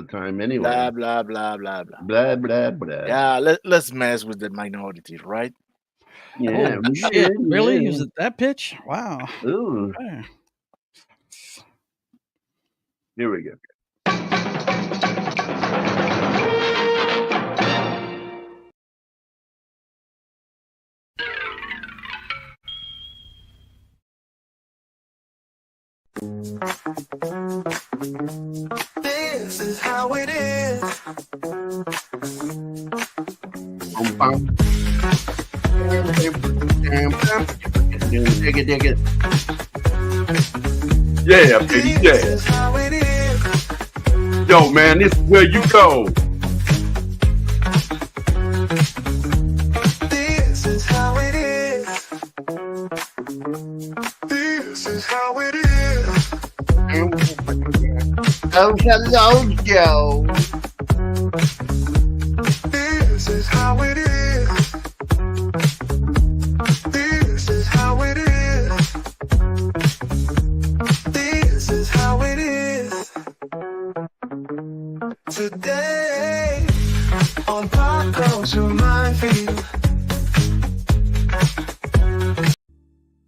time anyway. Blah blah blah blah blah. Blah blah blah. Yeah, let's mess with the minorities, right? Yeah, Oh, shit. Really? Is it that pitch? Wow. Ooh. Okay. Here we go. This is how it is. Dig it, dig it. Yeah, baby, yeah. This is how it is. Yo, man, this is where you go. This is how it is. This is how it is. Oh, hello, Joe. This is how it is. This is how it is. This is how it is. Today on Pop Culture Minefield.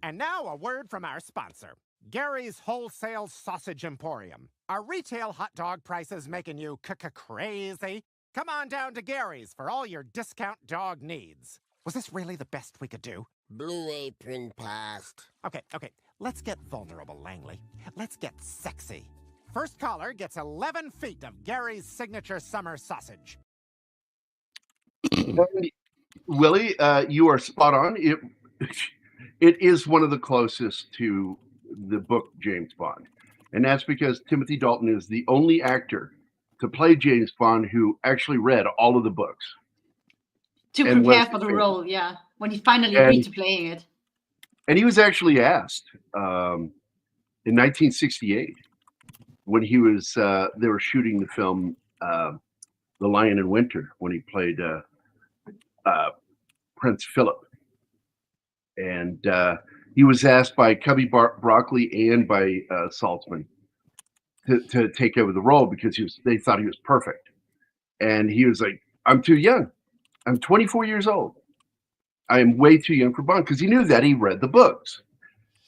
And now a word from our sponsor, Gary's Wholesale Sausage Emporium. Are retail hot dog prices making you crazy? Come on down to Gary's for all your discount dog needs. Was this really the best we could do? Blue Apron passed. Okay, let's get vulnerable, Langley. Let's get sexy. First caller gets 11 feet of Gary's signature summer sausage. Willie, you are spot on. It is one of the closest to the book James Bond. And that's because Timothy Dalton is the only actor to play James Bond who actually read all of the books. To prepare for the role, yeah. When he finally agreed to playing it. And he was actually asked in 1968 when he was, they were shooting the film The Lion in Winter, when he played Prince Philip. And he was asked by Cubby Broccoli and by Saltzman to take over the role because they thought he was perfect. And he was like, I'm too young. I'm 24 years old. I am way too young for Bond, because he knew that. He read the books.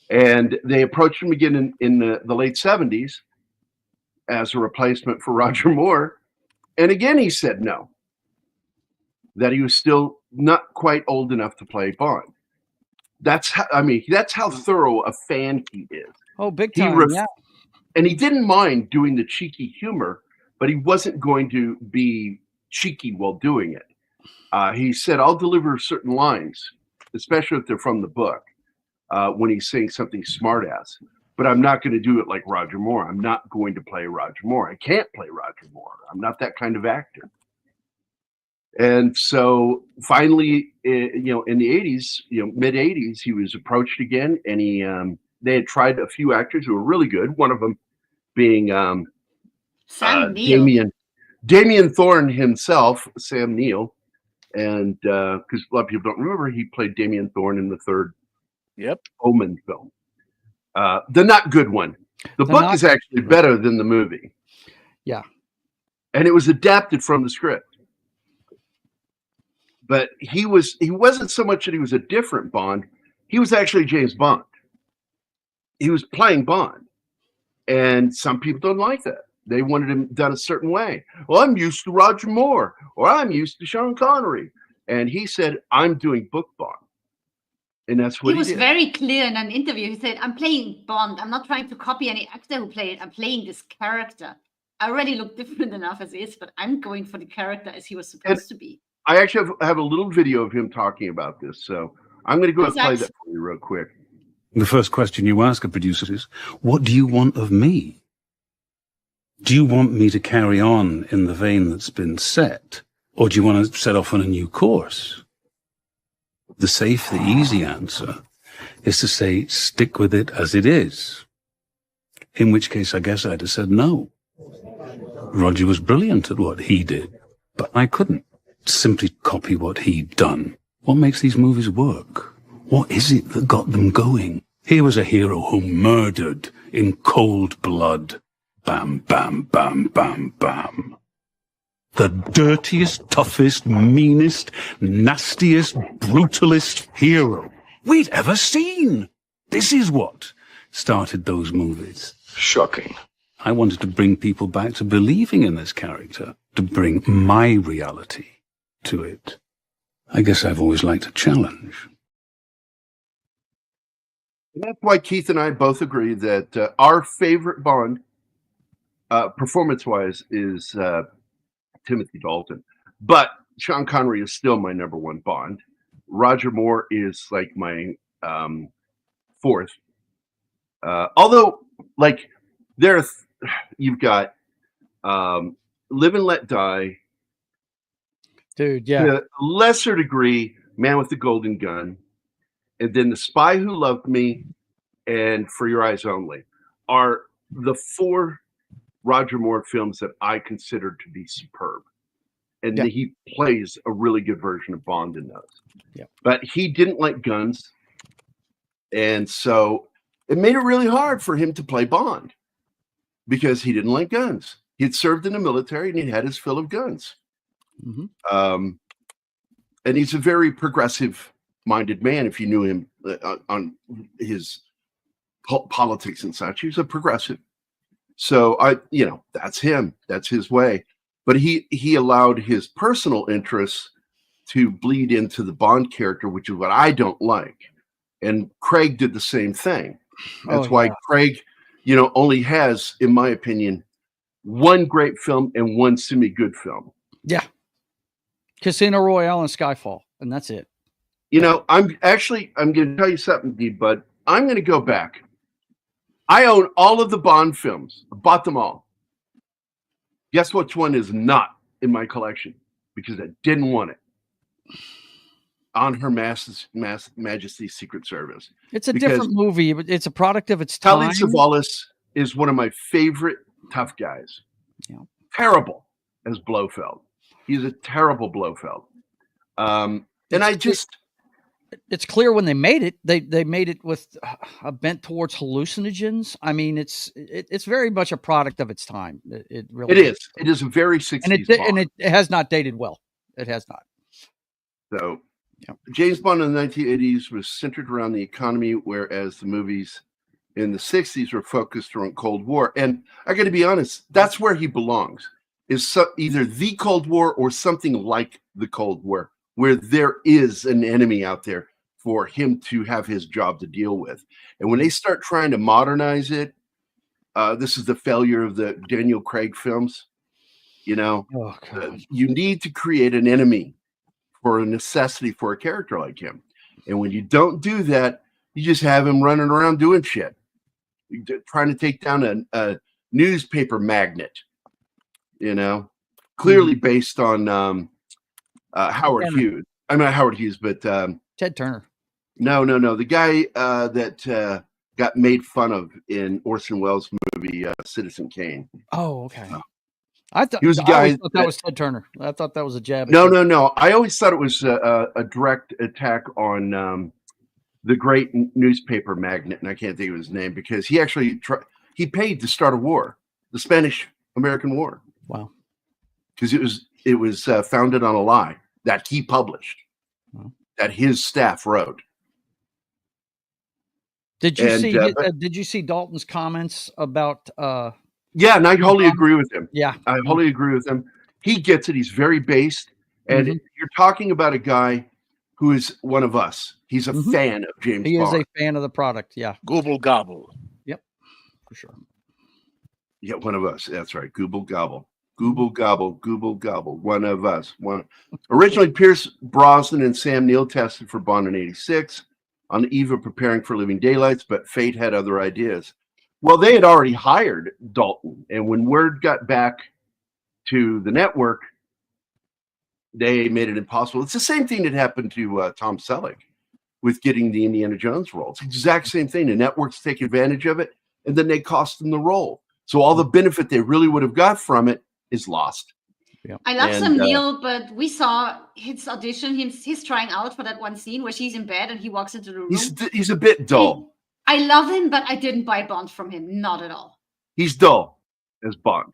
And they approached him again in the late 70s as a replacement for Roger Moore. And again, he said no, that he was still not quite old enough to play Bond. That's how thorough a fan he is. Oh, big time, yeah. And he didn't mind doing the cheeky humor, but he wasn't going to be cheeky while doing it. He said, I'll deliver certain lines, especially if they're from the book, when he's saying something smart-ass. But I'm not going to do it like Roger Moore. I'm not going to play Roger Moore. I can't play Roger Moore. I'm not that kind of actor. And so finally, in the 80s, mid 80s, he was approached again, and they had tried a few actors who were really good. One of them being Sam Neill. Damien Thorne himself, Sam Neill, and because a lot of people don't remember, he played Damien Thorne in the third Omen film, the not good one. The book is actually better than the movie. Yeah, and it was adapted from the script. But he wasn't so much that he was a different Bond. He was actually James Bond. He was playing Bond. And some people don't like that. They wanted him done a certain way. Well, I'm used to Roger Moore, or I'm used to Sean Connery. And he said, I'm doing book Bond. And that's what he did. He was very clear in an interview. He said, I'm playing Bond. I'm not trying to copy any actor who played it. I'm playing this character. I already look different enough as is, but I'm going for the character as he was supposed to be. I actually have a little video of him talking about this, so I'm going to go and play that for you real quick. The first question you ask a producer is, what do you want of me? Do you want me to carry on in the vein that's been set, or do you want to set off on a new course? The safe, the easy answer is to say, stick with it as it is. In which case, I guess I'd have said no. Roger was brilliant at what he did, but I couldn't simply copy what he'd done. What makes these movies work? What is it that got them going? Here was a hero who murdered in cold blood. Bam, bam, bam, bam, bam. The dirtiest, toughest, meanest, nastiest, brutalist hero we'd ever seen. This is what started those movies. Shocking. I wanted to bring people back to believing in this character, to bring my reality to it. I guess I've always liked a challenge. And that's why Keith and I both agree that our favorite Bond, performance-wise, is Timothy Dalton. But Sean Connery is still my number one Bond. Roger Moore is like my fourth. Although, like, you've got Live and Let Die. Dude, yeah. To a lesser degree, Man with the Golden Gun. And then The Spy Who Loved Me and For Your Eyes Only are the four Roger Moore films that I consider to be superb. And he plays a really good version of Bond in those. Yeah. But he didn't like guns. And so it made it really hard for him to play Bond because he didn't like guns. He'd served in the military and he had his fill of guns. Mm-hmm. And he's a very progressive-minded man. If you knew him on his politics and such, he was a progressive. So that's him. That's his way. But he allowed his personal interests to bleed into the Bond character, which is what I don't like. And Craig did the same thing. That's why Craig, only has, in my opinion, one great film and one semi-good film. Yeah. Casino Royale and Skyfall, and that's it. I'm going to tell you something, D-Bud. I'm going to go back. I own all of the Bond films. I bought them all. Guess which one is not in my collection? Because I didn't want it. On Her Majesty's Secret Service. It's a different movie, but it's a product of its time. Telly Savalas is one of my favorite tough guys. Yeah. Terrible as Blofeld. He's a terrible Blofeld. It's clear when they made it, they made it with a bent towards hallucinogens. I mean, it's very much a product of its time. It really is. It is a very 60s and it has not dated well. It has not. So James Bond in the 1980s was centered around the economy, whereas the movies in the 60s were focused around Cold War. And I got to be honest, that's where he belongs. Is either the Cold War or something like the Cold War, where there is an enemy out there for him to have his job to deal with. And when they start trying to modernize it, this is the failure of the Daniel Craig films. You need to create an enemy for a necessity for a character like him. And when you don't do that, you just have him running around doing shit, trying to take down a newspaper magnate, clearly based on Howard Hughes. I'm not Howard Hughes, but Ted Turner. No. The guy that got made fun of in Orson Welles' movie Citizen Kane. Oh, okay. I thought he was a guy that was Ted Turner. I thought that was a jab. No. I always thought it was a direct attack on the great newspaper magnate, and I can't think of his name because he actually he paid to start a war, the Spanish-American War. Wow. Because it was founded on a lie that he published, that his staff wrote. Did you see Dalton's comments about? Yeah, and I wholly agree with him. Yeah, I wholly agree with him. He gets it. He's very based, and you're talking about a guy who is one of us. He's a fan of James Bond. He is a fan of the product. Yeah, Gooble gobble. Yep, for sure. Yeah, one of us. That's right. Gooble gobble. Google gobble, Google gobble. One of us. Originally, Pierce Brosnan and Sam Neill tested for Bond in '86 on the eve of preparing for Living Daylights, but fate had other ideas. Well, they had already hired Dalton, and when word got back to the network, they made it impossible. It's the same thing that happened to Tom Selleck with getting the Indiana Jones role. It's the exact same thing. The networks take advantage of it, and then they cost them the role. So all the benefit they really would have got from it is lost. Yeah. I love Sam Neill, but we saw his audition. He's trying out for that one scene where she's in bed and he walks into the room. He's a bit dull. I love him, but I didn't buy Bond from him. Not at all. He's dull as Bond.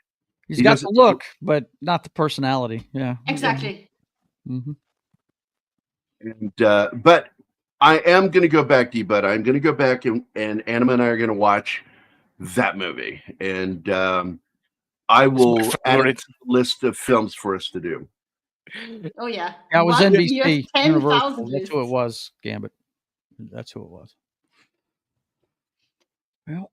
He's got the look, but not the personality. Yeah, Exactly. Mm-hmm. And but I am going to go back, D-Bud. I'm going to go back and Anima and I are going to watch that movie, and I will add it to the list of films for us to do. Oh yeah. That was One NBC, year's 10,000 Universal. That's lists. who it was, Gambit. That's who it was. Well,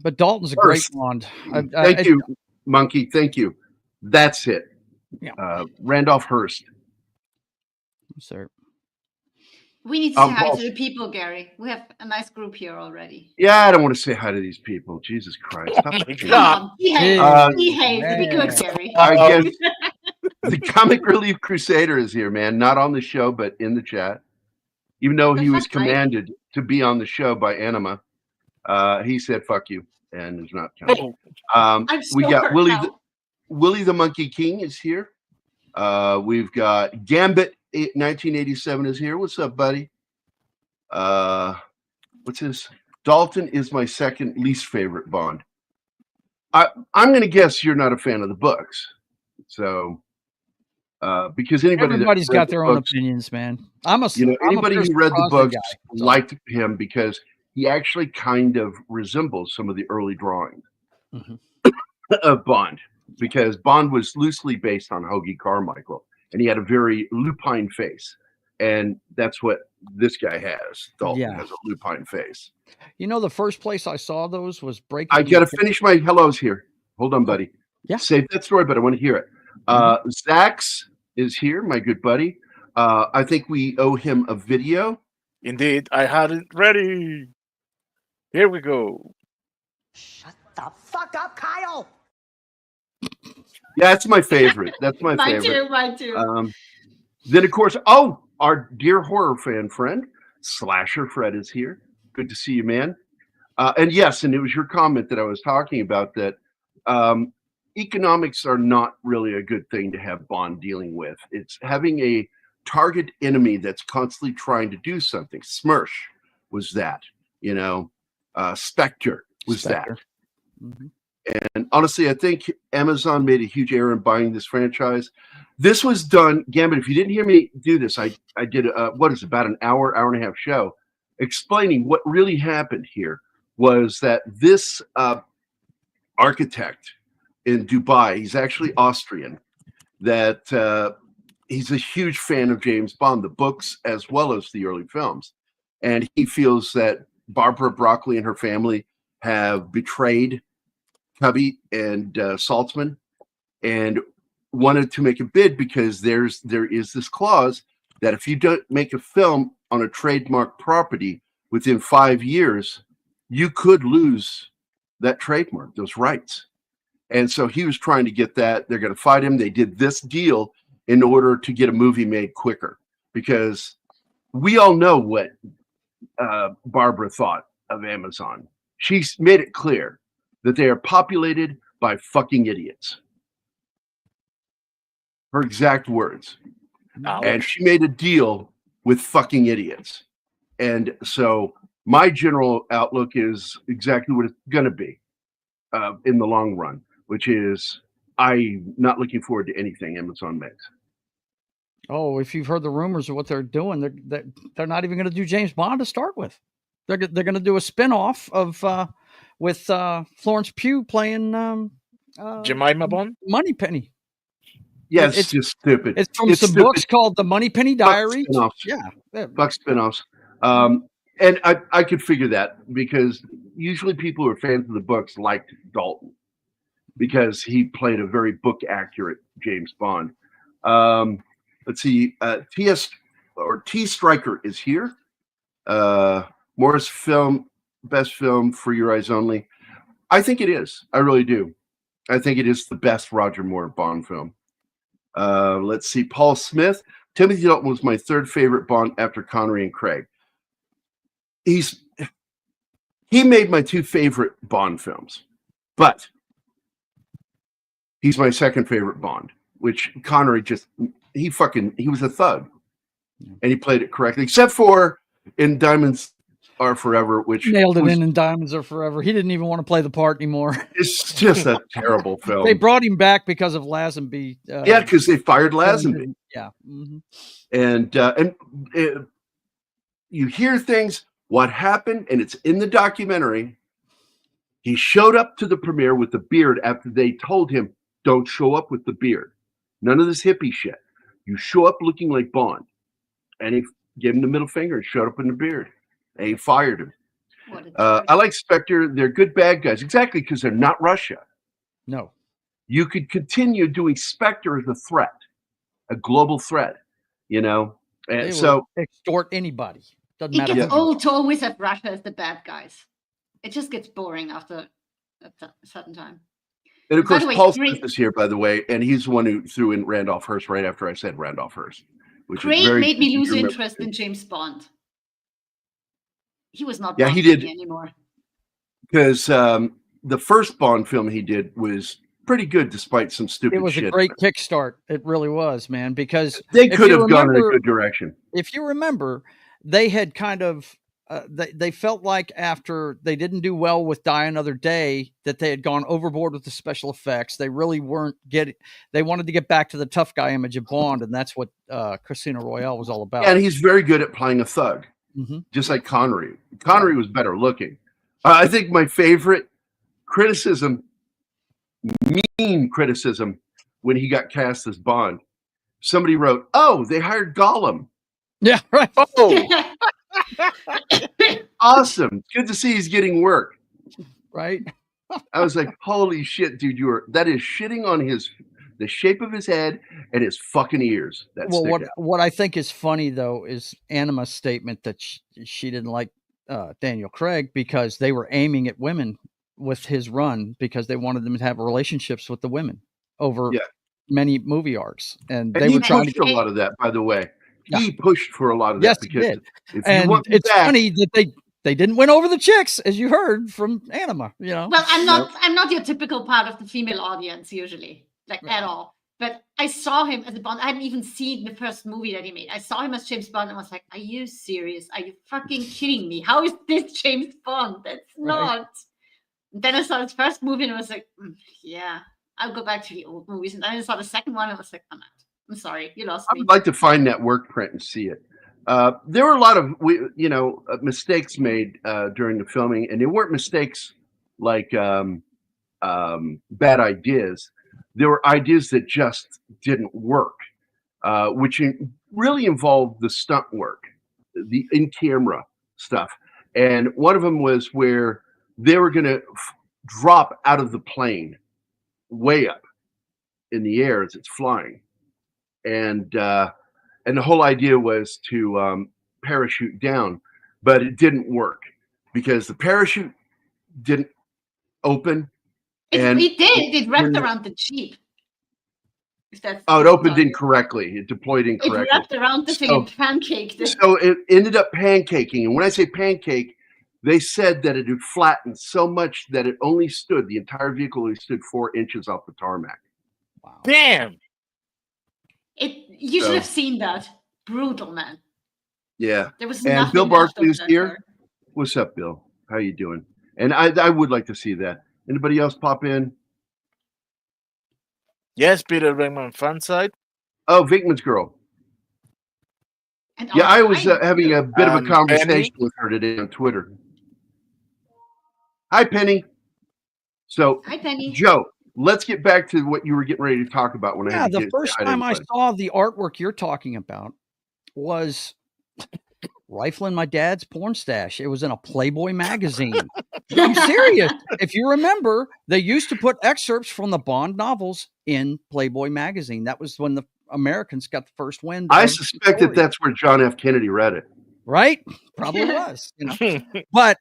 but Dalton's a great Bond. Thank you, Monkey. Thank you. That's it. Yeah. Randolph Hearst. Sir. We need to say hi Paul. to the people, Gary. We have a nice group here already. Yeah, I don't want to say hi to these people. Jesus Christ. Stop my it. God. Come on, behave. Behave. Be good, Gary. I guess the Comic Relief Crusader is here, man. Not on the show, but in the chat. Even though he was commanded to be on the show by Anima, he said, fuck you, and is not coming. We got Willie the Monkey King is here. We've got Gambit 1987 is here. What's up, buddy? What's his? Dalton is my second least favorite Bond. I'm going to guess you're not a fan of the books. So, because everybody's got their own opinions, man. Anybody who read the books liked him because he actually kind of resembles some of the early drawings of Bond, because Bond was loosely based on Hoagie Carmichael, and he had a very lupine face, and that's what this guy has. Dalton has a lupine face. You know, the first place I saw those was Breaking. I got to finish my hellos here. Hold on, buddy. Yeah. Save that story, but I want to hear it. Zax is here, my good buddy. I think we owe him a video. Indeed, I had it ready. Here we go. Shut the fuck up, Kyle. Yeah, that's my favorite. That's my favorite. Mine too. Then, of course, our dear horror fan friend, Slasher Fred is here. Good to see you, man. And yes, and it was your comment that I was talking about, that economics are not really a good thing to have Bond dealing with. It's having a target enemy that's constantly trying to do something. Smersh was that, Spectre was that. Mm-hmm. And honestly, I think Amazon made a huge error in buying this franchise. This was done, Gambit, if you didn't hear me do this, I did about an hour and a half show explaining what really happened here. Was that this architect in Dubai, he's actually Austrian, that he's a huge fan of James Bond, the books as well as the early films. And he feels that Barbara Broccoli and her family have betrayed Cubby and Saltzman, and wanted to make a bid because there is this clause that if you don't make a film on a trademark property within 5 years, you could lose that trademark, those rights. And so he was trying to get that. They're going to fight him. They did this deal in order to get a movie made quicker, because we all know what Barbara thought of Amazon. She's made it clear that they are populated by fucking idiots. Her exact words. Ouch. And she made a deal with fucking idiots. And so my general outlook is exactly what it's going to be in the long run, which is I'm not looking forward to anything Amazon makes. Oh, if you've heard the rumors of what they're doing, they're not even going to do James Bond to start with. They're going to do a spinoff of with Florence Pugh playing Jemima Bond? Moneypenny. Yeah, it's just stupid. It's from some books called The Moneypenny Diary. Buck spinoffs. And I could figure that, because usually people who are fans of the books liked Dalton because he played a very book accurate James Bond. Let's see. T Striker is here. Morris film, best film for your eyes only. I think it is. I really do. I think it is the best Roger Moore Bond film. Let's see. Paul Smith. Timothy Dalton was my third favorite Bond after Connery and Craig. He made my two favorite Bond films, but he's my second favorite Bond, which Connery he was a thug, and he played it correctly, except for in Diamonds Are Forever, which Nailed it was, in Diamonds Are Forever. He didn't even want to play the part anymore. it's just a terrible film. They brought him back because of Lazenby. Yeah, because they fired Lazenby. Yeah. Mm-hmm. And you hear things, what happened, and it's in the documentary. He showed up to the premiere with the beard after they told him, don't show up with the beard. None of this hippie shit. You show up looking like Bond. And he gave him the middle finger and showed up in the beard. And he fired him. I like Spectre. They're good bad guys. Exactly, because they're not Russia. No. You could continue doing Spectre as a threat, a global threat, you know? And They so will extort anybody. Doesn't It matter. gets who- old to always have Russia as the bad guys. It just gets boring after a certain time. And of By course, the way, Paul Craig- Smith is here, by the way, and he's the one who threw in Randolph Hearst right after I said Randolph Hearst. Which is Craig very made me easy to lose remember. interest in James Bond. He was not Yeah, Bond he to me did. anymore. Because the first Bond film he did was pretty good, despite some stupid It was shit. a great kickstart. It really was, man, because They if could you have gone in a remember- good direction. if you remember, they had kind of they felt like after they didn't do well with Die Another Day that they had gone overboard with the special effects. They really weren't getting. They wanted to get back to the tough guy image of Bond, and that's what Casino Royale was all about. And he's very good at playing a thug, Mhm. just like Connery. Connery was better looking. I think my favorite criticism, mean criticism, when he got cast as Bond, somebody wrote, "Oh, they hired Gollum." Yeah, right. Oh, awesome! Good to see he's getting work. Right. I was like, "Holy shit, dude! That is shitting on the shape of his head and his fucking ears." That Well, stick out. what I think is funny though is Anima's statement that she didn't like Daniel Craig because they were aiming at women with his run because they wanted them to have relationships with the women over many movie arcs, and they he were trying pushed to. a lot of that, by the way. Yeah. He pushed for a lot of Yes, that he because did. if you And want me it's back, funny that they didn't win over the chicks, as you heard from Anima. You know. Well, I'm not your typical part of the female audience usually, like at all. But I saw him as a Bond. I hadn't even seen the first movie that he made. I saw him as James Bond and was like, are you serious? Are you fucking kidding me? How is this James Bond? That's not. Then I saw his first movie and I was like, yeah, I'll go back to the old movies. And then I saw the second one and I was like, I'm out. I'm sorry, you lost I me. would like to find that work print and see it. There were a lot of mistakes made during the filming, and they weren't mistakes like bad ideas. There were ideas that just didn't work, which really involved the stunt work, the in-camera stuff. And one of them was where they were going to drop out of the plane way up in the air as it's flying. And the whole idea was to parachute down, but it didn't work because the parachute didn't open. It did. It wrapped around the Jeep. It opened incorrectly. It deployed It incorrectly. wrapped around the thing and pancaked it. So it ended up pancaking. And when I say pancake, they said that it had flattened so much that it only stood, the entire vehicle only stood 4 inches off the tarmac. Wow. Damn. You should have seen that. Brutal, man. Yeah. There was And nothing Bill left of Barkley's that here. car. What's up, Bill? How you doing? And I would like to see that. Anybody else pop in? Yes, Peter Venkman fan side. Oh, Vinkman's girl. And Yeah, I was outside, having too. a bit of a conversation Penny? with her today on Twitter. Hi, Penny. So, Hi, Penny. Joe, let's get back to what you were getting ready to talk about. When I Yeah, had to the get first hide time I everybody. saw the artwork you're talking about was rifling my dad's porn stash. It was in a Playboy magazine. I'm serious. If you remember, they used to put excerpts from the Bond novels in Playboy magazine. That was when the Americans got the first wind. I of the suspect story. that's where John F. Kennedy read it. Right? Probably was. You know? But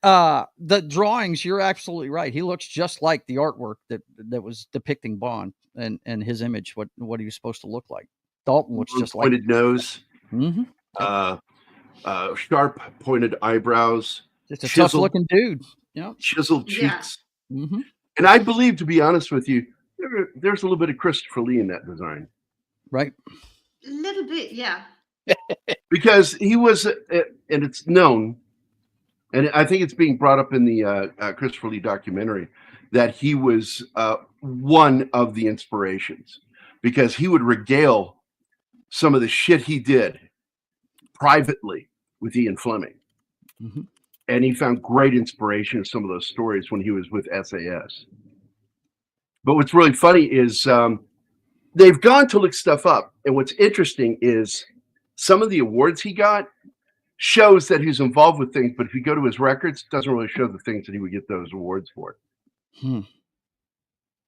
the drawings, you're absolutely right. He looks just like the artwork that was depicting Bond and his image, what he was supposed to look like. Dalton looks just like Pointed nose, Mhm. sharp pointed eyebrows, Just a chiseled- tough looking dude. Yeah. chiseled Yeah. cheeks. Mm-hmm. And I believe, to be honest with you, there's a little bit of Christopher Lee in that design. Right. A little bit, yeah. Because he was, and it's known, And I think it's being brought up in the Christopher Lee documentary that he was one of the inspirations, because he would regale some of the shit he did privately with Ian Fleming. Mm-hmm. And he found great inspiration in some of those stories when he was with SAS. But what's really funny is they've gone to look stuff up. And what's interesting is some of the awards he got shows that he's involved with things, but if you go to his records, it doesn't really show the things that he would get those awards for.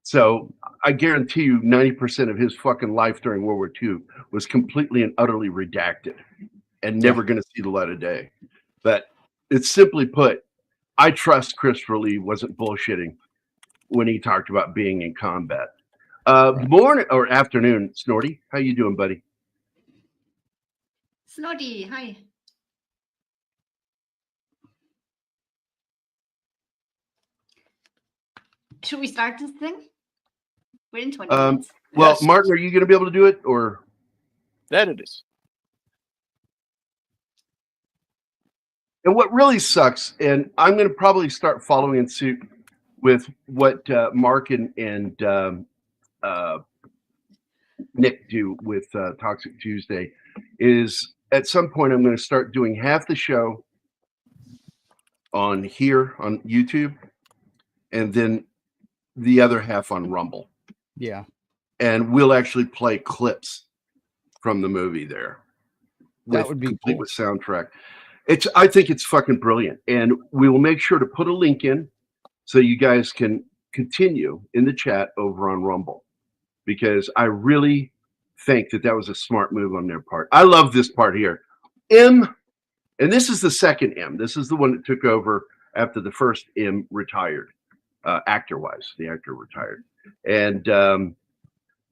So I guarantee you 90% of his fucking life during World War II was completely and utterly redacted and never going to see the light of day. But it's simply put, I trust Christopher Lee wasn't bullshitting when he talked about being in combat. Morning or afternoon, Snorty. How you doing, buddy? Snorty, hi. Should we start this thing? We're in 20 minutes. Well, Yes. Martin, are you going to be able to do it, or? That it is. And what really sucks, and I'm going to probably start following in suit with what Mark and Nick do with Toxic Tuesday, is at some point I'm going to start doing half the show on here on YouTube, and then the other half on Rumble. Yeah. And we'll actually play clips from the movie there. That would be complete cool. with soundtrack. I think it's fucking brilliant. And we will make sure to put a link in so you guys can continue in the chat over on Rumble, because I really think that was a smart move on their part. I love this part here. M, and this is the second M. This is the one that took over after the first M retired, actor-wise. The actor retired. And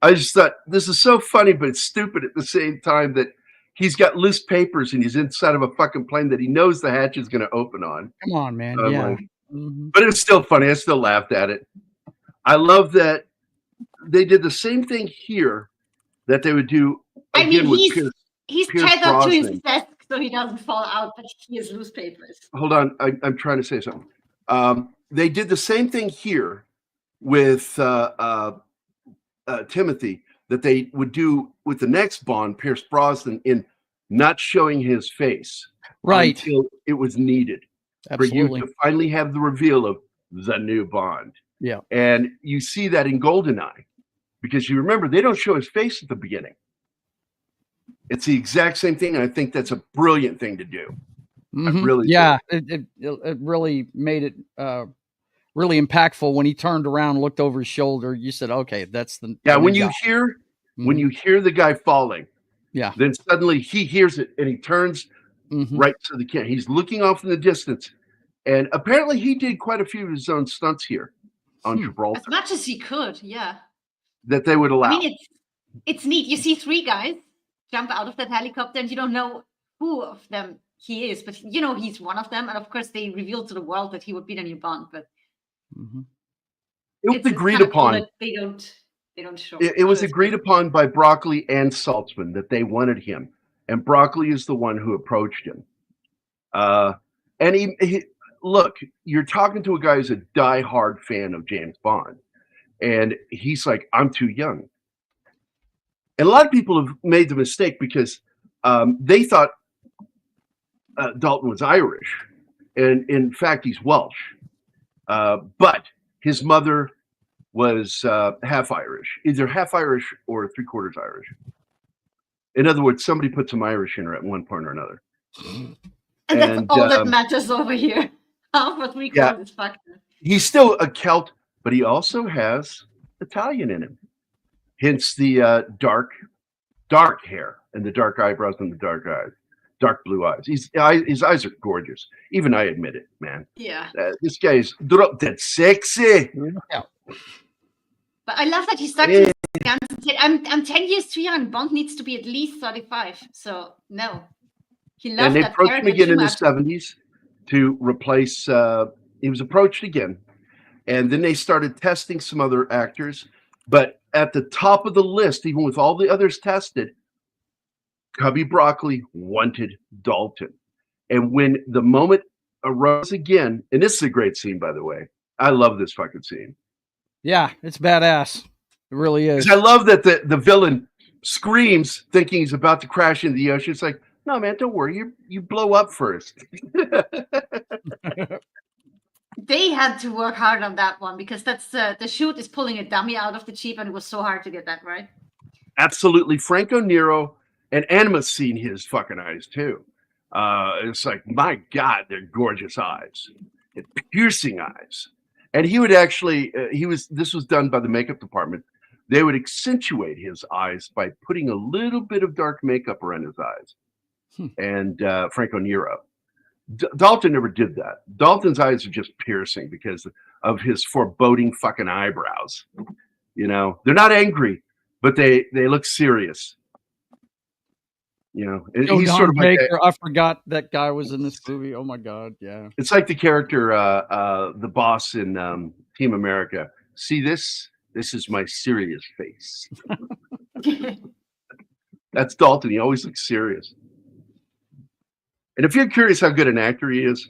I just thought, this is so funny, but it's stupid at the same time, that he's got loose papers and he's inside of a fucking plane that he knows the hatch is going to open on. Come on, man. Yeah. But it's still funny. I still laughed at it. I love that they did the same thing here that they would do again with Pierce tethered to his Brosnan. desk so he doesn't fall out, but he has loose papers. Hold on. I'm trying to say something. They did the same thing here with Timothy that they would do with the next Bond, Pierce Brosnan, in not showing his face until it was needed. Absolutely. For you to finally have the reveal of the new Bond. Yeah. And you see that in GoldenEye, because you remember they don't show his face at the beginning. It's the exact same thing, and I think that's a brilliant thing to do. I really do. It really made it really impactful when he turned around and looked over his shoulder. You said, okay, that's the when new you guy. hear when you hear the guy falling, then suddenly he hears it and he turns right to the camera. He's looking off in the distance, and apparently he did quite a few of his own stunts here on Gibraltar As much as he could, yeah. that they would allow. I mean, it's neat. You see three guys jump out of that helicopter, and you don't know who of them he is, but you know he's one of them. And of course, they revealed to the world that he would be the new Bond. But it was agreed kind of cool upon. that they don't show. It was agreed upon by Broccoli and Saltzman that they wanted him, and Broccoli is the one who approached him. And he look, you're talking to a guy who's a diehard fan of James Bond, and he's like, I'm too young. And a lot of people have made the mistake because they thought Dalton was Irish, and in fact, he's Welsh. But his mother was half Irish, either half Irish or 3/4 Irish. In other words, somebody put some Irish in her at one point or another. And that's all that matters over here. Half or 3/4 is factor. He's still a Celt, but he also has Italian in him. Hence the dark hair and the dark eyebrows and the dark eyes, dark blue eyes. His eyes are gorgeous. Even I admit it, man. Yeah. This guy is drop dead sexy. Yeah. But I love that he stuck to his guns and said, I'm 10 years too young. Bond needs to be at least 35. So no. He loved And they that approached him character again in too the much. 70s to replace. He was approached again, and then they started testing some other actors. But at the top of the list, even with all the others tested, Cubby Broccoli wanted Dalton. And when the moment arose again, and this is a great scene, by the way. I love this fucking scene. Yeah, it's badass. It really is. Because I love that the villain screams, thinking he's about to crash into the ocean. It's like, no, man, don't worry. You blow up first. They had to work hard on that one because that's the shoot is pulling a dummy out of the Jeep, and it was so hard to get that right. Absolutely. Franco Nero and Anima's seen his fucking eyes too. It's like, my God, they're gorgeous eyes, and piercing eyes. And he would actually, this was done by the makeup department. They would accentuate his eyes by putting a little bit of dark makeup around his eyes. And Franco Nero. Dalton never did that. Dalton's eyes are just piercing because of his foreboding fucking eyebrows. You know, they're not angry, but they look serious. You know, and Oh, he's Don sort of like Baker. I forgot that guy was in this movie. Oh my God, yeah. it's like the character, the boss in Team America. See this? This is my serious face. That's Dalton. He always looks serious. And if you're curious how good an actor he is,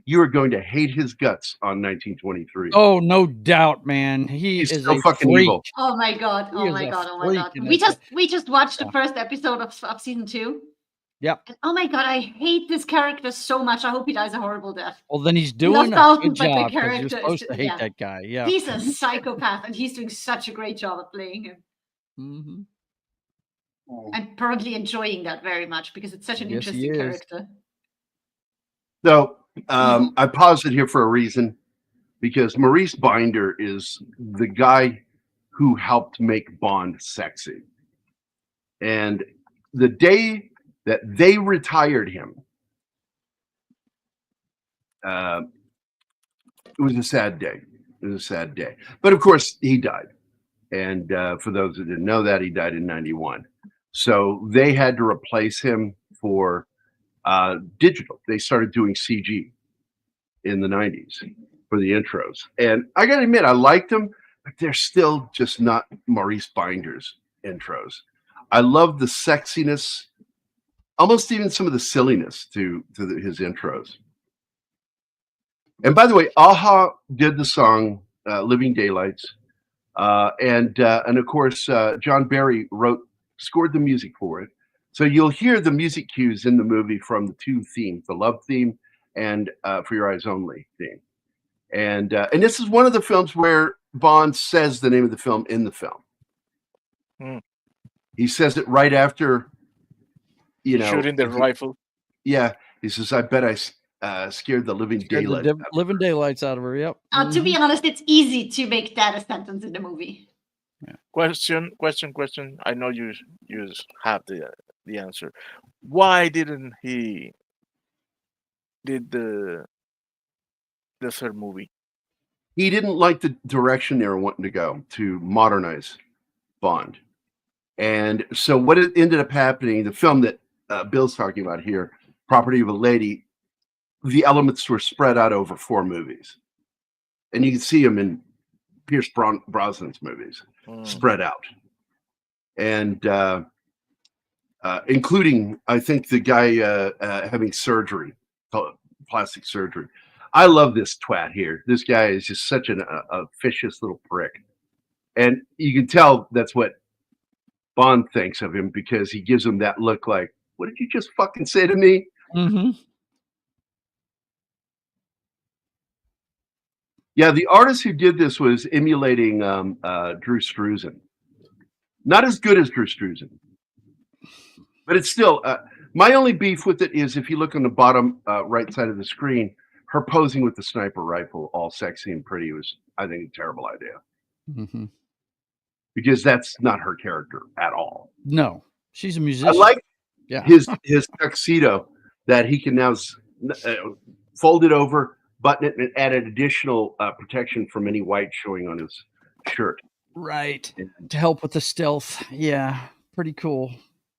you are going to hate his guts on 1923. Oh, no doubt, man. He's is so a fucking freak. evil. Oh my God! He Oh is my a God! Oh my freak God! in We this. just watched the first episode of season 2. Yep. And, oh my God! I hate this character so much. I hope he dies a horrible death. Well, then he's Love doing a Dalton, good but the job because character you're is supposed just- to hate yeah. that guy. Yeah. He's a psychopath, and he's doing such a great job at playing him. Mhm. I'm probably enjoying that very much because it's such an Yes, he interesting is. character. So I paused it here for a reason, because Maurice Binder is the guy who helped make Bond sexy. And the day that they retired him, it was a sad day. It was a sad day. But of course, he died. And for those who didn't know that, he died in 91. So they had to replace him for digital. They started doing CG in the 90s for the intros. And I got to admit, I liked them, but they're still just not Maurice Binder's intros. I love the sexiness, almost even some of the silliness to his intros. And by the way, Aha did the song Living Daylights. And of course, John Barry scored the music for it. So you'll hear the music cues in the movie from the two themes, the love theme and For Your Eyes Only theme. And this is one of the films where Bond says the name of the film in the film. Hmm. He says it right after, Shooting the rifle. Yeah, he says, "I bet I scared the living Scared the daylight." living daylights out of her. Yep. To be honest, it's easy to make that a sentence in the movie. Question. I know you have the answer. Why didn't he did the third movie? He didn't like the direction they were wanting to go to modernize Bond. And so what it ended up happening, the film that Bill's talking about here, Property of a Lady, the elements were spread out over 4 movies. And you can see them in Pierce Brosnan's movies, spread out. And including, I think, the guy having surgery, plastic surgery. I love this twat here. This guy is just such a vicious little prick. And you can tell that's what Bond thinks of him, because he gives him that look like, what did you just fucking say to me? Mm-hmm. Yeah, the artist who did this was emulating Drew Struzan. Not as good as Drew Struzan, but it's still, my only beef with it is if you look on the bottom right side of the screen, her posing with the sniper rifle, all sexy and pretty, was, I think, a terrible idea. Mm-hmm. Because that's not her character at all. No, she's a musician. I like Yeah. his tuxedo that he can now fold it over, button it, and add an additional protection from any white showing on his shirt. Right. To help with the stealth. Yeah. Pretty cool.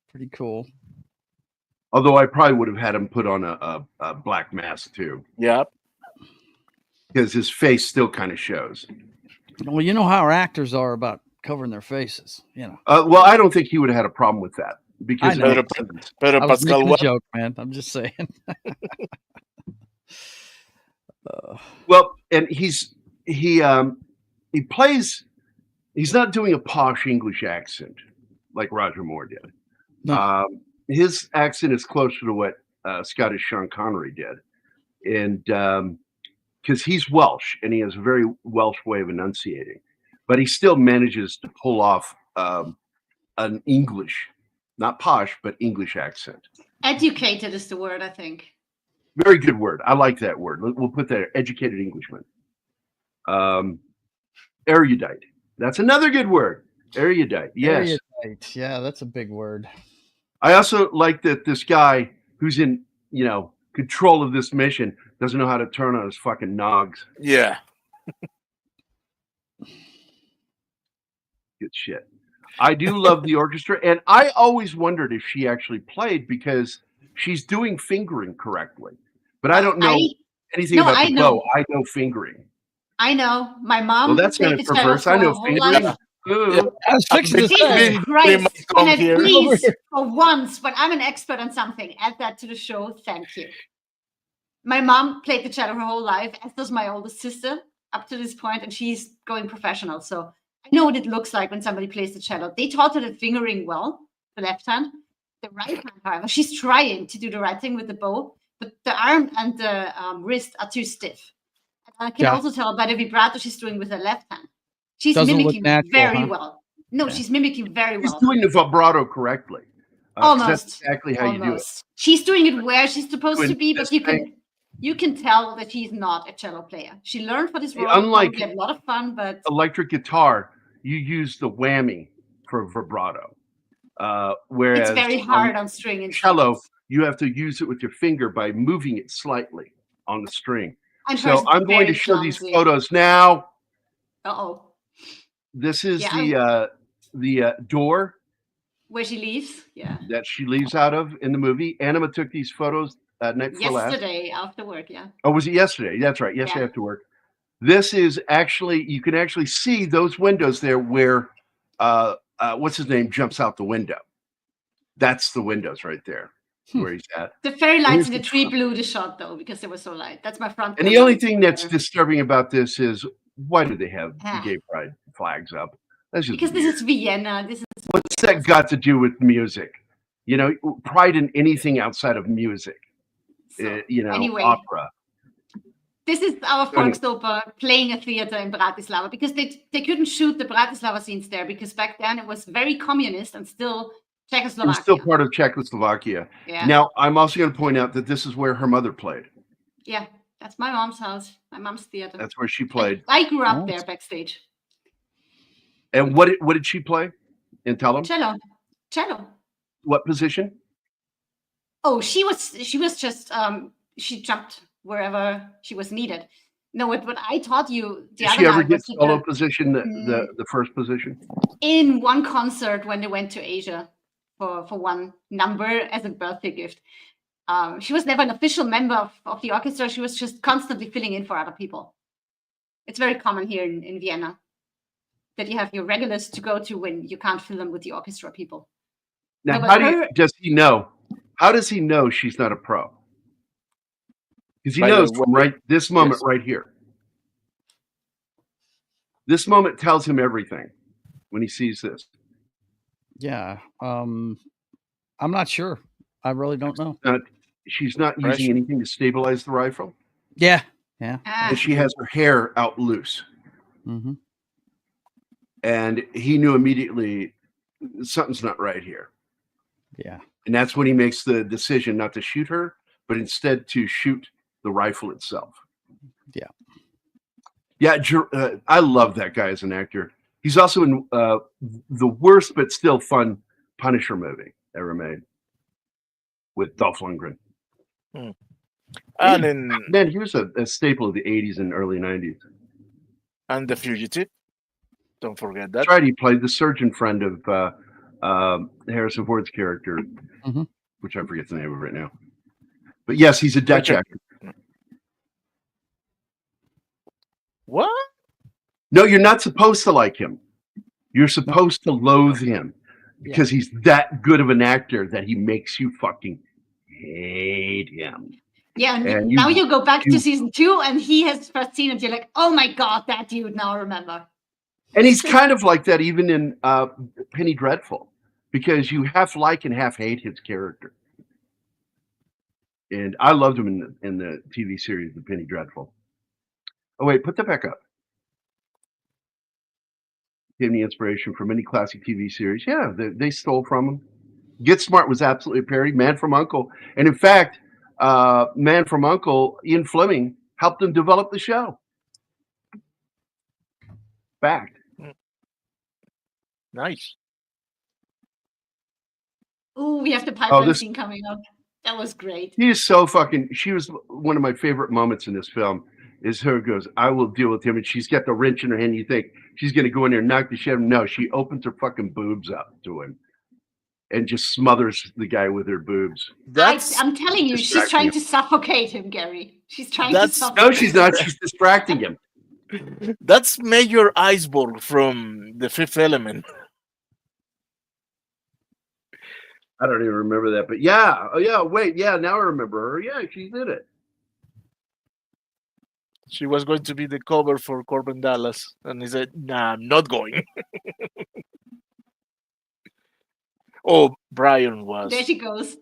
Pretty cool. Although I probably would have had him put on a black mask too. Yep. Because his face still kind of shows. Well, you know how our actors are about covering their faces, you know. Well, I don't think he would have had a problem with that. Because I know. it makes sense. Pedro I was Pascal. making a What? joke, man. I'm just saying. Well, and he plays. He's not doing a posh English accent like Roger Moore did. No. His accent is closer to what Scottish Sean Connery did, and because he's Welsh and he has a very Welsh way of enunciating, but he still manages to pull off an English, not posh, but English accent. Educated is the word, I think. Very good word. I like that word. We'll put that educated Englishman. Erudite. That's another good word. Erudite. Yes. Erudite. Yeah, that's a big word. I also like that this guy who's in, control of this mission doesn't know how to turn on his fucking nogs. Yeah. Good shit. I do love the orchestra, and I always wondered if she actually played because she's doing fingering correctly. But I don't know anything about the bow. I know fingering. I know. My mom. Well, that's kind of perverse. I know fingering. I was fixing to say. Jesus Christ. Can I please, for once, but I'm an expert on something, add that to the show. Thank you. My mom played the cello her whole life, as does my oldest sister up to this point, and she's going professional. So I know what it looks like when somebody plays the cello. They taught her the fingering well, the left hand. The right hand, however, she's trying to do the right thing with the bow, but the arm and the wrist are too stiff. I can also tell by the vibrato she's doing with her left hand. She's mimicking very well. No, she's mimicking very well. She's doing the vibrato correctly. Almost. That's exactly how you do it. She's doing it where she's supposed to be, but you can tell that she's not a cello player. She learned for this role. Unlike had a lot of fun, but electric guitar, you use the whammy for vibrato. Whereas it's very hard on string and cello, you have to use it with your finger by moving it slightly on the string. So I'm going to show these photos now. Uh-oh. This is the door where she leaves. Yeah. That she leaves out of in the movie. Anima took these photos night before last. Yesterday after work, yeah. Oh, was it yesterday? That's right. Yesterday after work. This is actually, you can actually see those windows there where what's his name jumps out the window. That's the windows right there where he's at. The fairy lights in the tree blew the shot though because they were so light. That's my front. And the only thing that's disturbing about this is why do they have the gay pride flags up? That's just because weird. This is Vienna. What's that got to do with music? Pride in anything outside of music. So, opera. This is our Volksoper playing a theater in Bratislava because they couldn't shoot the Bratislava scenes there because back then it was very communist and still Czechoslovakia. It's still part of Czechoslovakia. Yeah. Now, I'm also going to point out that this is where her mother played. Yeah, that's my mom's house, my mom's theater. That's where she played. I grew up there backstage. And what did she play? And tell them. Cello. What position? Oh, she was just she jumped wherever she was needed. No, what I taught you. Did she ever get solo position? The first position. In one concert when they went to Asia for one number as a birthday gift. She was never an official member of the orchestra. She was just constantly filling in for other people. It's very common here in Vienna that you have your regulars to go to when you can't fill them with the orchestra people. Now, does he know? How does he know she's not a pro? Because he knows from this moment right here. This moment tells him everything when he sees this. Yeah. I'm not sure. I really don't know. She's not using anything to stabilize the rifle. Yeah. Yeah. And she has her hair out loose. Mm-hmm. And he knew immediately something's not right here. Yeah. And that's when he makes the decision not to shoot her, but instead to shoot the rifle itself. Yeah. Yeah. I love that guy as an actor. He's also in the worst but still fun Punisher movie ever made with Dolph Lundgren. And in man, he was a staple of the 80s and early 90s. And The Fugitive. Don't forget that. That's right. He played the surgeon friend of Harrison Ford's character, which I forget the name of right now. But yes, he's a Dutch actor. What? No, you're not supposed to like him. You're supposed to loathe him because he's that good of an actor that he makes you fucking hate him. Yeah, and And now you go back you- to season 2, and he has first seen it. You're like, oh my god, that dude! Now I remember. And he's kind of like that even in Penny Dreadful, because you half like and half hate his character. And I loved him in the TV series, The Penny Dreadful. Oh wait, put that back up. Gave me inspiration from any classic TV series. Yeah, they stole from him. Get Smart was absolutely a parody. Man from U.N.C.L.E. And in fact, Man from U.N.C.L.E., Ian Fleming, helped him develop the show. Fact. Nice. Ooh, we have the pipeline this- scene coming up. That was great. He is so fucking. She was one of my favorite moments in this film. Is her goes, I will deal with him, and she's got the wrench in her hand. You think she's gonna go in there and knock the shit out of him? No, she opens her fucking boobs up to him, and just smothers the guy with her boobs. I'm telling you, she's distracting trying him. to suffocate him, Gary. She's trying to That's- suffocate No, she's not. She's distracting him. That's Major Iceberg from The Fifth Element. I don't even remember that, but yeah. Oh yeah, wait, yeah. Now I remember her. Yeah, she did it. She was going to be the cover for Corbin Dallas, and he said, "Nah, I'm not going." Oh, Brian was. There she goes.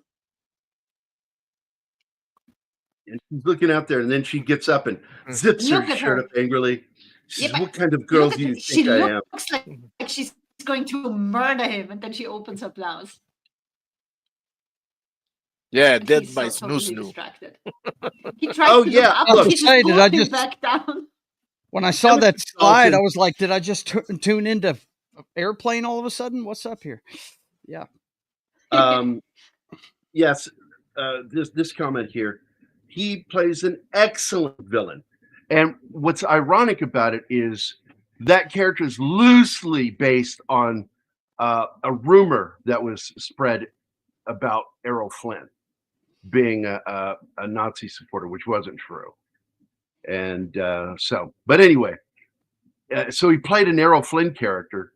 And she's looking out there, and then she gets up and zips Look her at shirt her. up angrily. She Yeah, says, but what kind of girl Look do you at she think I am? looks like she's going to murder him, and then she opens her blouse. Yeah, And dead he's by so totally snoo. distracted. He tried Oh, to yeah, look up, look. and he just Say, did I pulled him just- back down. When I saw that was slide, I Dalton. was like, did I just tune into airplane all of a sudden? What's up here? Yeah. Yes, this comment here. He plays an excellent villain. And what's ironic about it is that character is loosely based on a rumor that was spread about Errol Flynn being a Nazi supporter, which wasn't true. And but anyway, so he played an Errol Flynn character.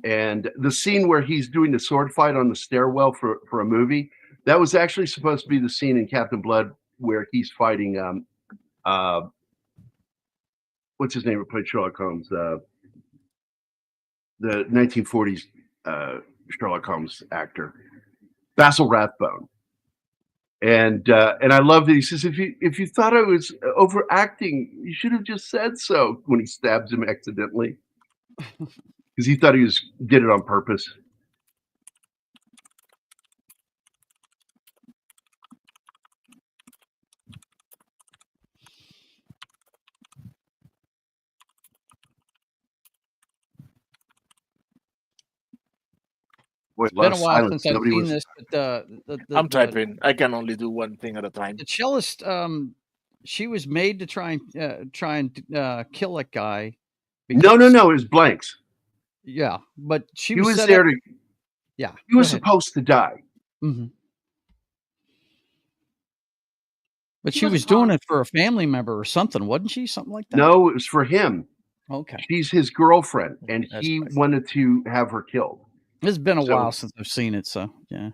And the scene where he's doing the sword fight on the stairwell for a movie, that was actually supposed to be the scene in Captain Blood where he's fighting what's his name who played Sherlock Holmes, the 1940s Sherlock Holmes actor, Basil Rathbone. And I love that he says, if you thought I was overacting, you should have just said so, when he stabs him accidentally. Because he thought he did it on purpose. Boy, It's been a while since I've Nobody seen was- this. But I'm typing. I can only do one thing at a time. the cellist, she was made to try and kill that guy. No, it was Blanks. Yeah, but she He was was set there up- to. Yeah, He was go ahead. supposed to die. Mhm. But She she was was doing wrong. it for a family member or something, wasn't she? Something like that. No, it was for him. Okay. She's his girlfriend, and That's he nice. wanted to have her killed. It's been a So- while since I've seen it, so yeah.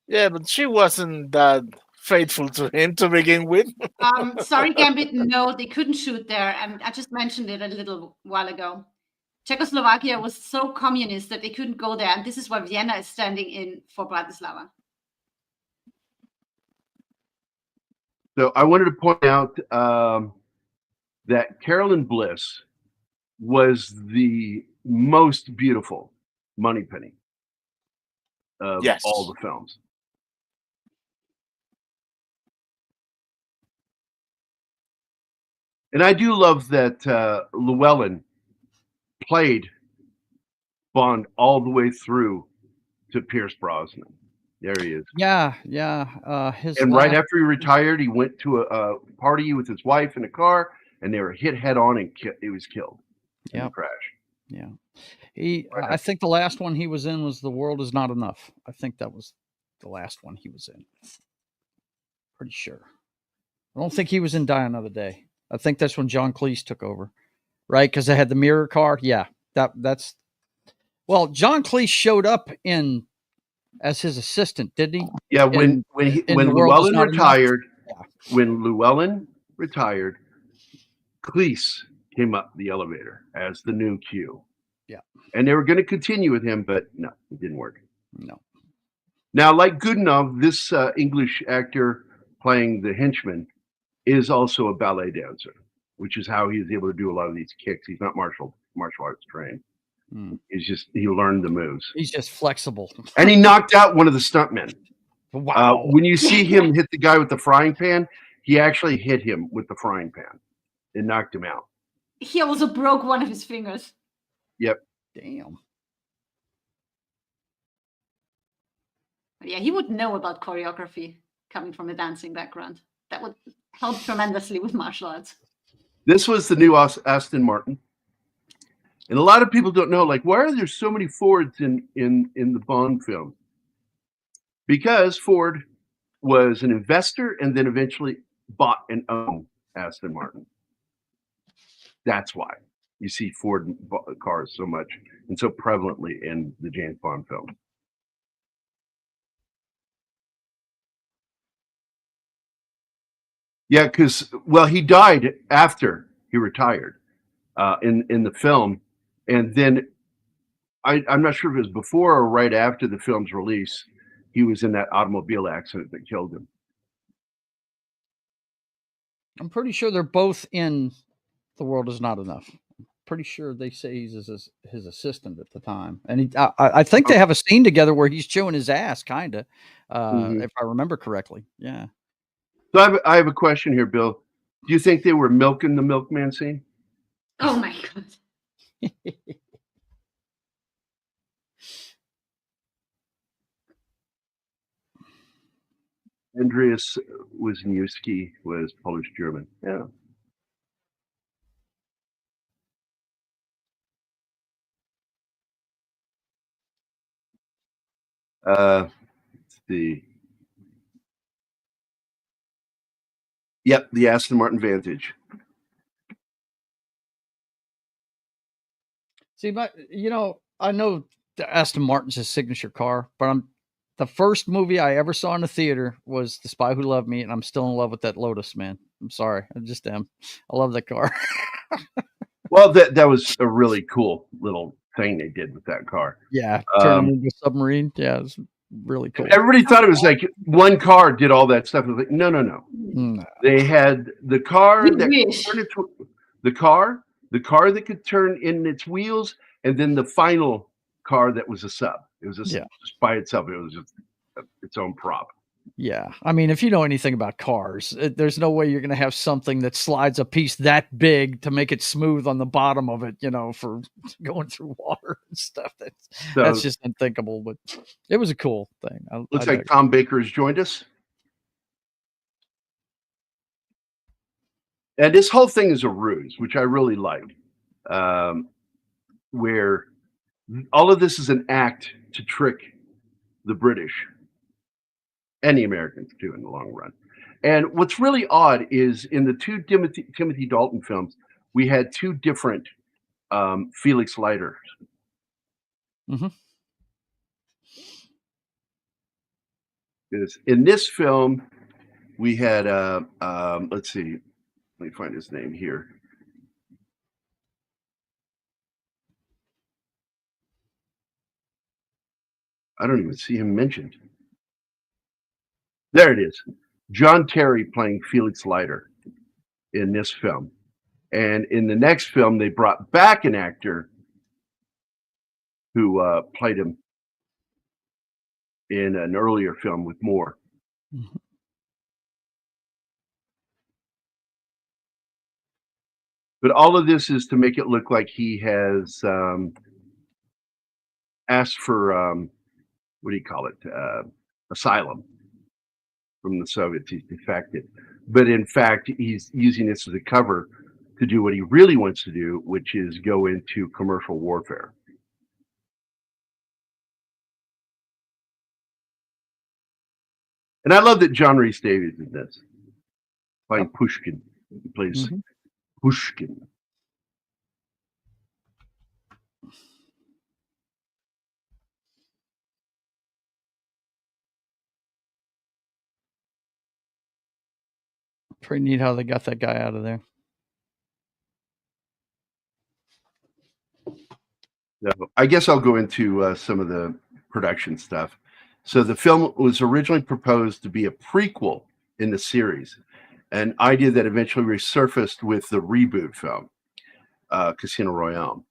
Yeah, but she wasn't that faithful to him to begin with. Sorry, Gambit. No, they couldn't shoot there. I just mentioned it a little while ago. Czechoslovakia was so communist that they couldn't go there, and this is why Vienna is standing in for Bratislava. So I wanted to point out that Carolyn Bliss was the most beautiful Moneypenny of Yes. all the films. And I do love that Llewellyn played Bond all the way through to Pierce Brosnan. There he is. Yeah. His And right last- after he retired, he went to a party with his wife in a car, and they were hit head on, and he was killed in the Yep. crash. Yeah. He Right I think the last one he was in was The World Is Not Enough. I think that was the last one he was in. Pretty sure. I don't think he was in Die Another Day. I think that's when John Cleese took over. Right? Because they had the mirror car. Yeah. That's well, John Cleese showed up in as his assistant, didn't he? Yeah, when in when The World Is Llewellyn Not Enough? retired, Yeah. when Llewellyn retired, Cleese came up the elevator as the new Q. Yeah. And they were going to continue with him, but no, it didn't work. No. Now, like Goodenough, this English actor playing the henchman is also a ballet dancer, which is how he's able to do a lot of these kicks. He's not martial arts trained. He learned the moves. He's just flexible. And he knocked out one of the stuntmen. Wow. When you see him hit the guy with the frying pan, he actually hit him with the frying pan. It knocked him out. He also broke one of his fingers. Yep. Damn. But yeah, he would know about choreography coming from a dancing background. That would help tremendously with martial arts. This was the new Aston Martin. And a lot of people don't know, like, why are there so many Fords in the Bond film? Because Ford was an investor and then eventually bought and owned Aston Martin. That's why you see Ford cars so much and so prevalently in the James Bond film. Yeah, because, well, he died after he retired in the film. And then I'm not sure if it was before or right after the film's release, he was in that automobile accident that killed him. I'm pretty sure they're both in The World Is Not Enough. Pretty sure they say he's his assistant at the time, and I think they have a scene together where he's chewing his ass, kind of, if I remember correctly. Yeah. So I have a question here, Bill. Do you think they were milking the milkman scene? Oh my god. Andreas Wisniewski was Polish German. Yeah. Let's see. Yep, the Aston Martin Vantage. See, I know the Aston Martin's his signature car, but the first movie I ever saw in the theater was The Spy Who Loved Me, and I'm still in love with that Lotus, man. I'm sorry, I just am. I love that car. Well, that was a really cool little thing they did with that car. Yeah, turn it into a submarine. Yeah, it was really cool. Everybody thought it was like one car did all that stuff. It was like, no. They had the car that could turn into the car that could turn in its wheels, and then the final car that was a sub. It was just by itself. It was just its own prop. Yeah, I mean, if you know anything about cars, there's no way you're going to have something that slides a piece that big to make it smooth on the bottom of it, for going through water and stuff. That's just unthinkable, but it was a cool thing. Looks like Tom Baker has joined us. And this whole thing is a ruse, which I really like, where all of this is an act to trick the British and the Americans too in the long run. And what's really odd is in the two Timothy Dalton films, we had two different Felix Leiters. In this film, we had let's see, let me find his name here. I don't even see him mentioned. There it is. John Terry playing Felix Leiter in this film. And in the next film, they brought back an actor who played him in an earlier film with Moore. But all of this is to make it look like he has asked for, what do you call it, asylum from the Soviets. He's defected. But in fact, he's using this as a cover to do what he really wants to do, which is go into commercial warfare. And I love that John Rhys Davies is this, playing Pushkin. He plays Pushkin. Pretty neat how they got that guy out of there. So I guess I'll go into some of the production stuff. So the film was originally proposed to be a prequel in the series, an idea that eventually resurfaced with the reboot film, Casino Royale.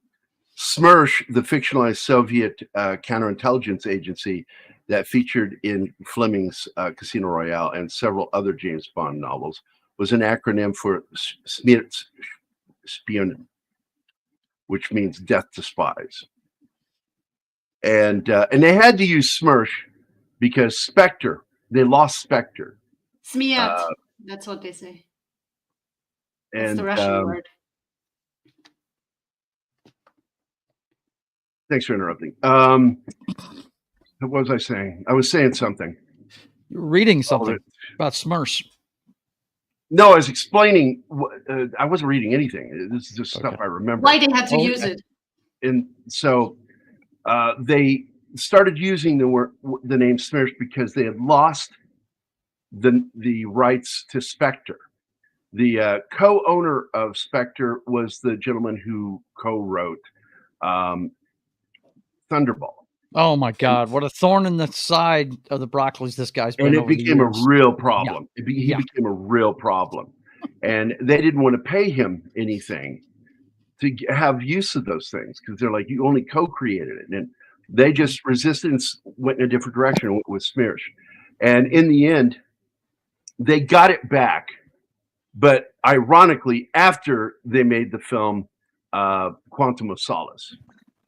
SMERSH, the fictionalized Soviet counterintelligence agency that featured in Fleming's Casino Royale and several other James Bond novels, was an acronym for Spion, which means death to spies. And they had to use SMERSH because Spectre, they lost Spectre. Smiat. That's what they say. That's And the Russian word. Thanks for interrupting. What was I saying? I was saying something. You're reading something about Smurfs. No, I was explaining. I wasn't reading anything. This is just stuff I remember. Why they had to use it. And so they started using the name Smurfs because they had lost the rights to Spectre. The co-owner of Spectre was the gentleman who co-wrote Thunderball. Oh my God! What a thorn in the side of the Broccolis this guy's been. And it over the became a years. real problem. Yeah. He became a real problem, and they didn't want to pay him anything to have use of those things because they're like, you only co-created it, and they just resisted and went in a different direction with Smirch. And in the end, they got it back, but ironically, after they made the film Quantum of Solace.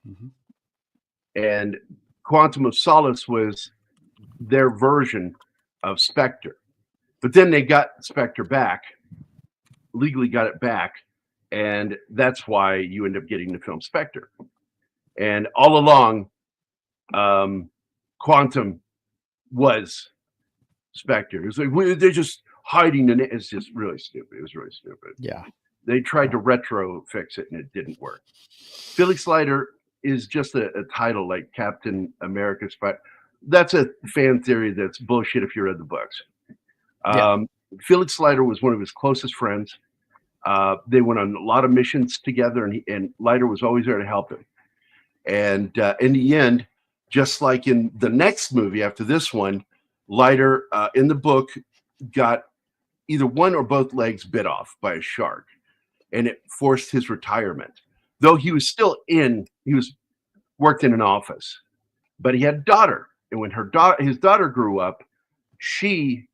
Mm-hmm. And Quantum of Solace was their version of Spectre. But then they got Spectre back, legally got it back, and that's why you end up getting the film Spectre. And all along, Quantum was Spectre. It was like, they're just hiding the name. It's just really stupid. It was really stupid. Yeah. They tried to retro fix it, and it didn't work. Felix Leiter is just a title like Captain America Spy. That's a fan theory that's bullshit if you read the books. Felix Leiter was one of his closest friends. They went on a lot of missions together, and Leiter was always there to help him. And in the end, just like in the next movie after this one, Leiter in the book got either one or both legs bit off by a shark, and it forced his retirement. Though he was still worked in an office, but he had a daughter. And when his daughter grew up, she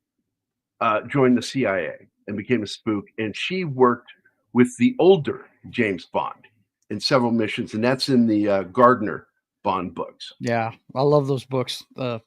joined the CIA and became a spook. And she worked with the older James Bond in several missions. And that's in the Gardner Bond books. Yeah, I love those books. The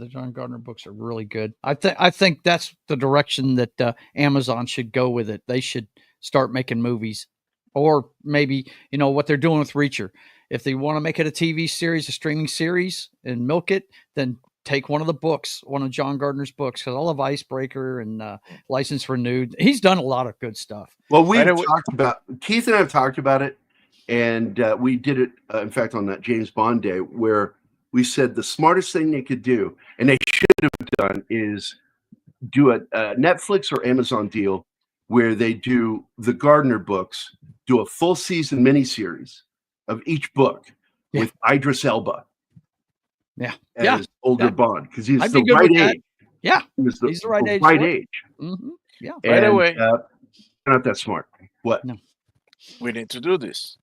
John Gardner books are really good. I think that's the direction that Amazon should go with it. They should start making movies. Or maybe, what they're doing with Reacher. If they want to make it a TV series, a streaming series, and milk it, then take one of the books, one of John Gardner's books, because I love Icebreaker and License Renewed. He's done a lot of good stuff. Well, Keith and I have talked about it, and we did it, in fact, on that James Bond day, where we said the smartest thing they could do, and they should have done, is do a Netflix or Amazon deal where they do the Gardner books, do a full season miniseries of each book with Idris Elba. Yeah. As older Bond, because he's I'd the be good right with that. age. Yeah. He's the right age. Right age. Mm-hmm. Yeah. By the way, not that smart. What? No. We need to do this.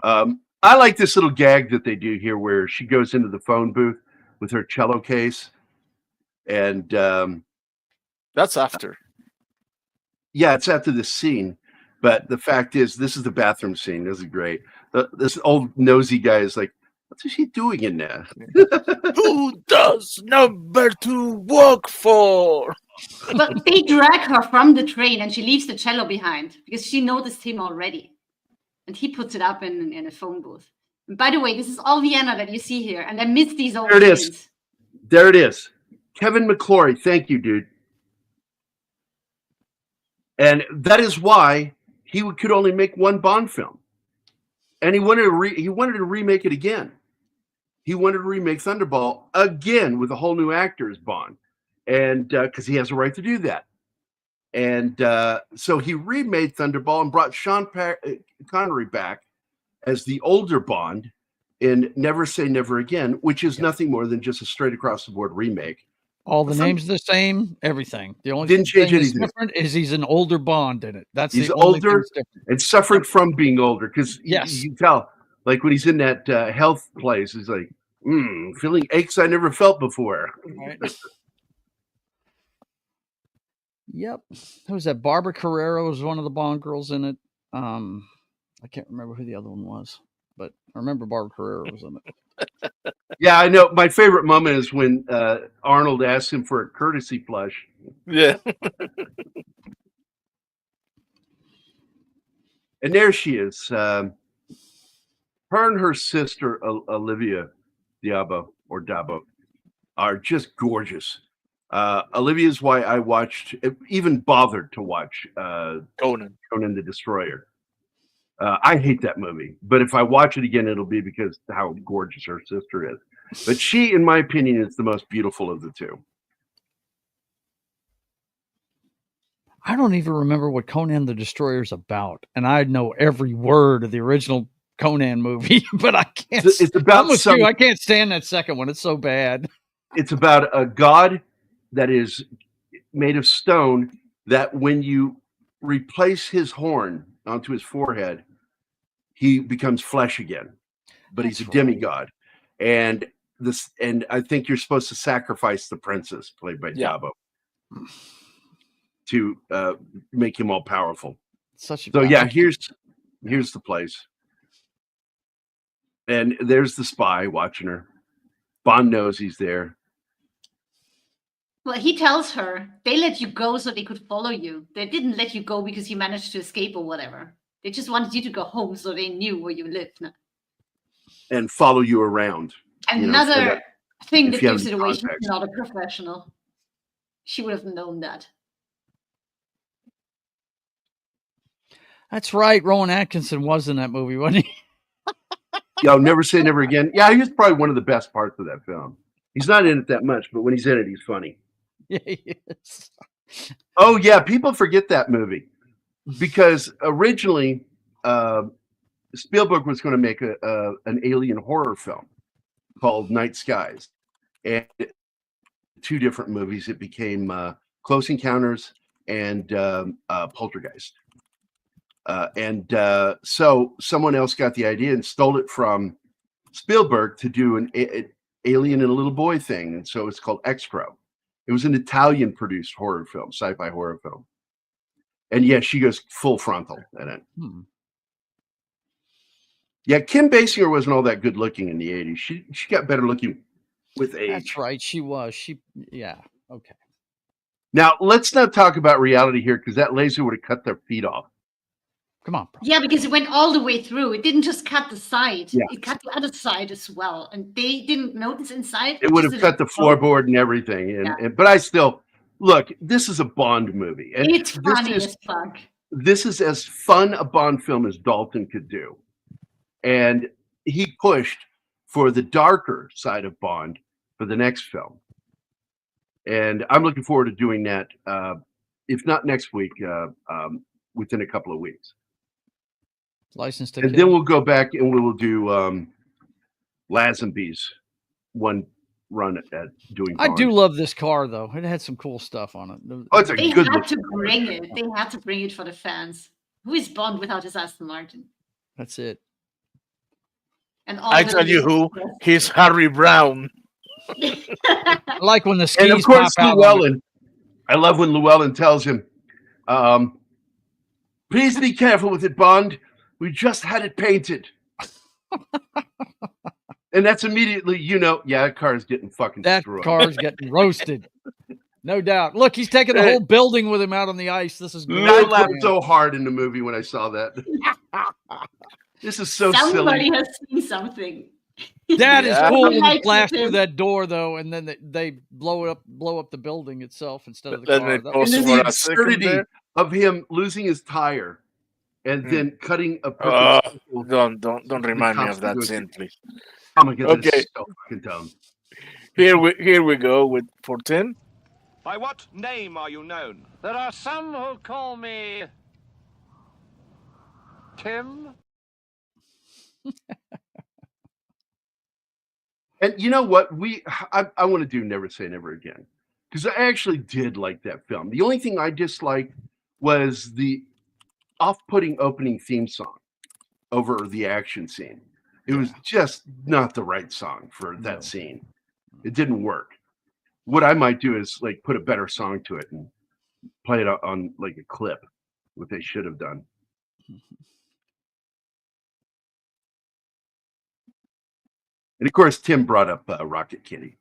I like this little gag that they do here where she goes into the phone booth with her cello case. And that's after. Yeah, it's after this scene. But the fact is, this is the bathroom scene. This is great. This old nosy guy is like, what is she doing in there? Who does number 2 work for? But they drag her from the train and she leaves the cello behind because she noticed him already. And he puts it up in a phone booth. And by the way, this is all Vienna that you see here. And I miss these old There it is. scenes. There it is. Kevin McClory. Thank you, dude. And that is why he could only make one Bond film. And he wanted to remake it again. he wanted to remake Thunderball again with a whole new actor as Bond, and because he has a right to do that. And so he remade Thunderball and brought Sean Connery back as the older Bond in Never Say Never Again, which is nothing more than just a straight across the board remake. All the names are the same, everything. The only Didn't change thing that's anything. different is he's an older Bond in it. That's He's the only thing older that's different. and suffering from being older, because Yes. you can tell, like when he's in that health place, he's like, feeling aches I never felt before. Right. Yep. Who was that? Barbara Carrera was one of the Bond girls in it. I can't remember who the other one was, but I remember Barbara Carrera was in it. Yeah, I know. My favorite moment is when Arnold asks him for a courtesy flush. Yeah. And there she is. Her and her sister, Olivia Diabo, or Dabo, are just gorgeous. Olivia's why I watched, even bothered to watch Conan the Destroyer. I hate that movie, but if I watch it again, it'll be because how gorgeous her sister is. But she, in my opinion, is the most beautiful of the two. I don't even remember what Conan the Destroyer is about, and I know every word of the original Conan movie, but I can't. It's about I'm with you. I can't stand that second one. It's so bad. It's about a god that is made of stone that when you replace his horn onto his forehead, he becomes flesh again. But he's a demigod. And I think you're supposed to sacrifice the princess, played by Dabo, to make him all powerful. So here's the place. And there's the spy watching her. Bond knows he's there. Well, he tells her they let you go so they could follow you. They didn't let you go because you managed to escape or whatever. They just wanted you to go home so they knew where you lived. And follow you around. Another thing that you have gives it away, she's context. not a professional. She would have known that. That's right. Rowan Atkinson was in that movie, wasn't he? Never Say Never Again. Yeah, he was probably one of the best parts of that film. He's not in it that much, but when he's in it, he's funny. Yeah, he is. Oh, yeah. People forget that movie because originally Spielberg was going to make an alien horror film called Night Skies. And 2 different movies. It became Close Encounters and Poltergeist. So someone else got the idea and stole it from Spielberg to do an alien and a little boy thing. And so it's called X-Crow. It was an Italian produced horror film, sci-fi horror film. And yeah, she goes full frontal in it. Yeah, Kim Basinger wasn't all that good looking in the 80s. She got better looking with age. That's right. She was. Okay. Now, let's not talk about reality here because that laser would have cut their feet off. Come on, bro. Yeah, because it went all the way through. It didn't just cut the side. Yeah. It cut the other side as well. And they didn't notice inside. It would have cut the floorboard and everything. But I still, look, this is a Bond movie. And it's funny as fuck. This is as fun a Bond film as Dalton could do. And he pushed for the darker side of Bond for the next film. And I'm looking forward to doing that, if not next week, within a couple of weeks. License to And Kill. then we'll go back and we will do Lazenby's one run at doing Bond. I do love this car, though. It had some cool stuff on it. Oh, it's a They good had look. to bring it. They had to bring it for the fans. Who is Bond without his Aston Martin? That's it. And all I the tell you who, little- he's Harry Brown. I like when the skis And of course, pop out. Llewellyn. I love when Llewellyn tells him, please be careful with it, Bond. We just had it painted. And that's immediately, that car is getting fucking That screwed. car's getting roasted. No doubt. Look, he's taking the whole building with him out on the ice. This is great. I laughed so hard in the movie when I saw that. This is so Somebody silly. has seen something. That is cool when Like you blast him. through that door, though, and then they blow up the building itself instead of the Then car. they That post was- And for then the a second absurdity there. of him losing his tire and then cutting a Oh, perfect circle. don't remind me cops of that go scene, please. Oh my god, Okay. this is so fucking dumb. Here we go for Tim. By what name are you known? There are some who call me Tim. And you know what? I want to do Never Say Never Again, because I actually did like that film. The only thing I disliked was the off-putting opening theme song over the action scene. It was just not the right song for that scene. It didn't work. What I might do is like put a better song to it and play it on like a clip, what they should have done. And of course, Tim brought up Rocket Kitty.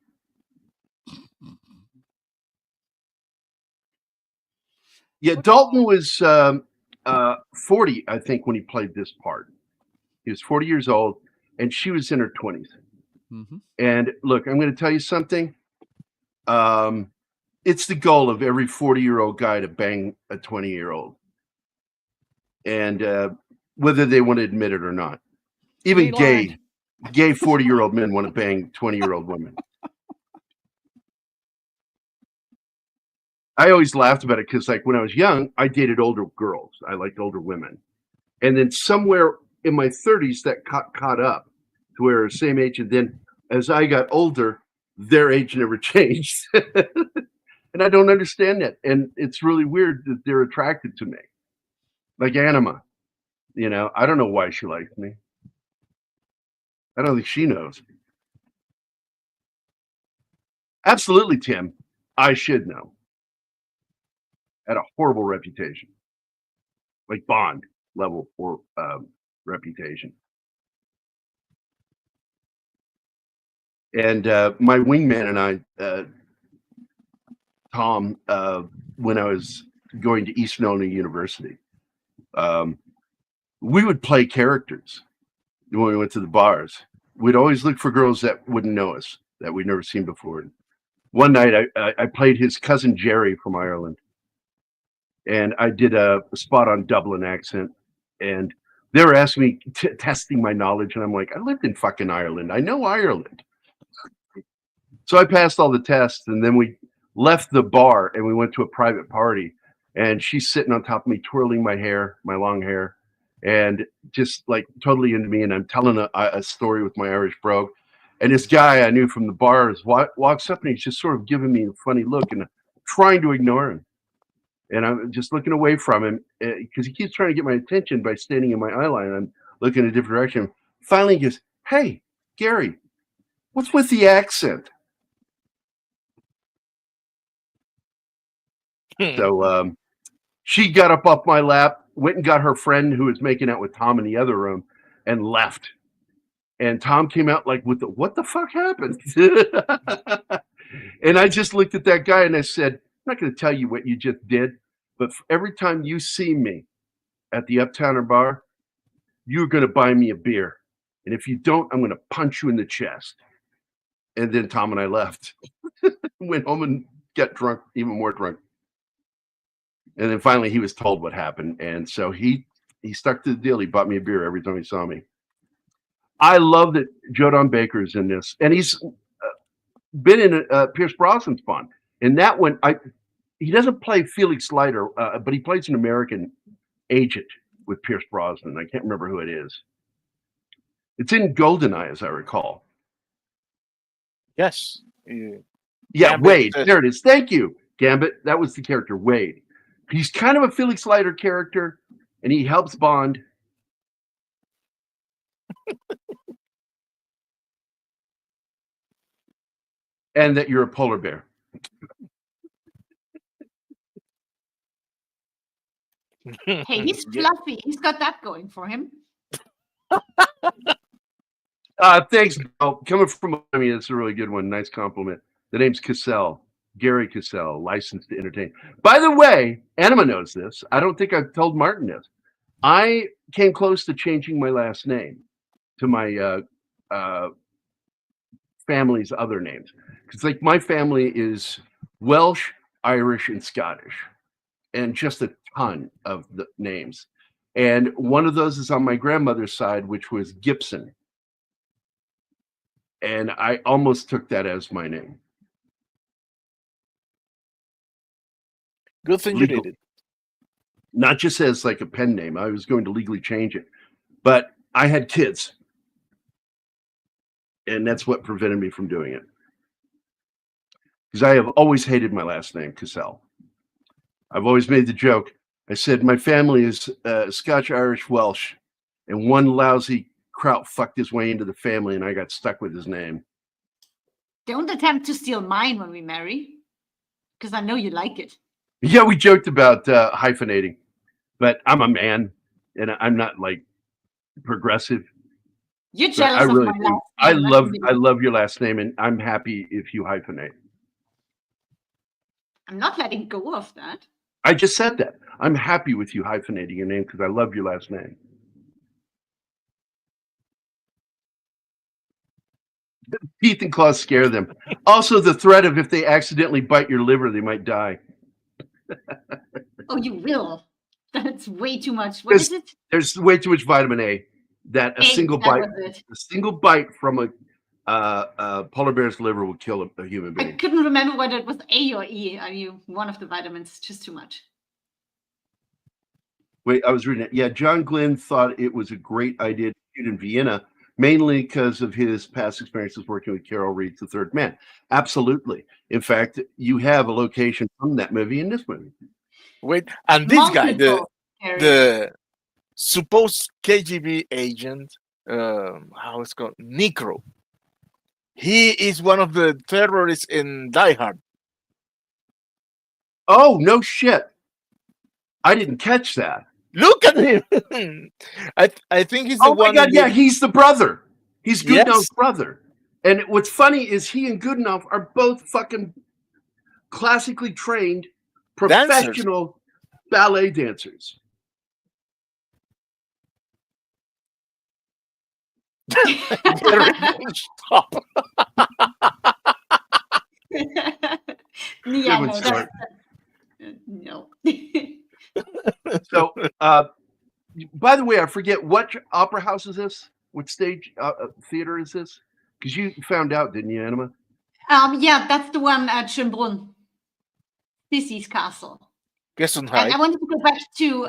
Yeah, Dalton was 40, I think, when he played this part. He was 40 years old, and she was in her 20s. Mm-hmm. And look, I'm going to tell you something. It's the goal of every 40-year-old guy to bang a 20-year-old. And whether they want to admit it or not. Even gay 40-year-old men want to bang 20-year-old women. I always laughed about it because, like, when I was young, I dated older girls. I liked older women. And then somewhere in my 30s, that caught up to where the same age. And then as I got older, their age never changed. And I don't understand that. And it's really weird that they're attracted to me. Like Anima. You know, I don't know why she likes me. I don't think she knows. Absolutely, Tim. I should know. Had a horrible reputation. Like Bond level for reputation. And my wingman and I, Tom, when I was going to East Nona University, we would play characters when we went to the bars. We'd always look for girls that wouldn't know us, that we'd never seen before. One night, I played his cousin Jerry from Ireland. And I did a spot on Dublin accent. And they were asking me, testing my knowledge. And I'm like, I lived in fucking Ireland. I know Ireland. So I passed all the tests. And then we left the bar and we went to a private party. And she's sitting on top of me, twirling my hair, my long hair. And just like totally into me. And I'm telling a story with my Irish brogue. And this guy I knew from the bars walks up and he's just sort of giving me a funny look and trying to ignore him. And I'm just looking away from him because he keeps trying to get my attention by standing in my eye line. I'm looking in a different direction. Finally, he goes, "Hey, Gary, what's with the accent?" So she got up off my lap, went and got her friend who was making out with Tom in the other room, and left. And Tom came out like, "What the fuck happened?" And I just looked at that guy and I said, "I'm not going to tell you what you just did, but every time you see me at the Uptowner bar, you're going to buy me a beer. And if you don't, I'm going to punch you in the chest." And then Tom and I left. Went home and got drunk, even more drunk. And then finally he was told what happened. And so he stuck to the deal. He bought me a beer every time he saw me. I love that Jodon Baker's in this. And he's been in Pierce Brosnan's Bond. And that one, he doesn't play Felix Leiter, but he plays an American agent with Pierce Brosnan. I can't remember who it is. It's in GoldenEye, as I recall. Yes. Yeah, Gambit Wade. says- There it is. Thank you, Gambit. That was the character, Wade. He's kind of a Felix Leiter character, and he helps Bond. And that you're a polar bear. Hey, he's fluffy. He's got that going for him. Thanks, Bill. Coming from Miami, that's a really good one. Nice compliment. The name's Cassell, Gary Cassell, licensed to entertain. By the way, Anima knows this. I don't think I've told Martin this. I came close to changing my last name to my family's other names. Because like my family is Welsh, Irish, and Scottish. And just a ton of the names. And one of those is on my grandmother's side, which was Gibson. And I almost took that as my name. Good thing Legal. you did it. Not just as like a pen name. I was going to legally change it. But I had kids. And that's what prevented me from doing it. Because I have always hated my last name, Cassell. I've always made the joke. I said, my family is Scotch, Irish, Welsh. And one lousy kraut fucked his way into the family and I got stuck with his name. Don't attempt to steal mine when we marry. Because I know you like it. Yeah, we joked about hyphenating. But I'm a man. And I'm not like progressive. You're jealous of my last name. I love your last name, and I'm happy if you hyphenate. I'm not letting go of that. I just said that. I'm happy with you hyphenating your name because I love your last name. Teeth and claws scare them. Also, the threat of if they accidentally bite your liver, they might die. Oh, you will. That's way too much. What is it? There's way too much vitamin A. That a single bite from a polar bear's liver will kill a human being. I couldn't remember whether it was A or E. I mean, one of the vitamins, just too much. Wait, I was reading it. Yeah, John Glen thought it was a great idea to shoot in Vienna, mainly because of his past experiences working with Carol Reed's The Third Man. Absolutely. In fact, you have a location from that movie in this movie. Wait, and this guy, the supposed KGB agent, how it's called, Necro. He is one of the terrorists in Die Hard. Oh, no shit. I didn't catch that. Look at him. I think he's the one. Oh my God, yeah, he's the brother. He's Goodenough's brother. And what's funny is he and Goodenough are both fucking classically trained professional ballet dancers. Stop. Yeah, no. So, by the way, I forget what opera house is this? What stage theater is this? Because you found out, didn't you, Anima? Yeah, that's the one at Schönbrunn. Sissy's Castle. And I wanted to go back to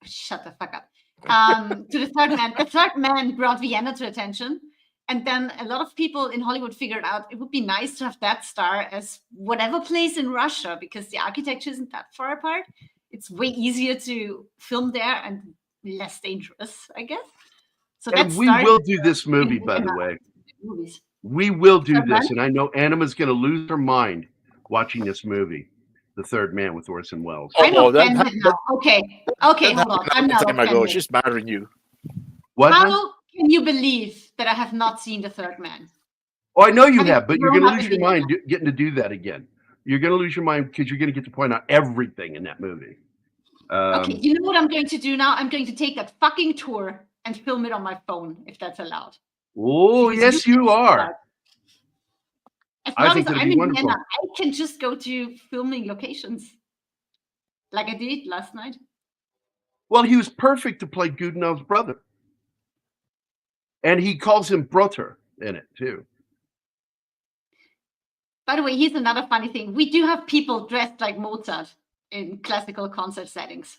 shut the fuck up. To the Third Man. The Third Man brought Vienna to attention. And then a lot of people in Hollywood figured out it would be nice to have that star as whatever place in Russia, because the architecture isn't that far apart. It's way easier to film there and less dangerous, I guess. So and we will do this movie, by the way. We will do this. And I know Anima's going to lose her mind watching this movie, The Third Man with Orson Welles. I'm offended now. Okay, hold on. I'm not offended. She's marrying you. What? How can you believe that I have not seen The Third Man? Oh, I know you have, but you're going to lose your mind getting to do that again. You're going to lose your mind because you're going to get to point out everything in that movie. Okay, you know what I'm going to do now? I'm going to take that fucking tour and film it on my phone, if that's allowed. Oh, yes, you are. As long as I'm in Vienna, I can just go to filming locations like I did last night. Well, he was perfect to play Goodenough's brother. And he calls him Brother in it, too. By the way, here's another funny thing. We do have people dressed like Mozart in classical concert settings.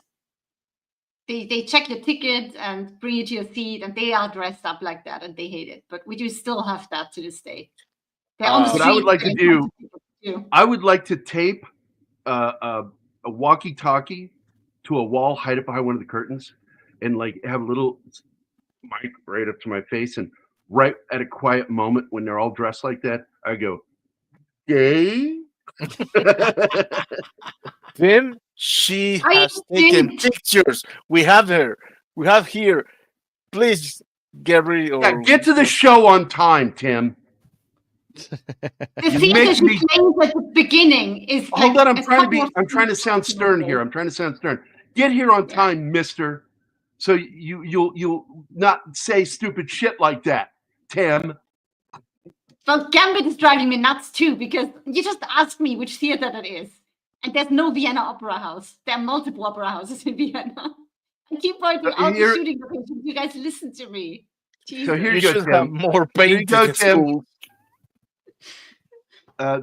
They check your ticket and bring you to your seat, and they are dressed up like that, and they hate it. But we do still have that to this day. They're on the street. What I would like to do, I would like to tape a walkie-talkie to a wall, hide it behind one of the curtains, and like have a little mic right up to my face, and right at a quiet moment when they're all dressed like that, I go, "Gay." Tim, she has taken pictures. We have her. We have here. Please, Gary. Or get to the show on time, Tim. The scene that she plays at the beginning is. Hold on, I'm trying to sound stern here. I'm trying to sound stern. Get here on time, Mister. So you'll not say stupid shit like that, Tim. Well, Gambit is driving me nuts too, because you just asked me which theater that is. And there's no Vienna Opera House. There are multiple opera houses in Vienna. I keep pointing out the shooting locations. You guys listen to me. So here You you go, should Tim. have more Here you painting go, at Tim. school.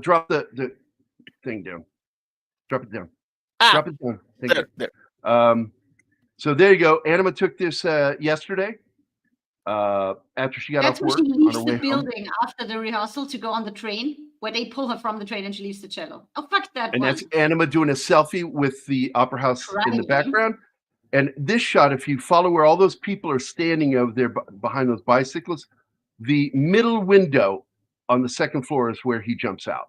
Drop the thing down. Drop it down. Ah, Drop it down. Thank there, you. there. So there you go. Anima took this yesterday after she got That's off when work she on leaves her the way home. building after the rehearsal to go on the train, where they pull her from the train and she leaves the cello. Oh, fuck that And one. that's Anima doing a selfie with the opera house in the Krabbé. background. And this shot, if you follow where all those people are standing over there behind those bicycles, the middle window on the second floor is where he jumps out.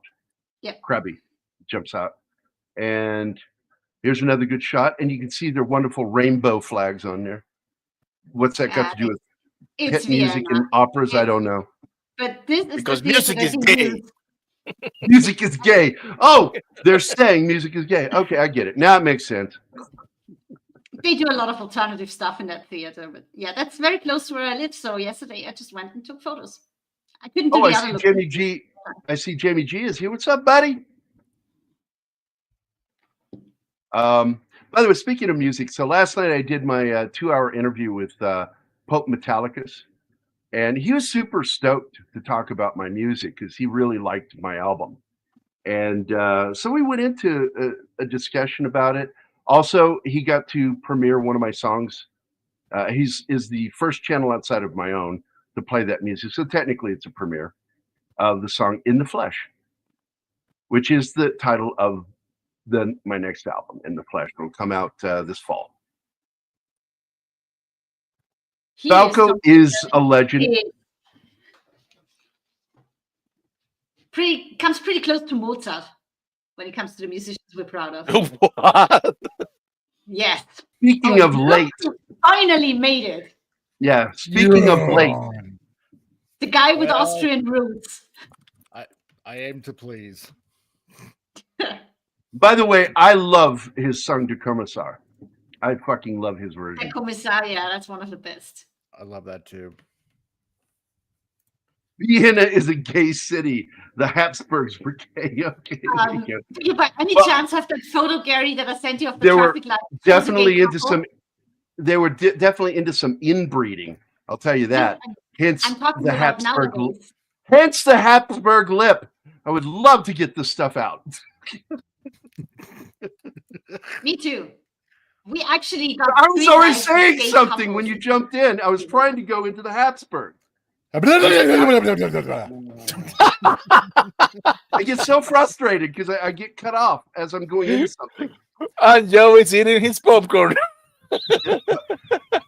Yep. Krabbé jumps out. And here's another good shot. And you can see their wonderful rainbow flags on there. What's that got to do with It's hit music Vienna. and operas? I don't know. But this is Because the theater music that is they gay. use. Music is gay. Oh, they're saying music is gay. Okay, I get it. Now it makes sense. They do a lot of alternative stuff in that theater. But yeah, that's very close to where I live. So yesterday I just went and took photos. I couldn't do Oh, I the see other Jamie location. G. I see Jamie G is here. What's up, buddy? By the way, speaking of music, so last night I did my 2-hour interview with Pope Metallicus, and he was super stoked to talk about my music because he really liked my album. And so we went into a discussion about it. Also, he got to premiere one of my songs. He's the first channel outside of my own to play that music. So technically it's a premiere of the song In the Flesh, which is the title of my next album, In the Flesh. It'll come out this fall. Falco is a legend. Comes pretty close to Mozart when it comes to the musicians we're proud of. What? Yes. Speaking of late. Finally made it. Yeah, speaking of late. The guy with Well, Austrian roots. I aim to please. By the way, I love his song De Commissar. I fucking love his version. The Commissaria, that's one of the best. I love that too. Vienna is a gay city. The Habsburgs were gay. Okay. Do you by any chance have that photo, Gary, that I sent you of the They were traffic light? definitely into some. They were definitely into some inbreeding. I'll tell you that. Hence I'm talking the about Habsburg. nowadays. Hence the Habsburg lip. I would love to get this stuff out. Me too. We actually got. I was 3 already likes saying gay something couples. when you jumped in. I was trying to go into the Habsburg. I get so frustrated because I get cut off as I'm going into something. And Joe is eating his popcorn.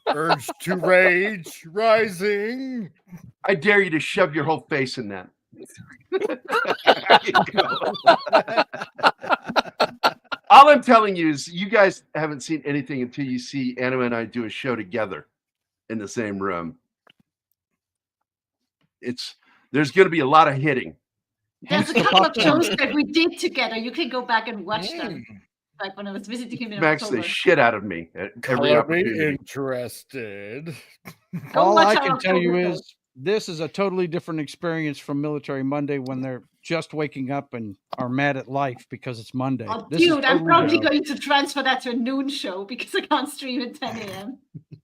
Urge to rage rising. I dare you to shove your whole face in that. All I'm telling you is you guys haven't seen anything until you see Anima and I do a show together in the same room. There's going to be a lot of hitting. There's a couple of shows that we did together. You can go back and watch them. Like when I was visiting him in Smacks October. the shit out of me at every Color me opportunity. interested. All watch I our can tell you October is this is a totally different experience from Military Monday when they're just waking up and are mad at life because it's Monday. Oh, This is dude, I'm totally probably different. going to transfer that to a noon show because I can't stream at 10 a.m.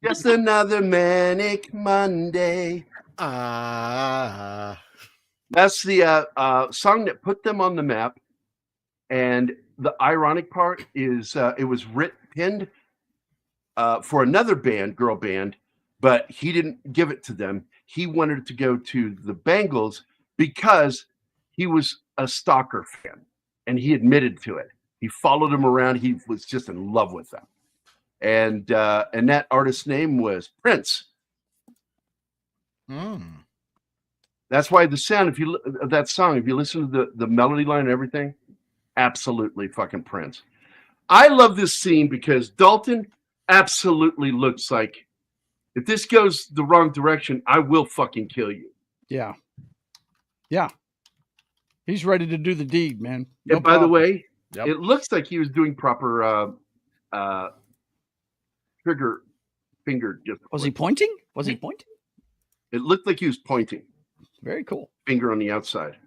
Just another manic Monday. That's the song that put them on the map. And the ironic part is it was pinned for another band, girl band, but he didn't give it to them. He wanted it to go to the Bangles because he was a stalker fan, and he admitted to it. He followed them around. He was just in love with them. And that artist's name was Prince. That's why the sound, that song, if you listen to the melody line and everything, absolutely fucking Prince. I love this scene because Dalton absolutely looks like, if this goes the wrong direction, I will fucking kill you. Yeah. Yeah. He's ready to do the deed, man. And by the way, Yep. it looks like he was doing proper trigger finger. Was he pointing? Was he pointing? It looked like he was pointing. Very cool. Finger on the outside.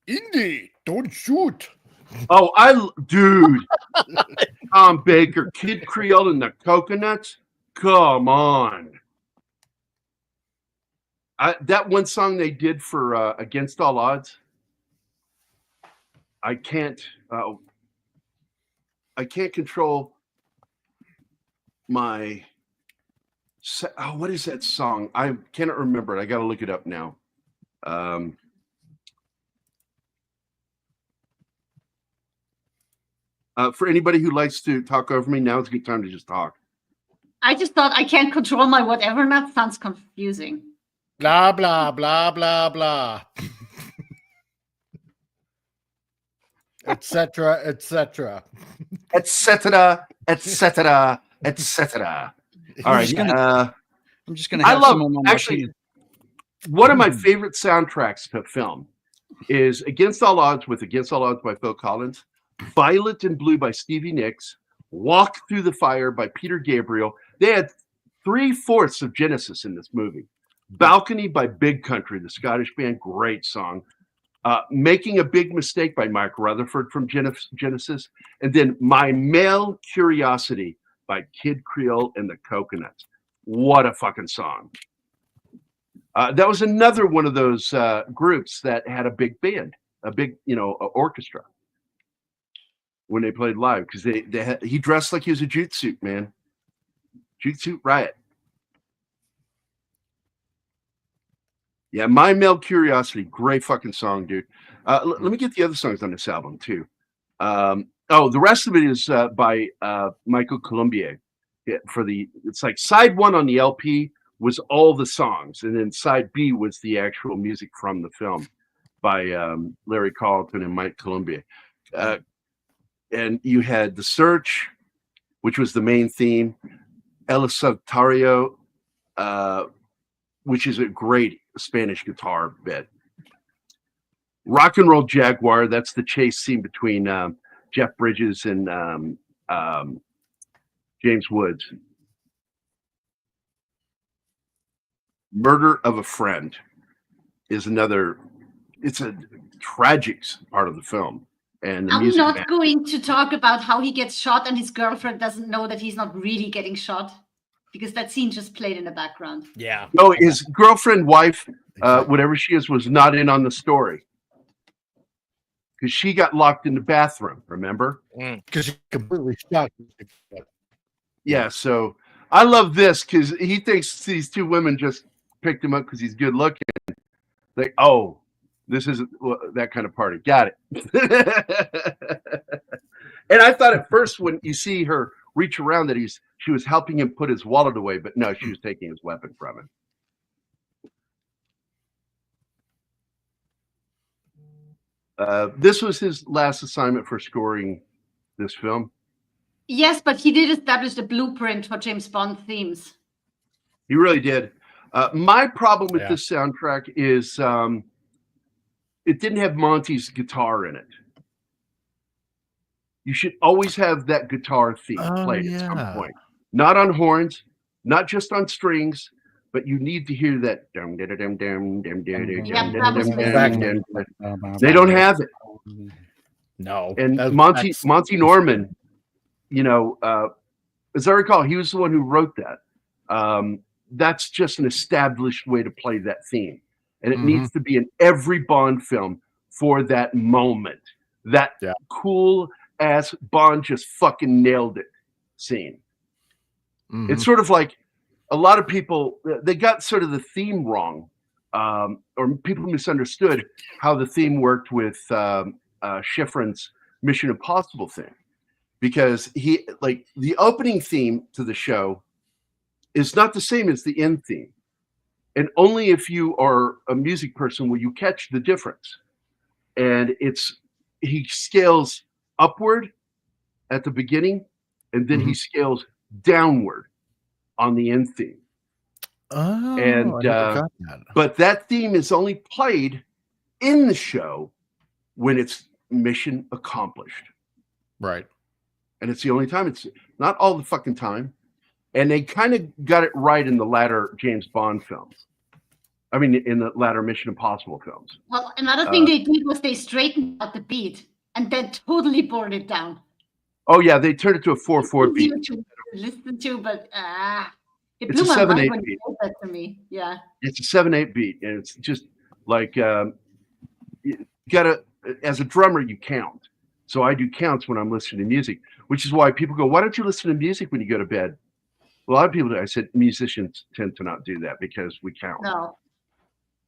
Indy, don't shoot. Oh, dude. Tom Baker, Kid Creole and the Coconuts. Come on. That one song they did for Against All Odds. I can't control my. What is that song? I cannot remember it. I got to look it up now. For anybody who likes to talk over me, now is a good time to just talk. I just thought I can't control my whatever. That sounds confusing. Blah, blah, blah, blah, blah. Etc., etc. Etc., etc., etc. All right. I'm just gonna. I have love some on my actually. martini. One of my favorite soundtracks to film is Against All Odds with Against All Odds by Phil Collins, Violet and Blue by Stevie Nicks, Walk Through the Fire by Peter Gabriel. They had 3/4 of Genesis in this movie. Balcony by Big Country, the Scottish band, great song. Making a Big Mistake by Mike Rutherford from Genesis. And then My Male Curiosity by Kid Creole and the Coconuts. What a fucking song. That was another one of those groups that had a big band, a big, orchestra when they played live, because he dressed like he was a jute suit, man. Jute Suit Riot. Yeah, My Male Curiosity, great fucking song, dude. Let me get the other songs on this album too. The rest of it is by Michael Colombier. It's like side 1 on the LP was all the songs, and then side B was the actual music from the film by Larry Carlton and Mike Colombier. And you had The Search, which was the main theme, El Solitario, which is a great Spanish guitar bit. Rock and Roll Jaguar, that's the chase scene between Jeff Bridges and James Woods. Murder of a Friend is another, it's a tragic part of the film. And I'm not going to talk about how he gets shot and his girlfriend doesn't know that he's not really getting shot, because that scene just played in the background. Yeah. No, his girlfriend, wife, whatever she is, was not in on the story. Because she got locked in the bathroom, remember? Because she completely shocked. Yeah, so I love this because he thinks these two women just picked him up because he's good looking. Like, oh, this isn't that kind of party. Got it. And I thought at first when you see her reach around that she was helping him put his wallet away, but no, she was taking his weapon from him. This was his last assignment for scoring this film. Yes, but he did establish the blueprint for James Bond themes. He really did. My problem with this soundtrack is it didn't have Monty's guitar in it. You should always have that guitar theme played at some point. Not on horns, not just on strings, but you need to hear that. They don't have it. No. And Monty Norman, as I recall, he was the one who wrote that. That's just an established way to play that theme. And it needs to be in every Bond film for that moment. That cool ass Bond just fucking nailed it scene. It's sort of like a lot of people, they got sort of the theme wrong, or people misunderstood how the theme worked with Schifrin's Mission Impossible thing. Because the opening theme to the show is not the same as the end theme. And only if you are a music person will you catch the difference. And he scales upward at the beginning, and then he scales downward on the end theme. Oh, and but that theme is only played in the show when it's mission accomplished. Right. And it's the only time. It's not all the fucking time. And they kind of got it right in the latter James Bond films. I mean, in the latter Mission Impossible films. Well, another thing they did was they straightened out the beat and then totally bored it down. Oh, yeah. They turned it to a 4/4 beat. To listen to, but It It's blew a my mind 7/8 when beat. you said that to me. Yeah. It's a 7/8 beat, and it's just like you gotta. As a drummer, you count. So I do counts when I'm listening to music, which is why people go, "Why don't you listen to music when you go to bed?" A lot of people do. I said musicians tend to not do that because we count. No.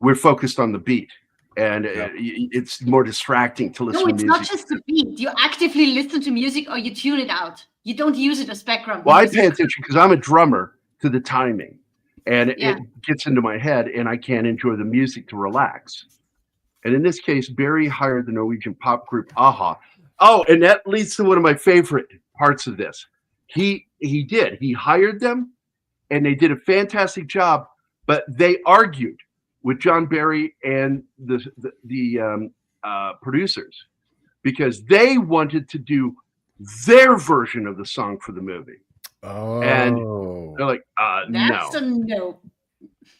We're focused on the beat, and it's more distracting to listen No, to it's music. not just the beat. You actively listen to music or you tune it out. You don't use it as background Well, I music. pay attention because I'm a drummer to the timing, and Yeah. it gets into my head, and I can't enjoy the music to relax. And in this case, Barry hired the Norwegian pop group Aha. Oh, and that leads to one of my favorite parts of this. He hired them, and they did a fantastic job. But they argued with John Barry and the producers because they wanted to do their version of the song for the movie. Oh, And they're like, That's no. a no.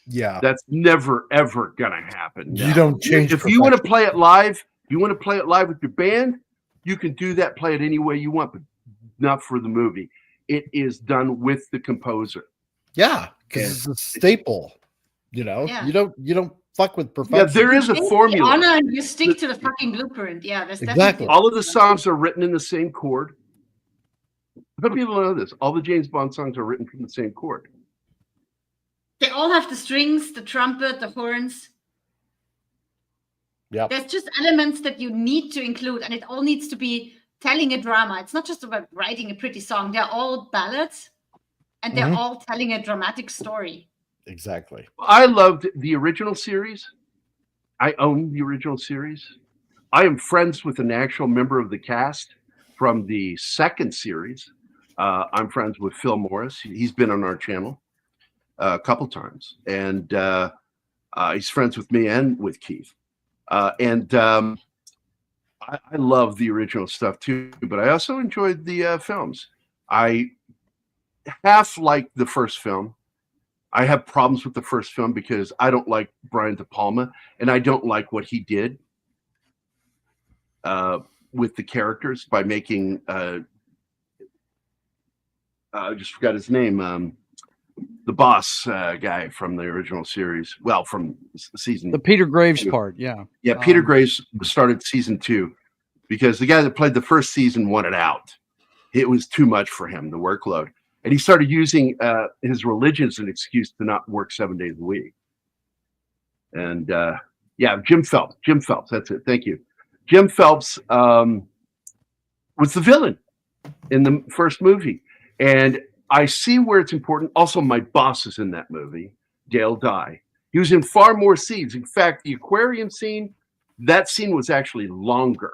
Yeah, That's never ever gonna happen. No. You don't change. If you want to play it live, with your band, you can do that. Play it any way you want, but not for the movie. It is done with the composer. Yeah, because it's a staple. You know, Yeah. you don't fuck with perfection. Yeah, there is a Take the formula. honor and you stick to the fucking blueprint. Yeah, there's Exactly. definitely All of the songs are written in the same chord. But people know this. All the James Bond songs are written from the same chord. They all have the strings, the trumpet, the horns. Yeah. There's just elements that you need to include, and it all needs to be telling a drama. It's not just about writing a pretty song. They're all ballads, and they're all telling a dramatic story. Exactly. I loved the original series. I own the original series. I am friends with an actual member of the cast from the second series. I'm friends with Phil Morris. He's been on our channel a couple times, and he's friends with me and with Keith. I love the original stuff too, but I also enjoyed the films. I half liked the first film. I have problems with the first film because I don't like Brian De Palma, and I don't like what he did with the characters by making I just forgot his name. The boss guy from the original series. Well, from season. The Peter Graves part, yeah. Yeah, Peter Graves started season 2 because the guy that played the first season wanted out. It was too much for him, the workload. And he started using his religion as an excuse to not work 7 days a week. And yeah, Jim Phelps, that's it. Thank you. Jim Phelps was the villain in the first movie. And I see where it's important. Also, my boss is in that movie, Dale Dye. He was in far more scenes. In fact, the aquarium scene, that scene was actually longer.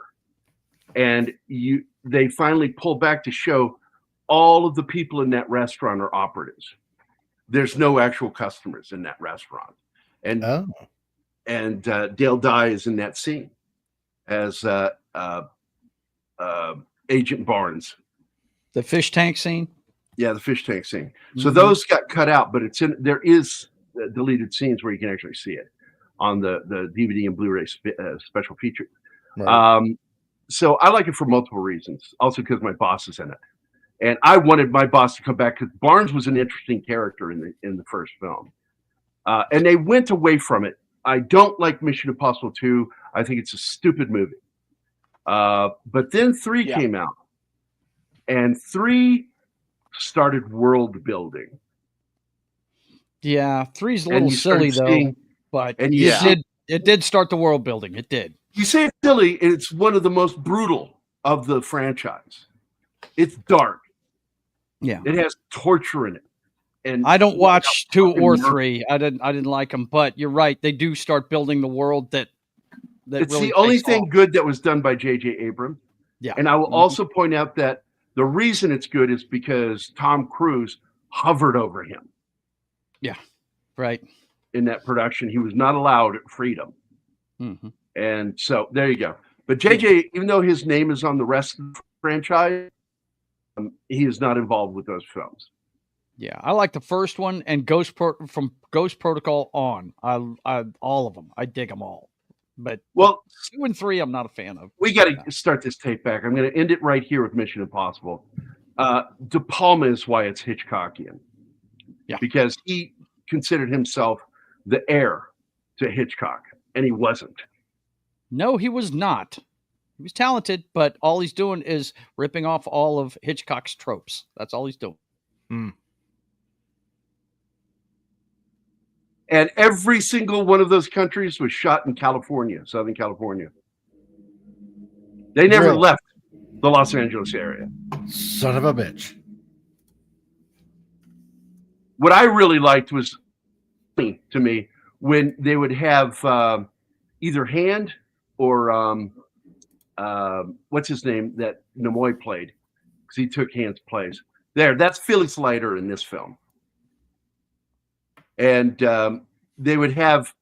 And they finally pulled back to show all of the people in that restaurant are operatives. There's no actual customers in that restaurant. And Dale Dye is in that scene as Agent Barnes. The fish tank scene? Yeah, the fish tank scene. So those got cut out, but there is deleted scenes where you can actually see it on the DVD and Blu-ray special feature. Right. So I like it for multiple reasons. Also because my boss is in it. And I wanted my boss to come back because Barnes was an interesting character in the first film. And they went away from it. I don't like Mission Impossible 2. I think it's a stupid movie. But then 3 came out. And 3 started world building. Yeah, 3's a little silly though. But it did start the world building. It did. You say it's silly, it's one of the most brutal of the franchise. It's dark. Yeah. It has torture in it. And I don't watch 2 or 3. I didn't like them, but you're right. They do start building the world that it's really the only takes thing off. good that was done by J.J. Abrams. Yeah. And I will also point out that the reason it's good is because Tom Cruise hovered over him. Yeah. Right. In that production, he was not allowed freedom. Mm-hmm. And so there you go. But JJ, even though his name is on the rest of the franchise, he is not involved with those films. Yeah, I like the first one and from Ghost Protocol on. I all of them. I dig them all. But 2 and 3, I'm not a fan of. We got to start this tape back. I'm going to end it right here with Mission Impossible. De Palma is why it's Hitchcockian. because he considered himself the heir to Hitchcock, and he wasn't. No, he was not. He was talented, but all he's doing is ripping off all of Hitchcock's tropes. That's all he's doing. And every single one of those countries was shot in California, Southern California. They never Really? left the Los Angeles area. Son of a bitch. What I really liked was funny to me when they would have either Hand or what's his name that Nimoy played, because he took Hand's place. That's Felix Leiter in this film. And they would have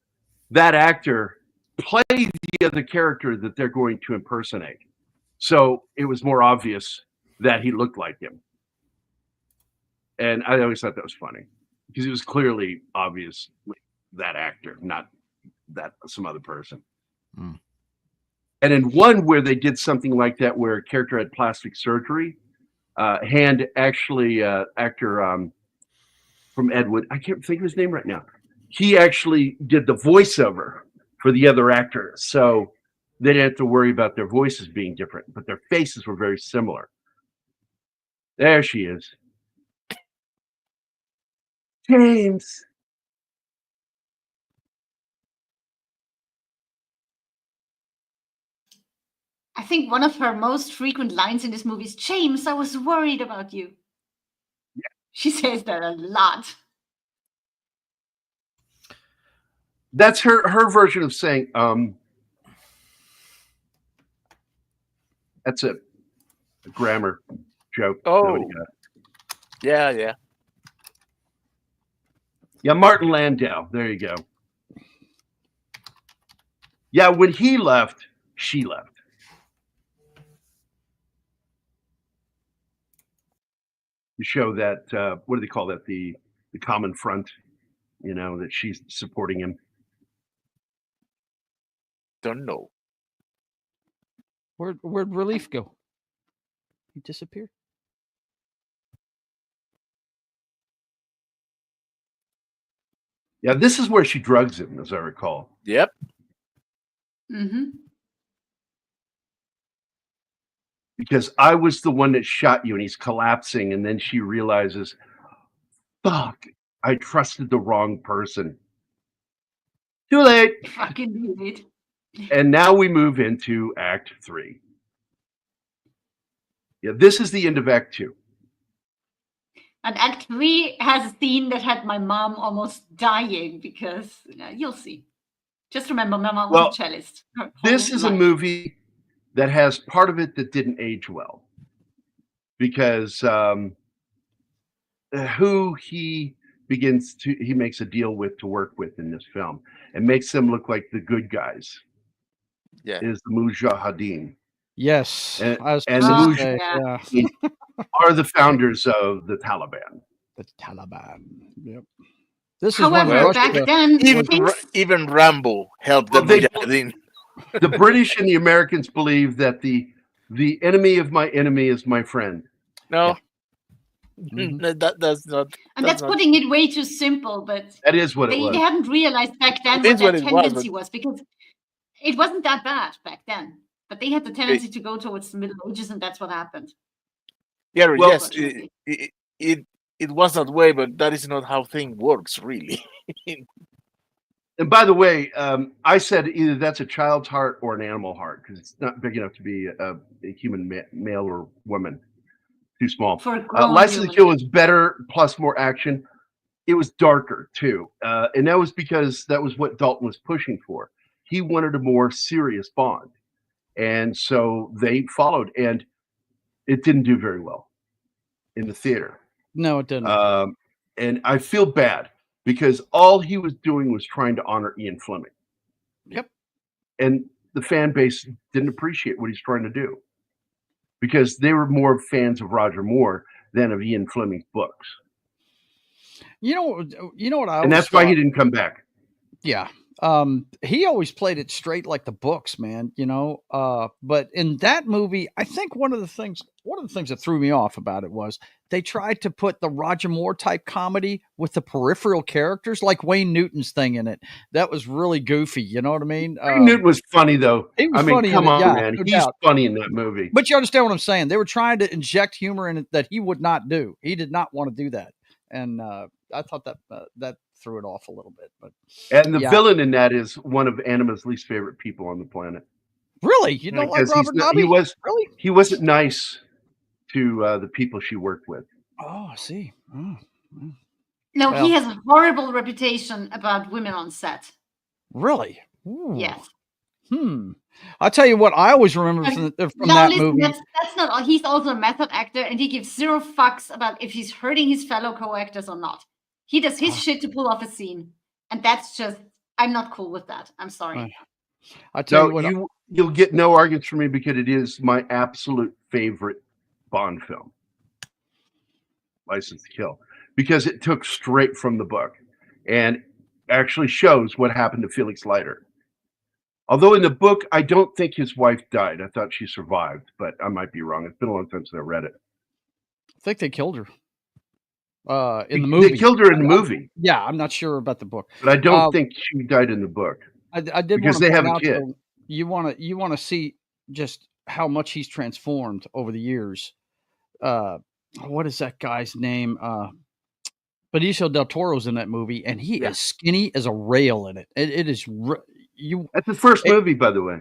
that actor play the other character that they're going to impersonate. So it was more obvious that he looked like him. And I always thought that was funny because it was clearly obvious that actor, not that some other person. And in one where they did something like that, where a character had plastic surgery, Hand actually, actor from Ed Wood, I can't think of his name right now. He actually did the voiceover for the other actor. So they didn't have to worry about their voices being different, but their faces were very similar. There she is. James. I think one of her most frequent lines in this movie is, "James, I was worried about you." Yeah. She says that a lot. That's her version of saying, that's a grammar joke. Oh, yeah. Yeah, Martin Landau. There you go. Yeah, when he left, she left. To show that, what do they call that? The common front, that she's supporting him. Don't know. Where'd Relief go? He disappeared. Yeah, this is where she drugs him, as I recall. Yep. Mm-hmm. Because I was the one that shot you, and he's collapsing, and then she realizes, fuck, I trusted the wrong person. Too late. Fucking idiot. And now we move into Act 3. Yeah, this is the end of Act 2. And Act 3 has a scene that had my mom almost dying because you'll see. Just remember, my mom was a cellist. This is a movie that has part of it that didn't age well. Because who he makes a deal with to work with in this film and makes them look like the good guys. Yeah. Is the Mujahideen. Yes. And the Mujahideen are the founders of the Taliban. The Taliban. Yep. This is However, one back then, even Rambo helped the Mujahideen. The British and the Americans believe that the enemy of my enemy is my friend. No. Yeah. No, that's not. And that's putting it way too simple, but that is what it was. They hadn't realized back then what that tendency was, because it wasn't that bad back then. But they had the tendency to go towards the Middle Ages, and that's what happened. Yeah, well, yes, it was that way, but that is not how thing works, really. And by the way, I said either that's a child's heart or an animal heart, because it's not big enough to be a human male or woman. Too small. License to Kill was better, plus more action. It was darker too, and that was because that was what Dalton was pushing for. He wanted a more serious Bond, and so they followed, and it didn't do very well in the theater. No, it didn't. And I feel bad because all he was doing was trying to honor Ian Fleming. Yep. And the fan base didn't appreciate what he's trying to do, because they were more fans of Roger Moore than of Ian Fleming's books. You know what I. And that's why he didn't come back. Yeah, He always played it straight like the books, man, but in that movie, I think one of the things that threw me off about it was they tried to put the Roger Moore type comedy with the peripheral characters, like Wayne Newton's thing in it. That was really goofy. You know what I mean? Wayne Newton was funny though. He was funny. Come on, yeah, man. No He's doubt. funny in that movie. But you understand what I'm saying? They were trying to inject humor in it that he would not do. He did not want to do that. And I thought that threw it off a little bit. And the villain in that is one of Anima's least favorite people on the planet. Really? You don't like Robert Davi? Really? He wasn't nice to the people she worked with. Oh, I see. Oh. No, he has a horrible reputation about women on set. Really? Ooh. Yes. I'll tell you what I always remember from that movie. That's not all. He's also a method actor, and he gives zero fucks about if he's hurting his fellow co-actors or not. He does his shit to pull off a scene, and that's just, I'm not cool with that. I'm sorry. I tell you what, you'll get no arguments from me because it is my absolute favorite Bond film, License to Kill, because it took straight from the book and actually shows what happened to Felix Leiter. Although in the book, I don't think his wife died. I thought she survived, but I might be wrong. It's been a long time since I read it. I think they killed her in the movie. They killed her in the movie. Yeah, I'm not sure about the book. But I don't think she died in the book. I did because want to they have point a out, kid. though, you want to see just how much he's transformed over the years. What is that guy's name? Benicio del Toro's in that movie, and he is skinny as a rail in it. It is That's the first movie, by the way.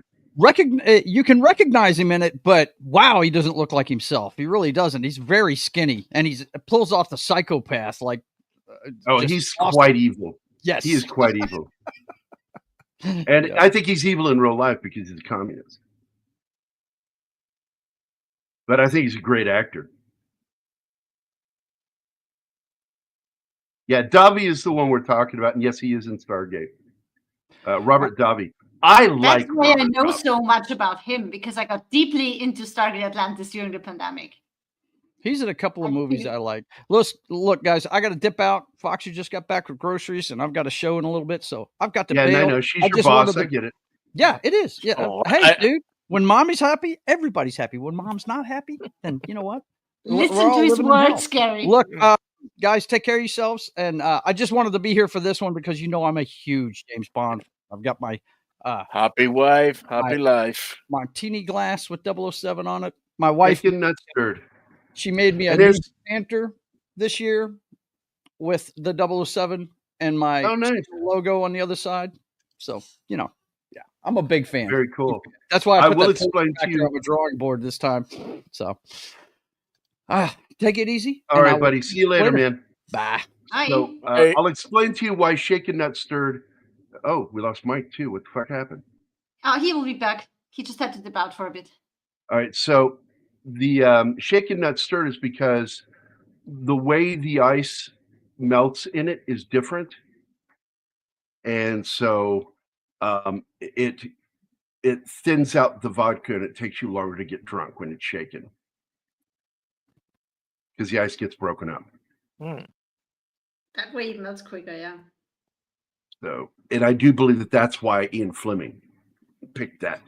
You can recognize him in it, but wow, he doesn't look like himself. He really doesn't. He's very skinny, and he pulls off the psychopath. Like, he's quite evil. Yes, he is quite evil. And I think he's evil in real life because he's a communist. But I think he's a great actor. Yeah, Davi is the one we're talking about, and yes, he is in Stargate. Robert Davi. That's why I know so much about him, because I got deeply into Stargate Atlantis during the pandemic. He's in a couple of movies I like. Look, guys, I got to dip out. Foxy just got back with groceries, and I've got a show in a little bit, so I've got to bail. I know. She's your boss. I get it. Yeah, it is. Yeah. Hey, dude, when mommy's happy, everybody's happy. When mom's not happy, then you know what? Listen to his words, Gary. Look, guys, take care of yourselves. And I just wanted to be here for this one because I'm a huge James Bond. I've got my happy wife, happy life martini glass with 007 on it. My wife, nuts stirred. She made me a new Panther this year with the 007 and my logo on the other side. So, I'm a big fan. Very cool. That's why I put will that explain to you on a drawing board this time. So, take it easy. All right, buddy. See you later, man. Bye. So, I'll explain to you why Shaken Not Stirred. Oh, we lost Mike too. What the fuck happened? He will be back. He just had to dip out for a bit. All right. So the Shaken Not Stirred is because the way the ice melts in it is different, and so it thins out the vodka, and it takes you longer to get drunk when it's shaken because the ice gets broken up. That way it melts quicker, yeah. So, and I do believe that that's why Ian Fleming picked that.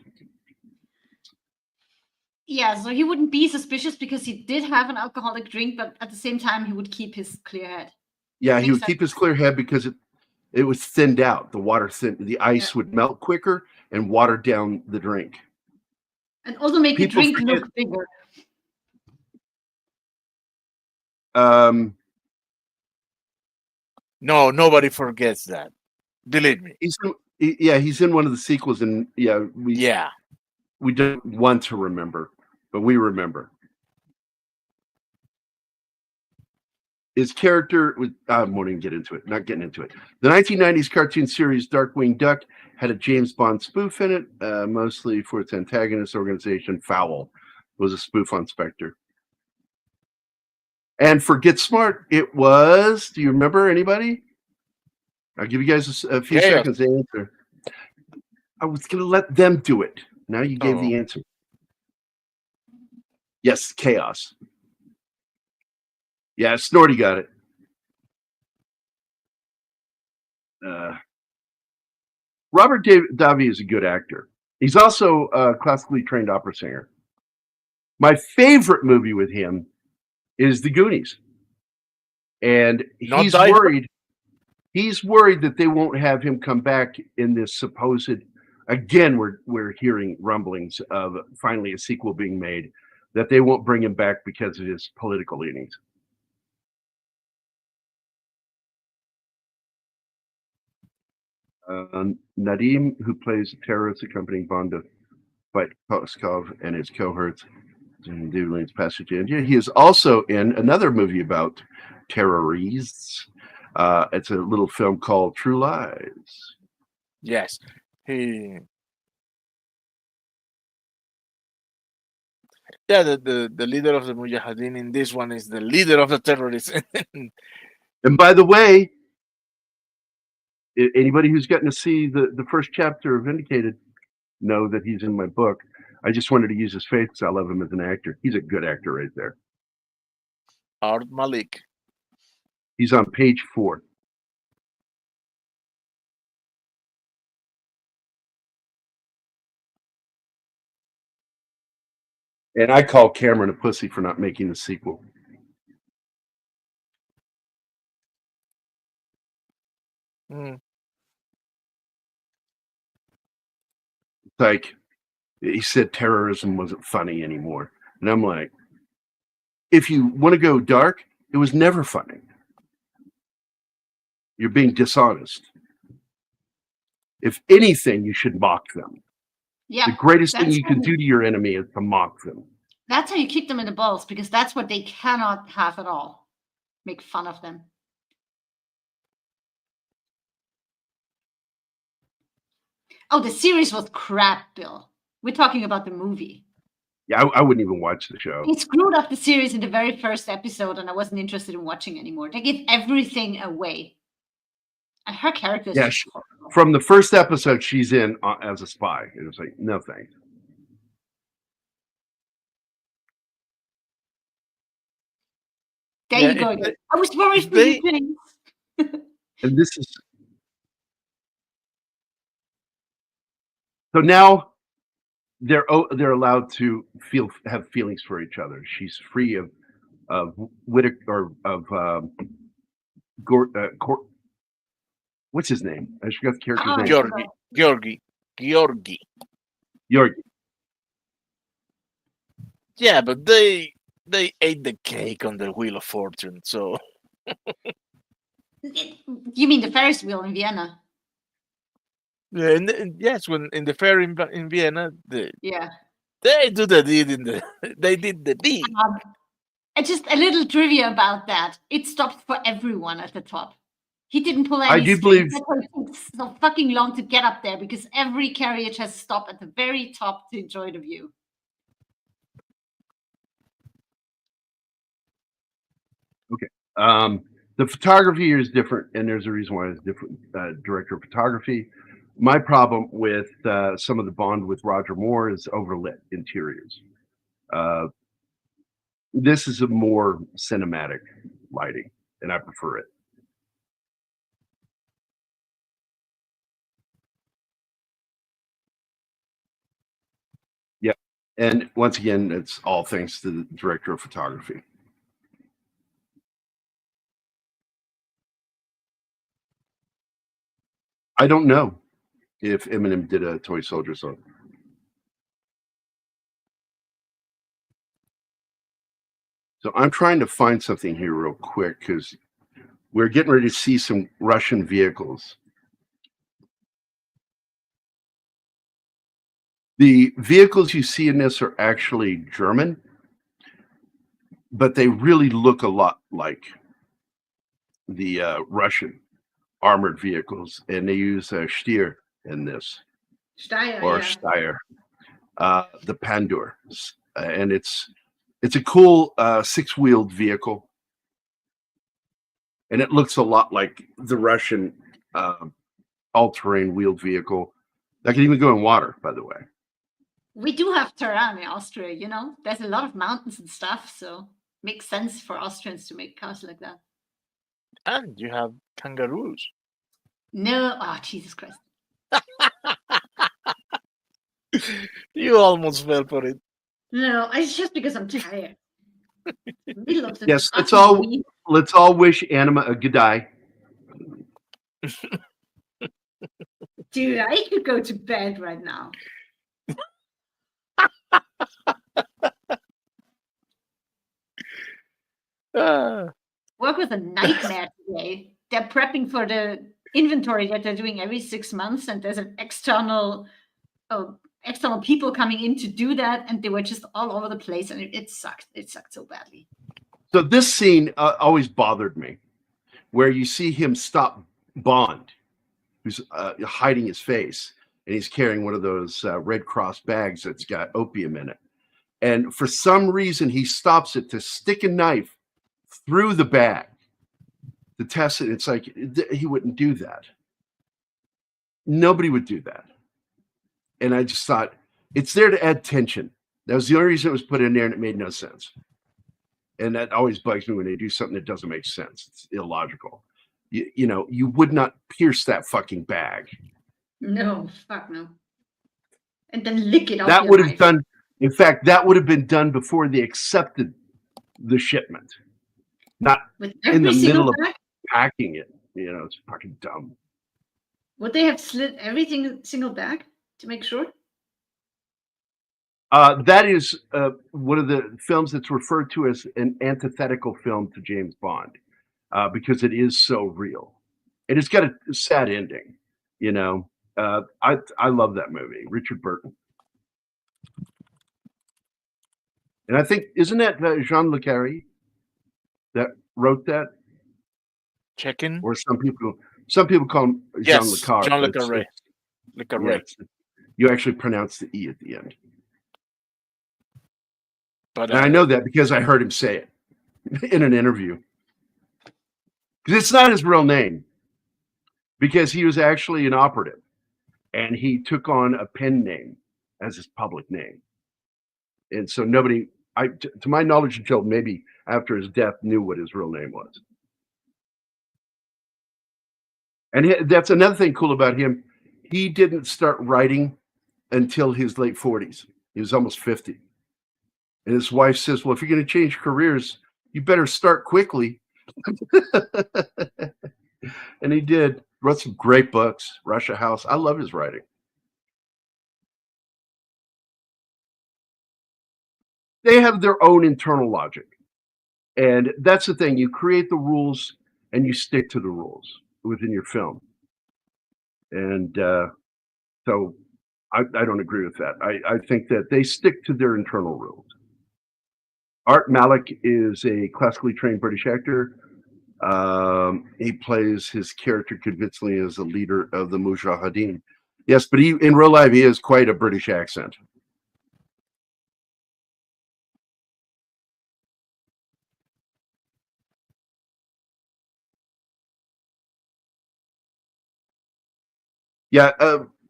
Yeah, so he wouldn't be suspicious because he did have an alcoholic drink, but at the same time, he would keep his clear head. Yeah, he would keep his clear head because it was thinned out. The ice would melt quicker and water down the drink. And also make the drink look bigger. No, nobody forgets that. Believe me. He's in one of the sequels, and we don't want to remember, but we remember. His character was, I won't even get into it, not getting into it. The 1990s cartoon series Darkwing Duck had a James Bond spoof in it, mostly for its antagonist organization, Fowl, was a spoof on Spectre. And for Get Smart, it was, do you remember anybody? I'll give you guys a few seconds to answer. I was going to let them do it. Now you gave the answer. Yes, Chaos. Yeah, Snorty got it. Robert Davi is a good actor. He's also a classically trained opera singer. My favorite movie with him is The Goonies. And he's worried that they won't have him come back in this supposed, again, we're hearing rumblings of finally a sequel being made, that they won't bring him back because of his political leanings. Nadim, who plays a terrorist accompanying Bond to fight Koskov and his cohorts in Dumoulins Passage to India. He is also in another movie about terrorists. It's a little film called True Lies. Yes. Yeah, the leader of the Mujahideen in this one is the leader of the terrorists. And by the way, anybody who's gotten to see the first chapter of Vindicated know that he's in my book. I just wanted to use his face because I love him as an actor. He's a good actor right there. Art Malik. He's on page 4. And I call Cameron a pussy for not making the sequel. Mm. Like, he said terrorism wasn't funny anymore. And I'm like, if you want to go dark, it was never funny. You're being dishonest. If anything, you should mock them. Yeah. The greatest thing you can do to your enemy is to mock them. That's how you kick them in the balls, because that's what they cannot have at all. Make fun of them. Oh, the series was crap, Bill. We're talking about the movie. Yeah, I wouldn't even watch the show. He screwed up the series in the very first episode, and I wasn't interested in watching anymore. They give everything away. And her character is... Yeah, from the first episode, she's in as a spy. It was like, no thanks. There you go. I was worried for you, James. And this is... So now they're allowed to have feelings for each other. She's free of Whittaker or of what's his name? I forgot the character's name. Georgi. Yeah, but they ate the cake on the Wheel of Fortune, so. You mean the Ferris wheel in Vienna? Yeah, yes, when in the fair in Vienna, they do the deed they did the deed. Just a little trivia about that. It stopped for everyone at the top. He didn't pull any. I do believe that's why it took so fucking long to get up there, because every carriage has stopped at the very top to enjoy the view. Okay. The photography is different, and there's a reason why it's different. Director of photography. My problem with some of the Bond with Roger Moore is overlit interiors. This is a more cinematic lighting, and I prefer it. Yeah, and once again, it's all thanks to the director of photography. I don't know if Eminem did a Toy Soldier song. So I'm trying to find something here real quick because we're getting ready to see some Russian vehicles. The vehicles you see in this are actually German, but they really look a lot like the Russian armored vehicles, and they use Stier in this. Steyr, the Pandur, and it's a cool 6-wheeled vehicle, and it looks a lot like the Russian all-terrain wheeled vehicle that can even go in water, by the way. We do have terrain in Austria, you know. There's a lot of mountains and stuff, so makes sense for Austrians to make cars like that. And you have kangaroos. No, oh Jesus Christ! You almost fell for it. No, it's just because I'm tired. Middle of the Yes, fucking week. let's all wish Anima a good day. Dude, I could go to bed right now. Work was a nightmare today. They're prepping for the inventory that they're doing every 6 months, and there's an external people coming in to do that, and they were just all over the place, and it sucked. It sucked so badly. So this scene always bothered me, where you see him stop Bond, who's hiding his face, and he's carrying one of those Red Cross bags that's got opium in it. And for some reason, he stops it to stick a knife through the bag to test it. It's like he wouldn't do that. Nobody would do that. And I just thought, it's there to add tension. That was the only reason it was put in there, and it made no sense. And that always bugs me when they do something that doesn't make sense. It's illogical. You know, you would not pierce that fucking bag. No, fuck no. And then lick it off. That would have done. In fact, that would have been done before they accepted the shipment, not in the middle of packing it. You know, it's fucking dumb. Would they have slit every single bag to make sure? That is one of the films that's referred to as an antithetical film to James Bond, because it is so real, and it's got a sad ending. You know, I love that movie, Richard Burton, and I think isn't that Jean Le Carré that wrote that? Chicken, or some people call him Jean Le Carré. Jean Le Carré. Le Carré. Yes, you actually pronounce the E at the end. But and I know that because I heard him say it in an interview. Because it's not his real name. Because he was actually an operative. And he took on a pen name as his public name. And so nobody, to my knowledge, until maybe after his death, knew what his real name was. And that's another thing cool about him. He didn't start writing until his late 40s. He was almost 50. And his wife says, well, if you're going to change careers, you better start quickly. And he did. Wrote some great books. Russia House. I love his writing. They have their own internal logic. And that's the thing. You create the rules and you stick to the rules within your film. And so I don't agree with that. I think that they stick to their internal rules. Art Malik is a classically trained British actor. He plays his character convincingly as a leader of the Mujahideen. Yes, but in real life, he has quite a British accent. Yeah,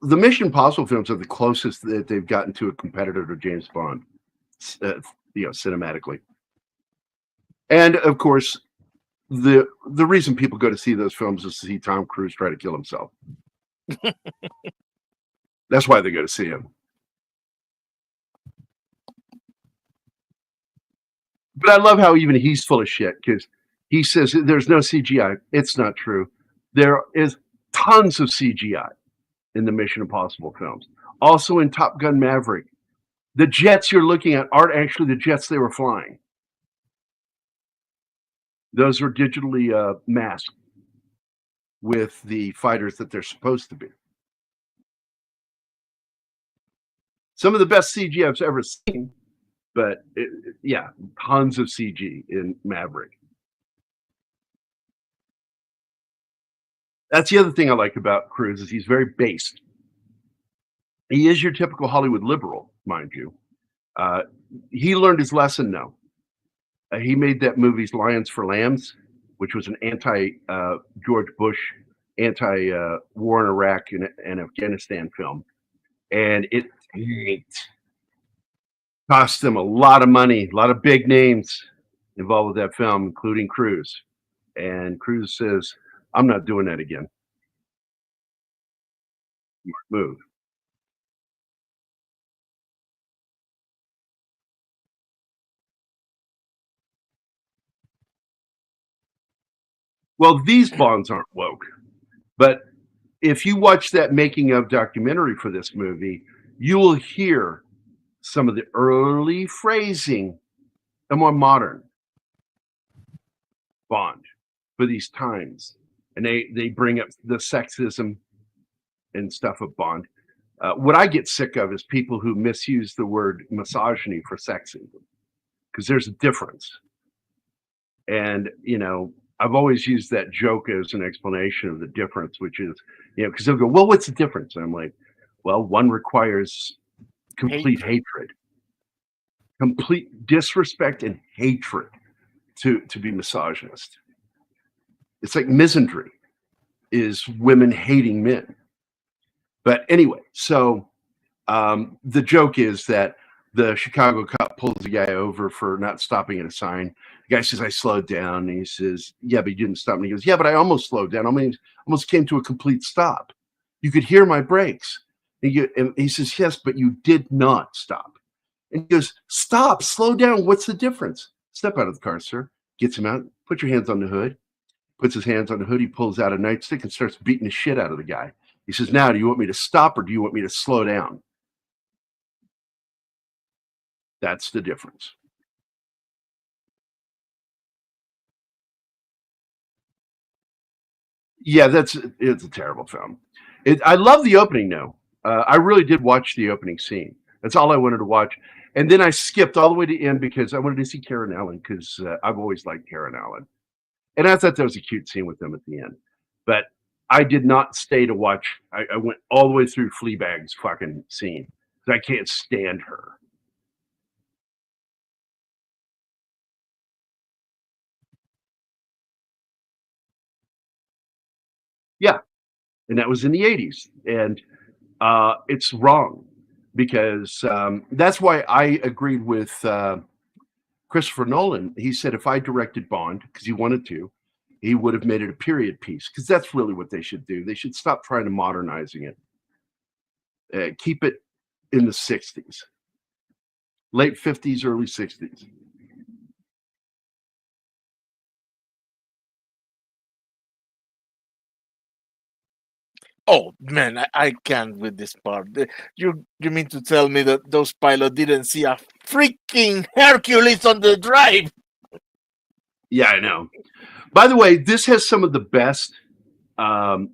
the Mission Impossible films are the closest that they've gotten to a competitor to James Bond, cinematically. And of course, the reason people go to see those films is to see Tom Cruise try to kill himself. That's why they go to see him. But I love how even he's full of shit, because he says there's no CGI. It's not true. There is tons of CGI in the Mission Impossible films. Also in Top Gun Maverick. The jets you're looking at aren't actually the jets they were flying. Those were digitally masked with the fighters that they're supposed to be. Some of the best CG I've ever seen, but yeah, tons of CG in Maverick. That's the other thing I like about Cruise is he's very based. He is your typical Hollywood liberal, mind you. He learned his lesson now. He made that movie Lions for Lambs, which was an anti-George Bush, anti-war in Iraq and Afghanistan film. And it cost them a lot of money, a lot of big names involved with that film, including Cruise. And Cruise says, I'm not doing that again. Smart move. Well, these Bonds aren't woke, but if you watch that making of documentary for this movie, you will hear some of the early phrasing, a more modern Bond for these times, and they bring up the sexism and stuff of Bond. What I get sick of is people who misuse the word misogyny for sexism, because there's a difference. And, you know, I've always used that joke as an explanation of the difference, which is, you know, because they'll go, well, what's the difference? And I'm like, well, one requires complete hatred, complete disrespect and hatred to be misogynist. It's like misandry is women hating men. But anyway, so the joke is that the Chicago cop pulls the guy over for not stopping at a sign. The guy says, I slowed down. And he says, yeah, but you didn't stop. And he goes, yeah, but I almost slowed down. I mean, almost came to a complete stop. You could hear my brakes. And he says, yes, but you did not stop. And he goes, stop, slow down. What's the difference? Step out of the car, sir. Gets him out. Put your hands on the hood. Puts his hands on the hood. He pulls out a nightstick and starts beating the shit out of the guy. He says, now, do you want me to stop or do you want me to slow down? That's the difference. Yeah, it's a terrible film. I love the opening, though. I really did watch the opening scene. That's all I wanted to watch. And then I skipped all the way to the end because I wanted to see Karen Allen, because I've always liked Karen Allen. And I thought that was a cute scene with them at the end. But I did not stay to watch. I went all the way through Fleabag's fucking scene. I can't stand her. Yeah. And that was in the 80s. And it's wrong, because that's why I agreed with Christopher Nolan. He said if I directed Bond, because he wanted to, he would have made it a period piece, because that's really what they should do. They should stop trying to modernizing it. Keep it in the 60s, late 50s, early 60s. Oh man, I can't with this part. You mean to tell me that those pilots didn't see a freaking Hercules on the drive? Yeah, I know. By the way, this has some of the best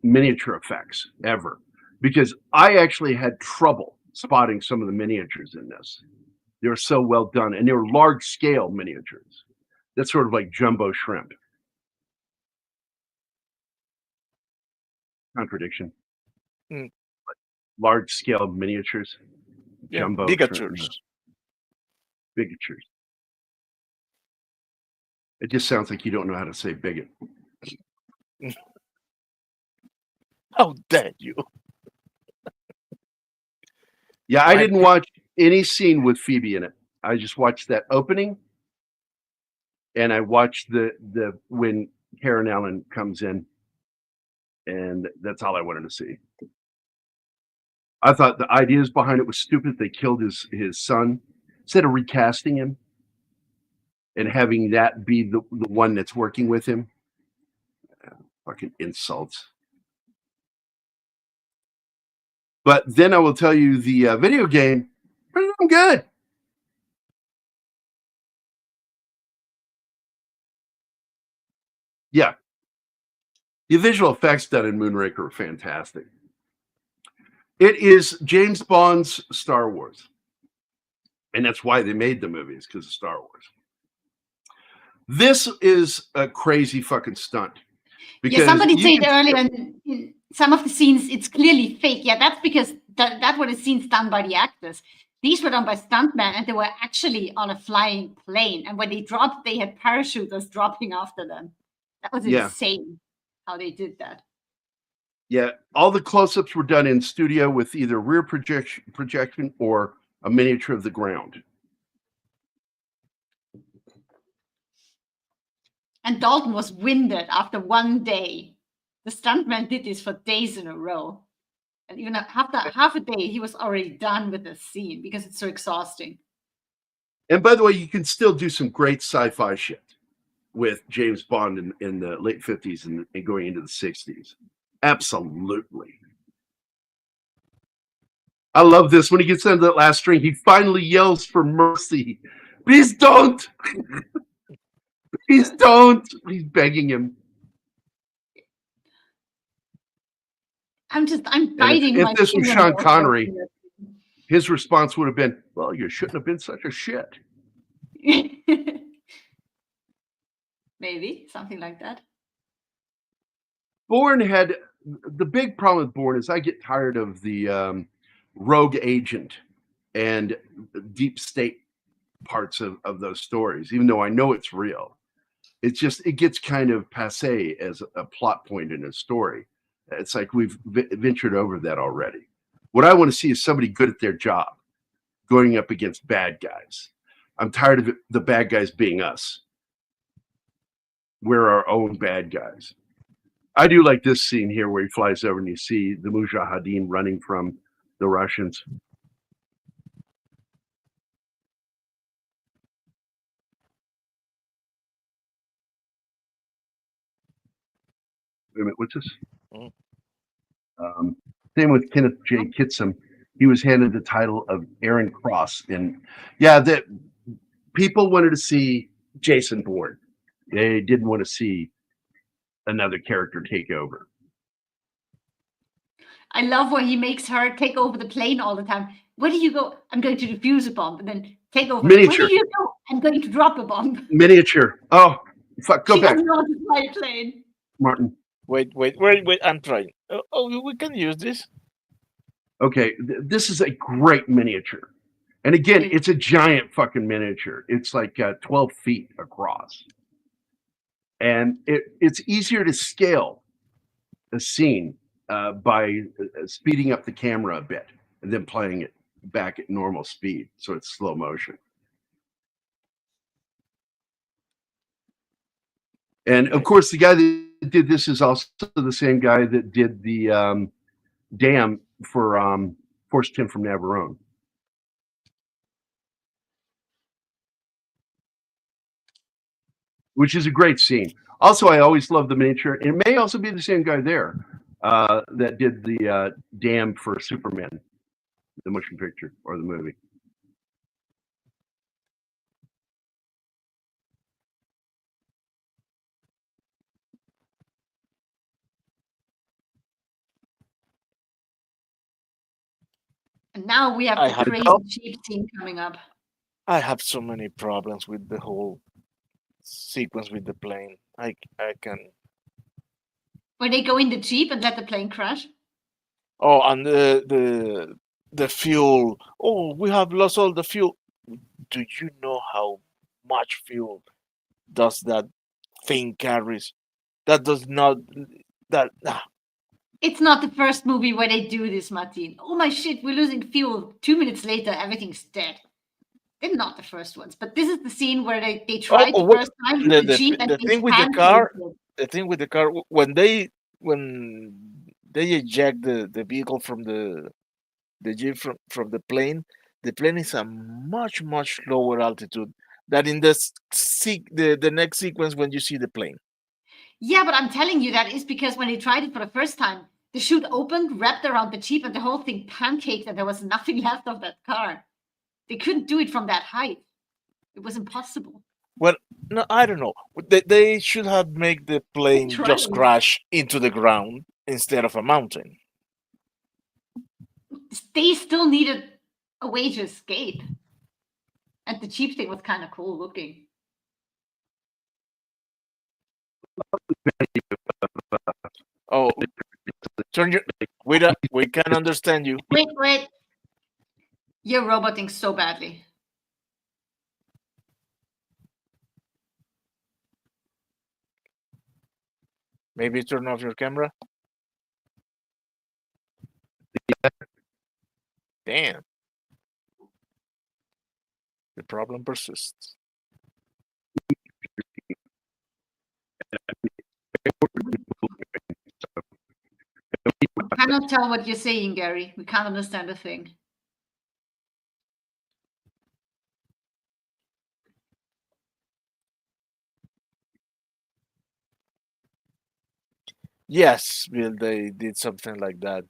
miniature effects ever, because I actually had trouble spotting some of the miniatures in this. They were so well done, and they were large scale miniatures. That's sort of like jumbo shrimp. Contradiction. Large scale miniatures. Yeah, Jumbo bigatures. Bigatures. It just sounds like you don't know how to say bigot. How dare you? Yeah, I didn't watch any scene with Phoebe in it. I just watched that opening, and I watched the when Karen Allen comes in, and that's all I wanted to see. I thought the ideas behind it was stupid. They killed his son instead of recasting him and having that be the one that's working with him. Fucking insults. But then I will tell you the video game, pretty damn good. Yeah. The visual effects done in Moonraker are fantastic. It is James Bond's Star Wars. And that's why they made the movies, because of Star Wars. This is a crazy fucking stunt. Yeah, somebody said earlier in some of the scenes, it's clearly fake. Yeah, that's because that were the scenes done by the actors. These were done by stuntmen, and they were actually on a flying plane. And when they dropped, they had parachuters dropping after them. That was insane how they did that. Yeah, all the close-ups were done in studio with either rear projection or a miniature of the ground. And Dalton was winded after one day. The stuntman did this for days in a row. And even after half a day, he was already done with the scene because it's so exhausting. And by the way, you can still do some great sci-fi shit with James Bond in the late 50s and going into the 60s. Absolutely. I love this. When he gets into that last string, he finally yells for mercy. Please don't. Please don't. He's begging him. I'm biting if my this was chin Sean when I Connery, watching his response would have been, well, you shouldn't have been such a shit. it. Maybe something like that. Bourne had the big problem with Bourne is I get tired of the rogue agent and deep state parts of those stories, even though I know it's real. It's just, it gets kind of passe as a plot point in a story. It's like we've ventured over that already. What I want to see is somebody good at their job going up against bad guys. I'm tired of the bad guys being us. We're our own bad guys. I do like this scene here where he flies over and you see the Mujahideen running from the Russians. Wait a minute, what's this? Same with Kenneth J. Kitsom. He was handed the title of Aaron Cross. And yeah, that people wanted to see Jason Bourne. They didn't want to see another character take over. I love where he makes her take over the plane all the time. Where do you go? I'm going to defuse a bomb, and then take over. Miniature. Where do you go? I'm going to drop a bomb. Miniature. Oh, fuck, go she back. doesn't know how to fly a plane. Martin. Wait, I'm trying. Oh, we can use this. Okay, this is a great miniature. And again, it's a giant fucking miniature. It's like 12 feet across. And it's easier to scale a scene by speeding up the camera a bit and then playing it back at normal speed. So it's slow motion. And of course, the guy that did this is also the same guy that did the dam for Force 10 from Navarone. Which is a great scene. Also, I always love the miniature. It may also be the same guy there that did the dam for Superman, the motion picture or the movie. And now we have the crazy cheap scene coming up. I have so many problems with the whole sequence with the plane. I can. When they go in the Jeep and let the plane crash. Oh, and the fuel. Oh, we have lost all the fuel. Do you know how much fuel does that thing carries? That does not. That. It's not the first movie where they do this, Martin. Oh my shit, we're losing fuel. 2 minutes later, everything's dead. They're not the first ones, but this is the scene where they tried the first time with the Jeep and the thing with the car. The thing with the car when they eject the vehicle from the Jeep from the plane is a much lower altitude than in the next sequence when you see the plane. Yeah, but I'm telling you that is because when they tried it for the first time, the chute opened, wrapped around the Jeep, and the whole thing pancaked, and there was nothing left of that car. They couldn't do it from that height. It was impossible. Well, no, I don't know. They should have made the plane just crash into the ground instead of a mountain. They still needed a way to escape. And the Jeep thing was kind of cool looking. Oh, turn your. We can't understand you. Wait. You're roboting so badly. Maybe turn off your camera. Damn. The problem persists. We cannot tell what you're saying, Gary. We can't understand a thing. Yes, Bill, they did something like that.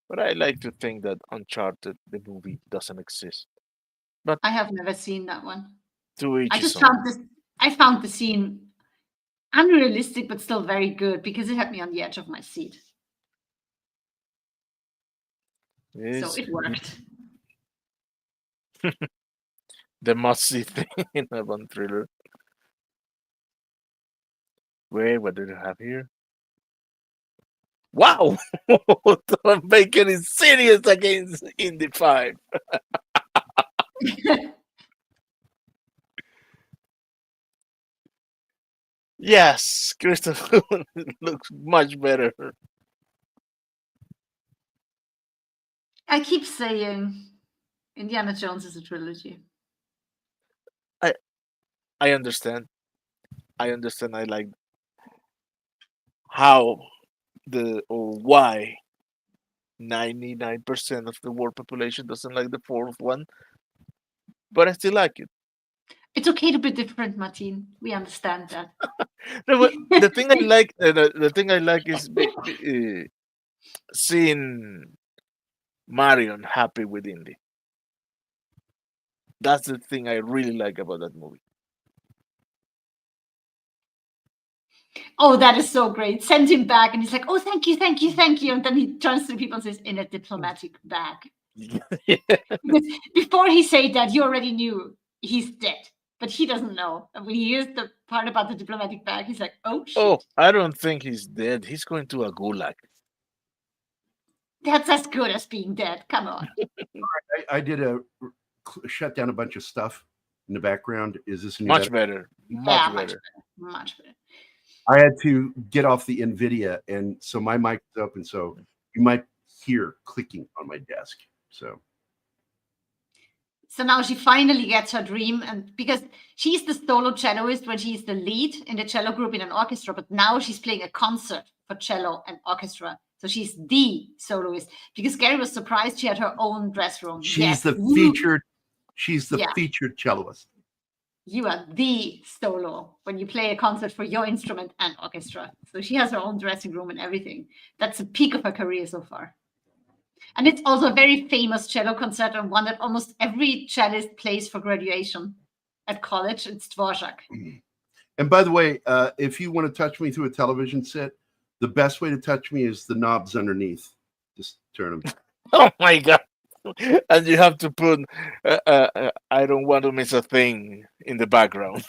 But I like to think that Uncharted, the movie, doesn't exist. But I have never seen that one. to each I his just own. found this. I found the scene unrealistic, but still very good because it had me on the edge of my seat. So Yes, it worked. the must-see thing in a Bond thriller. Wait, what did I have here? Wow! Tom Bacon is serious against Indy 5. Yes, Christopher looks much better. I keep saying Indiana Jones is a trilogy. I understand. I understand. I like how or why 99% of the world population doesn't like the fourth one, but I still like it. It's okay to be different, Martin. We understand that. No, but the thing I like, the thing I like is seeing Marion happy with Indy. That's the thing I really like about that movie. Oh, that is so great. Send him back. And he's like, oh, thank you, thank you, thank you. And then he turns to the people and says, in a diplomatic bag. Because before he said that, you already knew he's dead. But he doesn't know. And when he hears the part about the diplomatic bag, he's like, oh, shit. Oh, I don't think he's dead. He's going to a gulag. That's as good as being dead. Come on. I did shut down a bunch of stuff in the background. Is this any Much better? Much better. Much better. I had to get off the NVIDIA, and so my mic is open, so you might hear clicking on my desk. So now she finally gets her dream, and because she's the solo celloist when she's the lead in the cello group in an orchestra, but now she's playing a concert for cello and orchestra. So she's the soloist. Because Gary was surprised she had her own dress room. She's the featured celloist. You are the solo when you play a concert for your instrument and orchestra. So she has her own dressing room and everything. That's the peak of her career so far. And it's also a very famous cello concert, and one that almost every cellist plays for graduation at college. It's Dvorak. And by the way, if you want to touch me through a television set, the best way to touch me is the knobs underneath. Just turn them. Oh my God. And you have to put, I don't want to miss a thing in the background.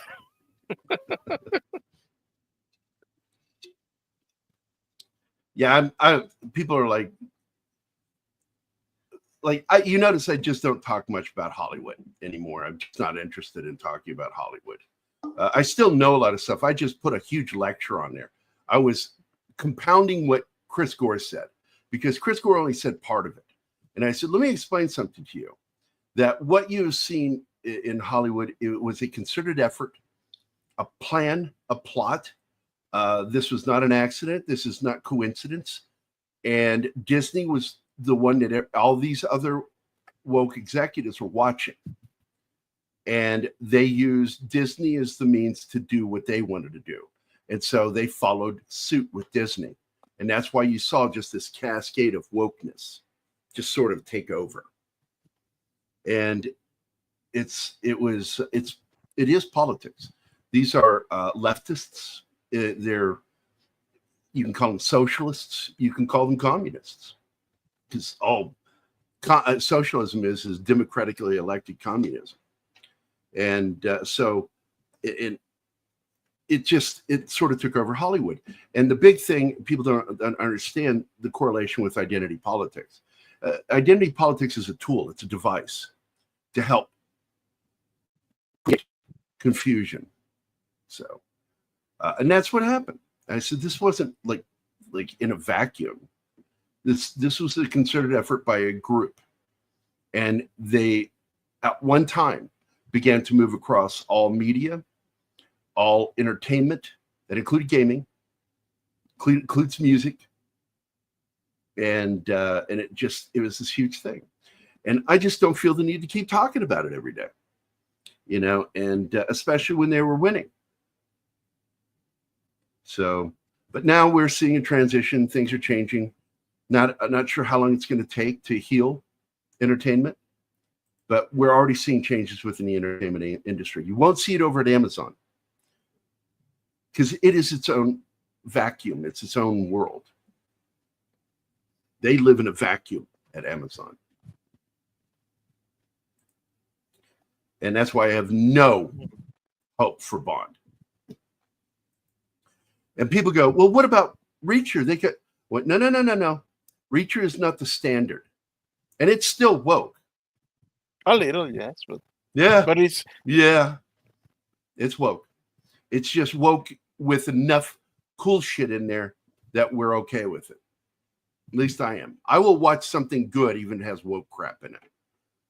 Yeah, people are like, you notice I just don't talk much about Hollywood anymore. I'm just not interested in talking about Hollywood. I still know a lot of stuff. I just put a huge lecture on there. I was compounding what Chris Gore said, because Chris Gore only said part of it. And I said, let me explain something to you, that what you've seen in Hollywood, it was a concerted effort, a plan, a plot. This was not an accident. This is not coincidence. And Disney was the one that all these other woke executives were watching. And they used Disney as the means to do what they wanted to do. And so they followed suit with Disney. And that's why you saw just this cascade of wokeness just sort of take over. And it is politics. These are leftists. You can call them socialists. You can call them communists. Because socialism is democratically elected communism. And so it sort of took over Hollywood. And the big thing, people don't understand the correlation with identity politics. Identity politics is a tool. It's a device to help create confusion. So, and that's what happened. I said, this wasn't like in a vacuum. This was a concerted effort by a group. And they, at one time, began to move across all media, all entertainment, that included gaming, includes music, and it was this huge thing. And I just don't feel the need to keep talking about it every day, and especially when they were winning. So But now we're seeing a transition. Things are changing. Not sure how long it's going to take to heal entertainment, but we're already seeing changes within the entertainment industry. You won't see it over at Amazon because it is its own vacuum. It's its own world. They live in a vacuum at Amazon. And that's why I have no hope for Bond. And people go, well, what about Reacher? They could, well, no. Reacher is not the standard. And it's still woke. A little, yes. But it's woke. It's just woke with enough cool shit in there that we're okay with it. At least I am. I will watch something good even if it has woke crap in it.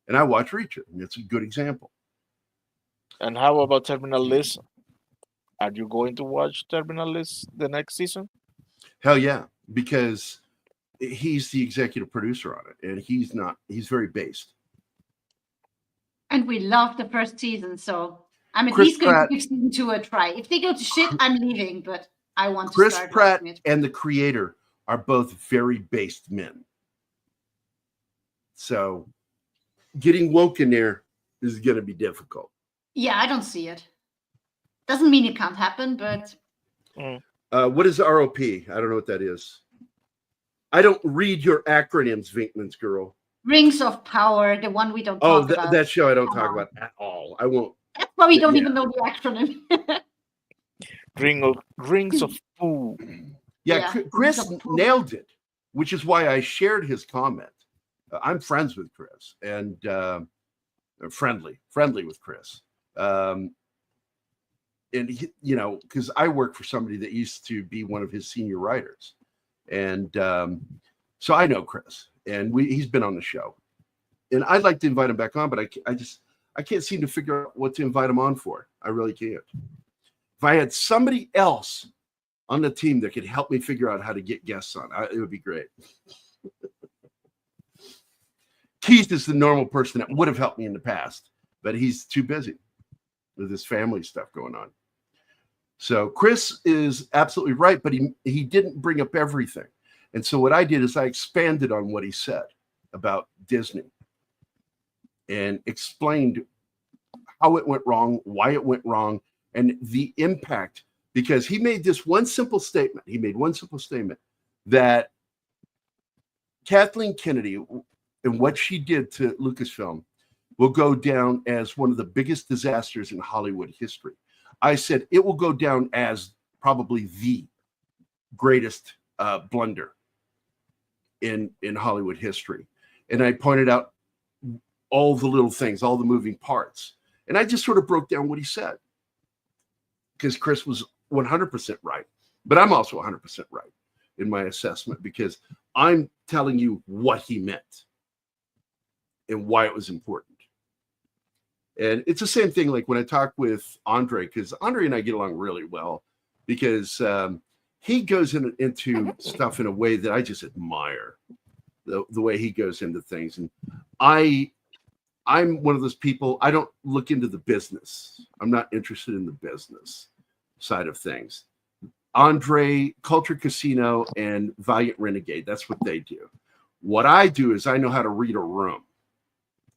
And I watch Reacher, and it's a good example. And how about Terminal List? Are you going to watch Terminal List the next season? Hell yeah, because he's the executive producer on it, and he's very based. And we love the first season, so I'm at Chris least going Pratt, to give season 2 a try. If they go to shit, I'm leaving, but I want to Chris start Pratt watching it. and the creator are both very based men. So getting woke in there is going to be difficult. Yeah, I don't see it. Doesn't mean it can't happen, but... What is ROP? I don't know what that is. I don't read your acronyms, Vinkman's girl. Rings of Power, the one we don't talk about. That show I don't talk about at all. I won't. That's why we don't even know the acronym. Rings of Poo. Yeah, Chris nailed it, which is why I shared his comment. I'm friends with Chris and friendly with Chris. And he, because I work for somebody that used to be one of his senior writers, and so I know Chris, and he's been on the show, and I'd like to invite him back on, but I can't seem to figure out what to invite him on for. I really can't. If I had somebody else on the team that could help me figure out how to get guests on, it would be great. Keith is the normal person that would have helped me in the past, but he's too busy with his family stuff going on. So Chris is absolutely right, but he didn't bring up everything. And so what I did is I expanded on what he said about Disney and explained how it went wrong, why it went wrong, and the impact, because he made this one simple statement. He made one simple statement that Kathleen Kennedy and what she did to Lucasfilm will go down as one of the biggest disasters in Hollywood history. I said it will go down as probably the greatest blunder in Hollywood history. And I pointed out all the little things, all the moving parts. And I just sort of broke down what he said, because Chris was 100% right. But I'm also 100% right in my assessment, because I'm telling you what he meant and why it was important. And it's the same thing like when I talk with Andre, because Andre and I get along really well, because he goes into stuff in a way that I just admire, the way he goes into things. And I'm one of those people, I don't look into the business. I'm not interested in the business side of things. Andre, Culture Casino, and Valiant Renegade, that's what they do. What I do is I know how to read a room.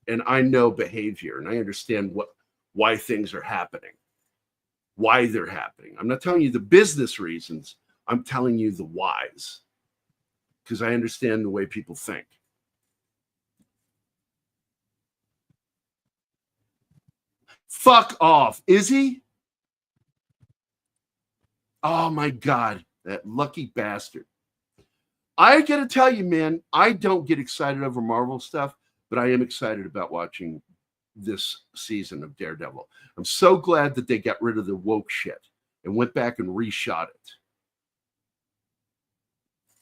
And I know behavior, and I understand why things are happening, why they're happening. I'm not telling you the business reasons. I'm telling you the whys, because I understand the way people think. Fuck off. Is he? Oh, my God. That lucky bastard. I got to tell you, man, I don't get excited over Marvel stuff, but I am excited about watching this season of Daredevil. I'm so glad that they got rid of the woke shit and went back and reshot it.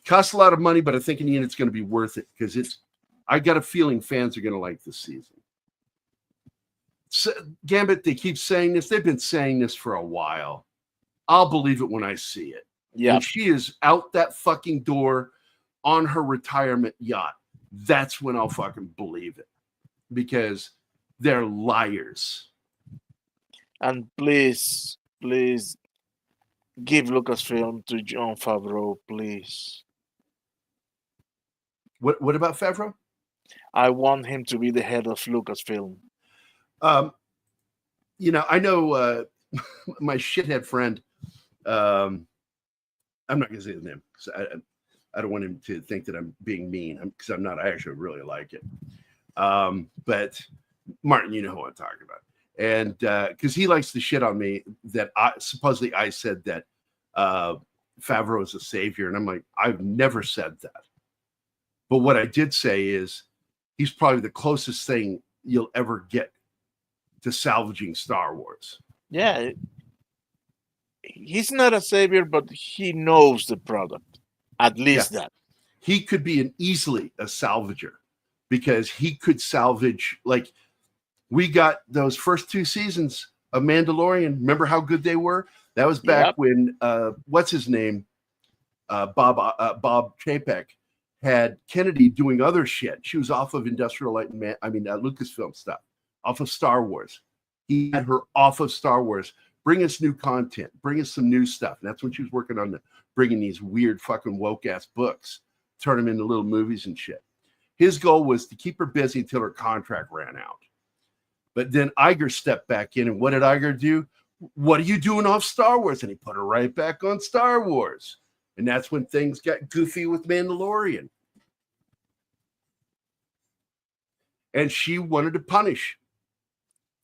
Costs a lot of money, but I think in the end it's going to be worth it, because I got a feeling fans are going to like this season. So, Gambit, they keep saying this. They've been saying this for a while. I'll believe it when I see it. Yeah. When she is out that fucking door on her retirement yacht, that's when I'll fucking believe it, because they're liars. And please Give Lucasfilm to Jon Favreau, please. What about Favreau? I want him to be the head of Lucasfilm. I know my shithead friend. I'm not going to say his name because I don't want him to think that I'm being mean because I'm not. I actually really like it. But Martin, you know who I'm talking about. And because he likes to shit on me that supposedly I said that Favreau is a savior. And I'm like, I've never said that. But what I did say is he's probably the closest thing you'll ever get to salvaging Star Wars. Yeah. He's not a savior, but he knows the product. At least that. He could be easily a salvager because he could salvage, like, we got those first 2 seasons of Mandalorian. Remember how good they were? That was back when, what's his name? Bob Chapek had Kennedy doing other shit. She was off of Industrial Light and Lucasfilm stuff, off of Star Wars. He had her off of Star Wars. Bring us new content. Bring us some new stuff. And that's when she was working on bringing these weird fucking woke ass books, turn them into little movies and shit. His goal was to keep her busy until her contract ran out. But then Iger stepped back in, and what did Iger do? What are you doing off Star Wars? And he put her right back on Star Wars. And that's when things got goofy with Mandalorian. And she wanted to punish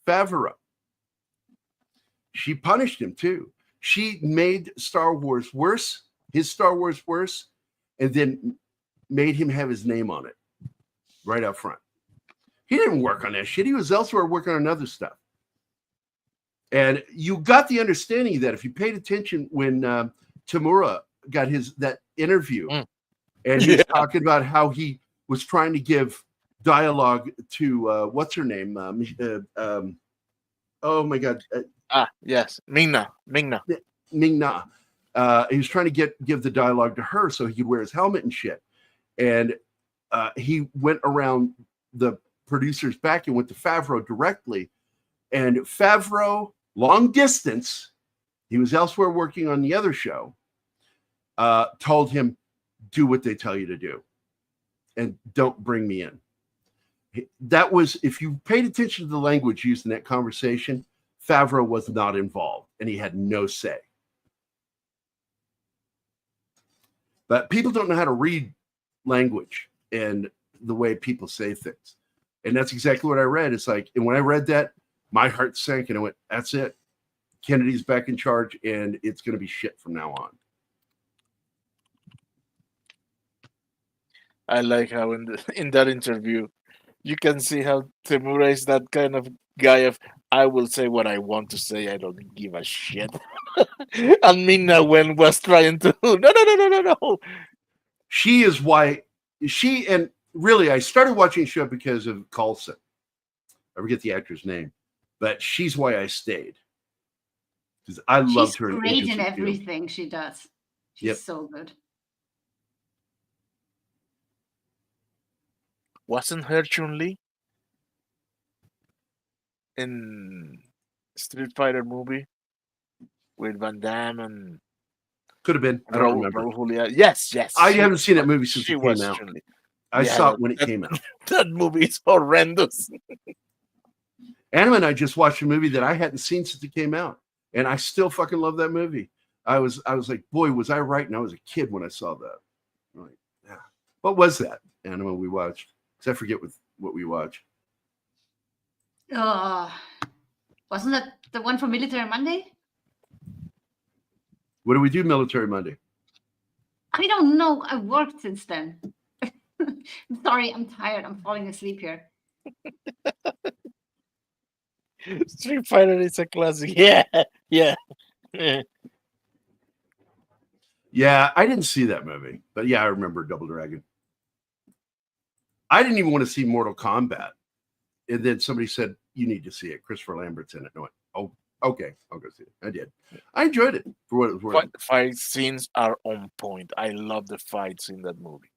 Favreau. She punished him too. She made Star Wars worse, his Star Wars worse, and then made him have his name on it right up front. He didn't work on that shit. He was elsewhere working on other stuff. And you got the understanding that if you paid attention when Tamura got that interview, and he was talking about how he was trying to give dialogue to what's her name? Oh my God. Yes, Ming-Na. Ming-Na. He was trying to give the dialogue to her so he could wear his helmet and shit. And he went around the producer's back and went to Favreau directly. And Favreau, long distance, he was elsewhere working on the other show, told him, do what they tell you to do and don't bring me in. That was, if you paid attention to the language used in that conversation, Favreau was not involved and he had no say. But people don't know how to read language and the way people say things. And that's exactly what I read. It's like, and when I read that, my heart sank and I went, that's it. Kennedy's back in charge and it's going to be shit from now on. I like how in that interview, you can see how Tamura is that kind of guy of, I will say what I want to say. I don't give a shit. And Ming-Na Wen was trying to, no. She is why and really, I started watching the show because of Coulson. I forget the actor's name, but she's why I stayed. Because I loved her. She's great in everything she does. She's so good. Wasn't her Chun-Li in Street Fighter movie with Van Damme and could have been. I don't remember. Yes. I haven't seen that movie since it came out. Chun-Li. I saw it when it came out. That movie is horrendous. Anna and I just watched a movie that I hadn't seen since it came out, and I still fucking love that movie. I was like, boy, was I right? And I was a kid when I saw that. I'm like, yeah. What was that Anna we watched? Because I forget what we watched. Wasn't that the one for Military Monday? What do we do Military Monday? I don't know. I worked since then. I'm sorry, I'm tired. I'm falling asleep here. Street Fighter is a classic. Yeah. Yeah, I didn't see that movie, but yeah, I remember Double Dragon. I didn't even want to see Mortal Kombat. And then somebody said, you need to see it. Christopher Lambert's in it. And I went, oh, okay, I'll go see it. I did. I enjoyed it for what it was worth. Fight scenes are on point. I love the fights in that movie.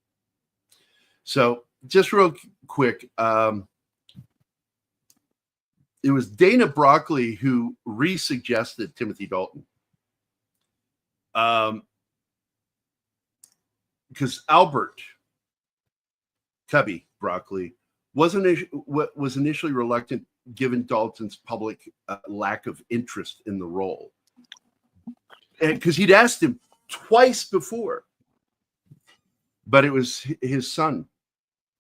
So just real quick, it was Dana Broccoli who re-suggested Timothy Dalton. because Albert Cubby Broccoli was initially reluctant given Dalton's public lack of interest in the role. Because he'd asked him twice before. But it was his son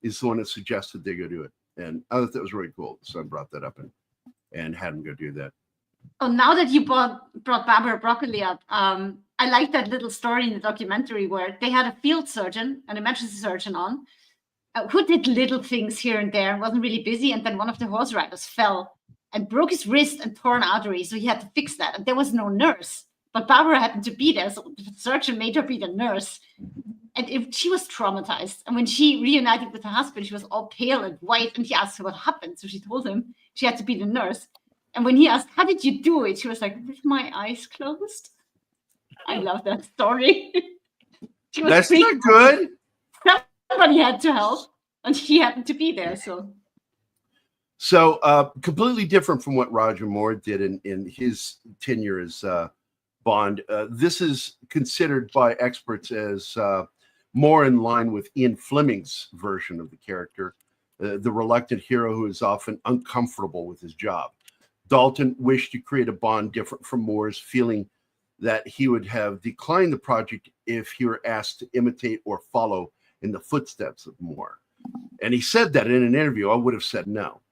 is the one that suggested they go do it. And I thought that was really cool. The son brought that up and had him go do that. Oh, now that you brought Barbara Broccoli up, I like that little story in the documentary where they had a field surgeon, an emergency surgeon on, who did little things here and there and wasn't really busy. And then one of the horse riders fell and broke his wrist and tore an artery. So he had to fix that. And there was no nurse. But Barbara happened to be there. So the surgeon made her be the nurse. And she was traumatized. And when she reunited with her husband, she was all pale and white. And he asked her what happened. So she told him she had to be the nurse. And when he asked, how did you do it? She was like, with my eyes closed. I love that story. She was That's not good. Somebody had to help. And she happened to be there. So completely different from what Roger Moore did in his tenure as Bond. This is considered by experts as more in line with Ian Fleming's version of the character, the reluctant hero who is often uncomfortable with his job. Dalton wished to create a Bond different from Moore's, feeling that he would have declined the project if he were asked to imitate or follow in the footsteps of Moore. And he said that in an interview. I would have said no.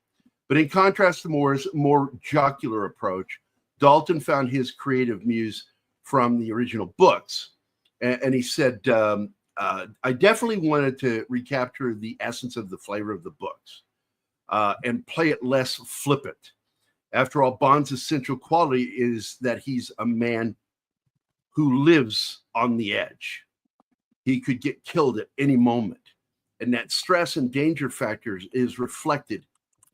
But in contrast to Moore's more jocular approach, Dalton found his creative muse from the original books. And he said, I definitely wanted to recapture the essence of the flavor of the books and play it less flippant. After all, Bond's essential quality is that he's a man who lives on the edge. He could get killed at any moment. And that stress and danger factors is reflected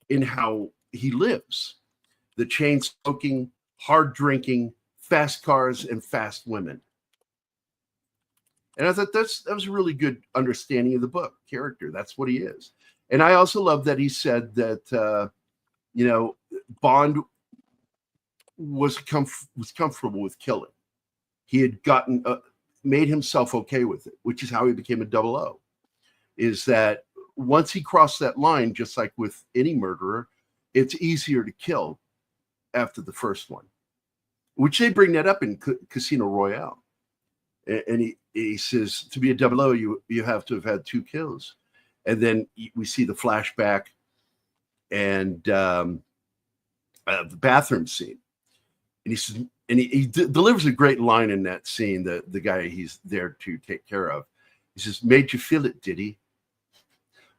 in how he lives. The chain smoking, hard drinking, fast cars, and fast women. And I thought that was a really good understanding of the book character. That's what he is. And I also love that he said that, Bond was comfortable with killing. He had gotten made himself okay with it, which is how he became a 00. Is that once he crossed that line, just like with any murderer, it's easier to kill after the first one, which they bring that up in Casino Royale. And he says, to be a 00, you have to have had 2 kills. And then we see the flashback and the bathroom scene. And he says, and he delivers a great line in that scene, the guy he's there to take care of. He says, made you feel it, did he?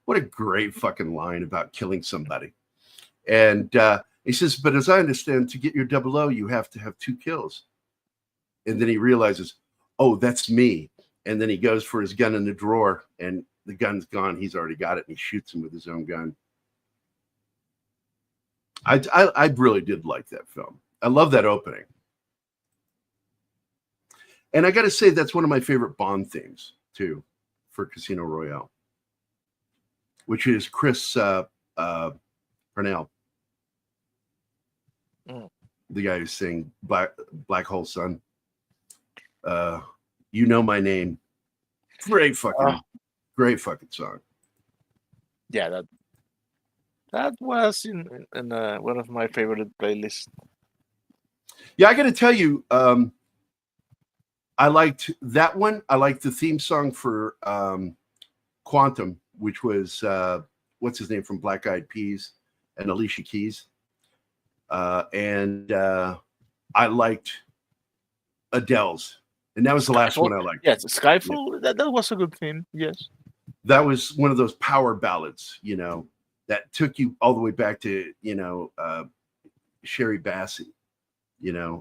What a great fucking line about killing somebody. And he says, but as I understand, to get your 00, you have to have 2 kills. And then he realizes, oh, that's me. And then he goes for his gun in the drawer, and the gun's gone. He's already got it, and he shoots him with his own gun. I really did like that film. I love that opening. And I got to say, that's one of my favorite Bond themes, too, for Casino Royale, which is Chris Parnell, the guy who's saying Black Hole Sun. You Know My Name. Great fucking song. Yeah, that was in one of my favorite playlists. Yeah, I got to tell you, I liked that one. I liked the theme song for Quantum, which was what's his name from Black Eyed Peas and Alicia Keys. And I liked Adele's. And that was the last one I liked. Yes, Skyfall. Yeah. That was a good theme. Yes. That was one of those power ballads, that took you all the way back to, Sherry Bassey,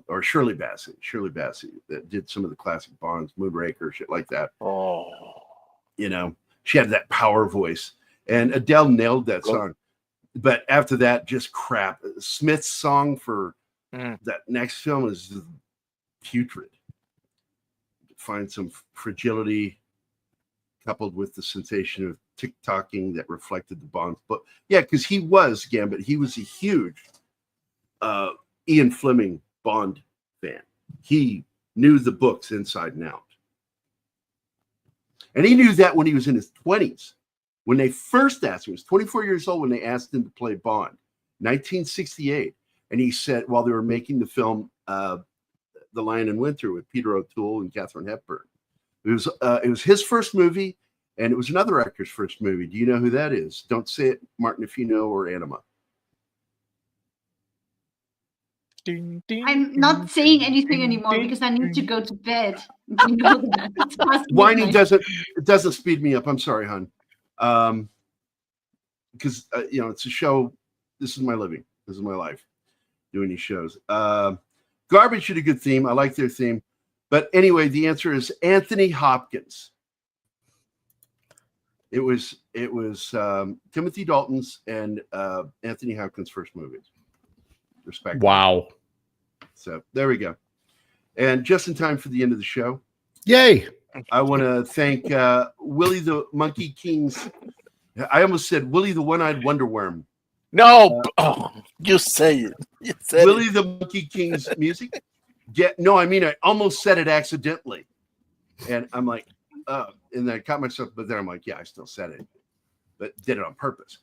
or Shirley Bassey that did some of the classic Bonds, Moonraker, shit like that. Oh. She had that power voice. And Adele nailed that song. But after that, just crap. Smith's song for that next film is putrid. Find some fragility coupled with the sensation of tick-tocking that reflected the Bonds. But yeah, because he was a huge Ian Fleming Bond fan. He knew the books inside and out. And he knew that when he was in his 20s. When they first asked him, he was 24 years old when they asked him to play Bond, 1968. And he said, while they were making the film The Lion in Winter with Peter O'Toole and Katharine Hepburn. It was his first movie, and it was another actor's first movie. Do you know who that is? Don't say it, Martin, if you know, or Anima. I'm not saying anything anymore because I need to go to bed. You know that. It's past Whining midnight. doesn't speed me up. I'm sorry, hon. Because it's a show. This is my living. This is my life, doing these shows. Garbage did a good theme. I like their theme. But anyway, the answer is Anthony Hopkins. It was Timothy Dalton's and Anthony Hopkins' first movies, respectively. Wow. So there we go. And just in time for the end of the show. Yay. I want to thank Willie the Monkey King's. I almost said Willie the One-Eyed Wonder Worm. No, you say it. You said Willie the Monkey King's music. I almost said it accidentally. And I'm like, and then I caught myself, but then I'm like, yeah, I still said it, but did it on purpose.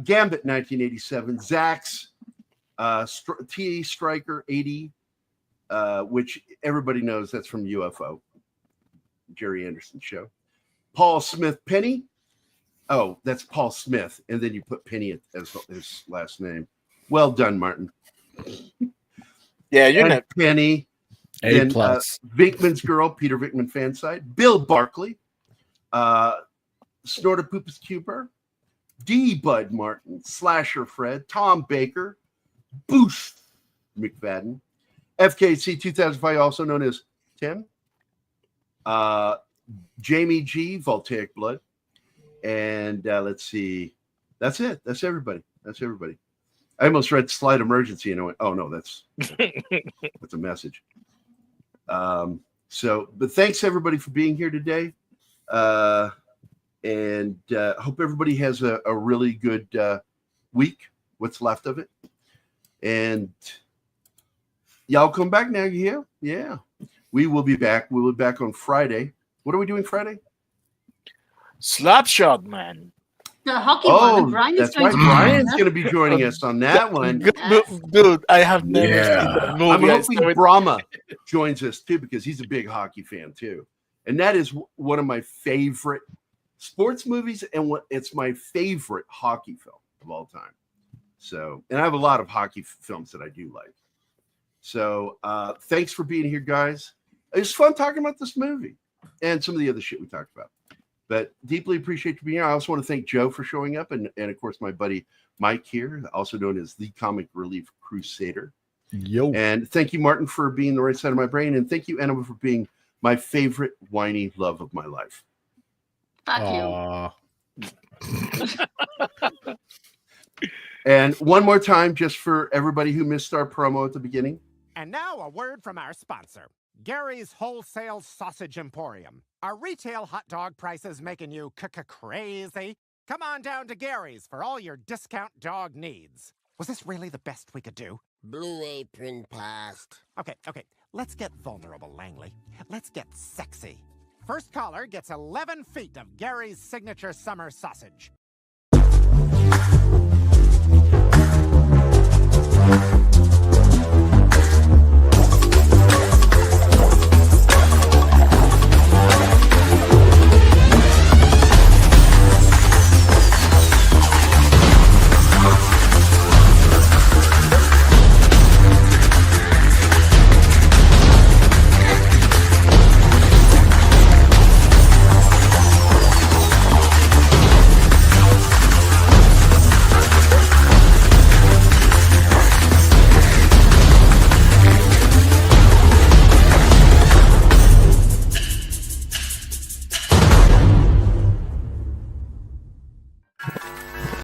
Gambit 1987, Zax, T. Striker 80, which everybody knows that's from UFO, Jerry Anderson show. Paul Smith Penny. Oh, that's Paul Smith, and then you put Penny as his last name. Well done, Martin. Yeah, you're not Penny. A+. Then Vinkman's Girl, Peter Vinkman fan site. Bill Barkley, Snorter Poopus Cuber, D. Bud Martin, Slasher Fred, Tom Baker, Boost McFadden, FKC 2005, also known as Tim, Jamie G, Voltaic Blood, and let's see, that's it. That's everybody. I almost read Slight Emergency and I went, oh no, that's a message. But thanks everybody for being here today. And hope everybody has a really good week, what's left of it. And y'all come back now, yeah. We will be back. We'll be back on Friday. What are we doing Friday? Slapshot, man. The hockey one. That's right. Brian's going to be joining us on that one. Dude, I have never seen that movie. I'm hoping Brahma joins us too because he's a big hockey fan too. And that is one of my favorite sports movies and it's my favorite hockey film of all time. So, and I have a lot of hockey films that I do like. So, thanks for being here, guys. It was fun talking about this movie and some of the other shit we talked about. But deeply appreciate you being here. I also want to thank Joe for showing up and of course, my buddy Mike here, also known as the Comic Relief Crusader. Yo. And thank you, Martin, for being the right side of my brain. And thank you, Anna, for being my favorite whiny love of my life. Fuck you. And one more time, just for everybody who missed our promo at the beginning. And now a word from our sponsor, Gary's Wholesale Sausage Emporium. Are retail hot dog prices making you crazy? Come on down to Gary's for all your discount dog needs. Was this really the best we could do? Blue Apron passed. Okay. Let's get vulnerable, Langley. Let's get sexy. First caller gets 11 feet of Gary's signature summer sausage.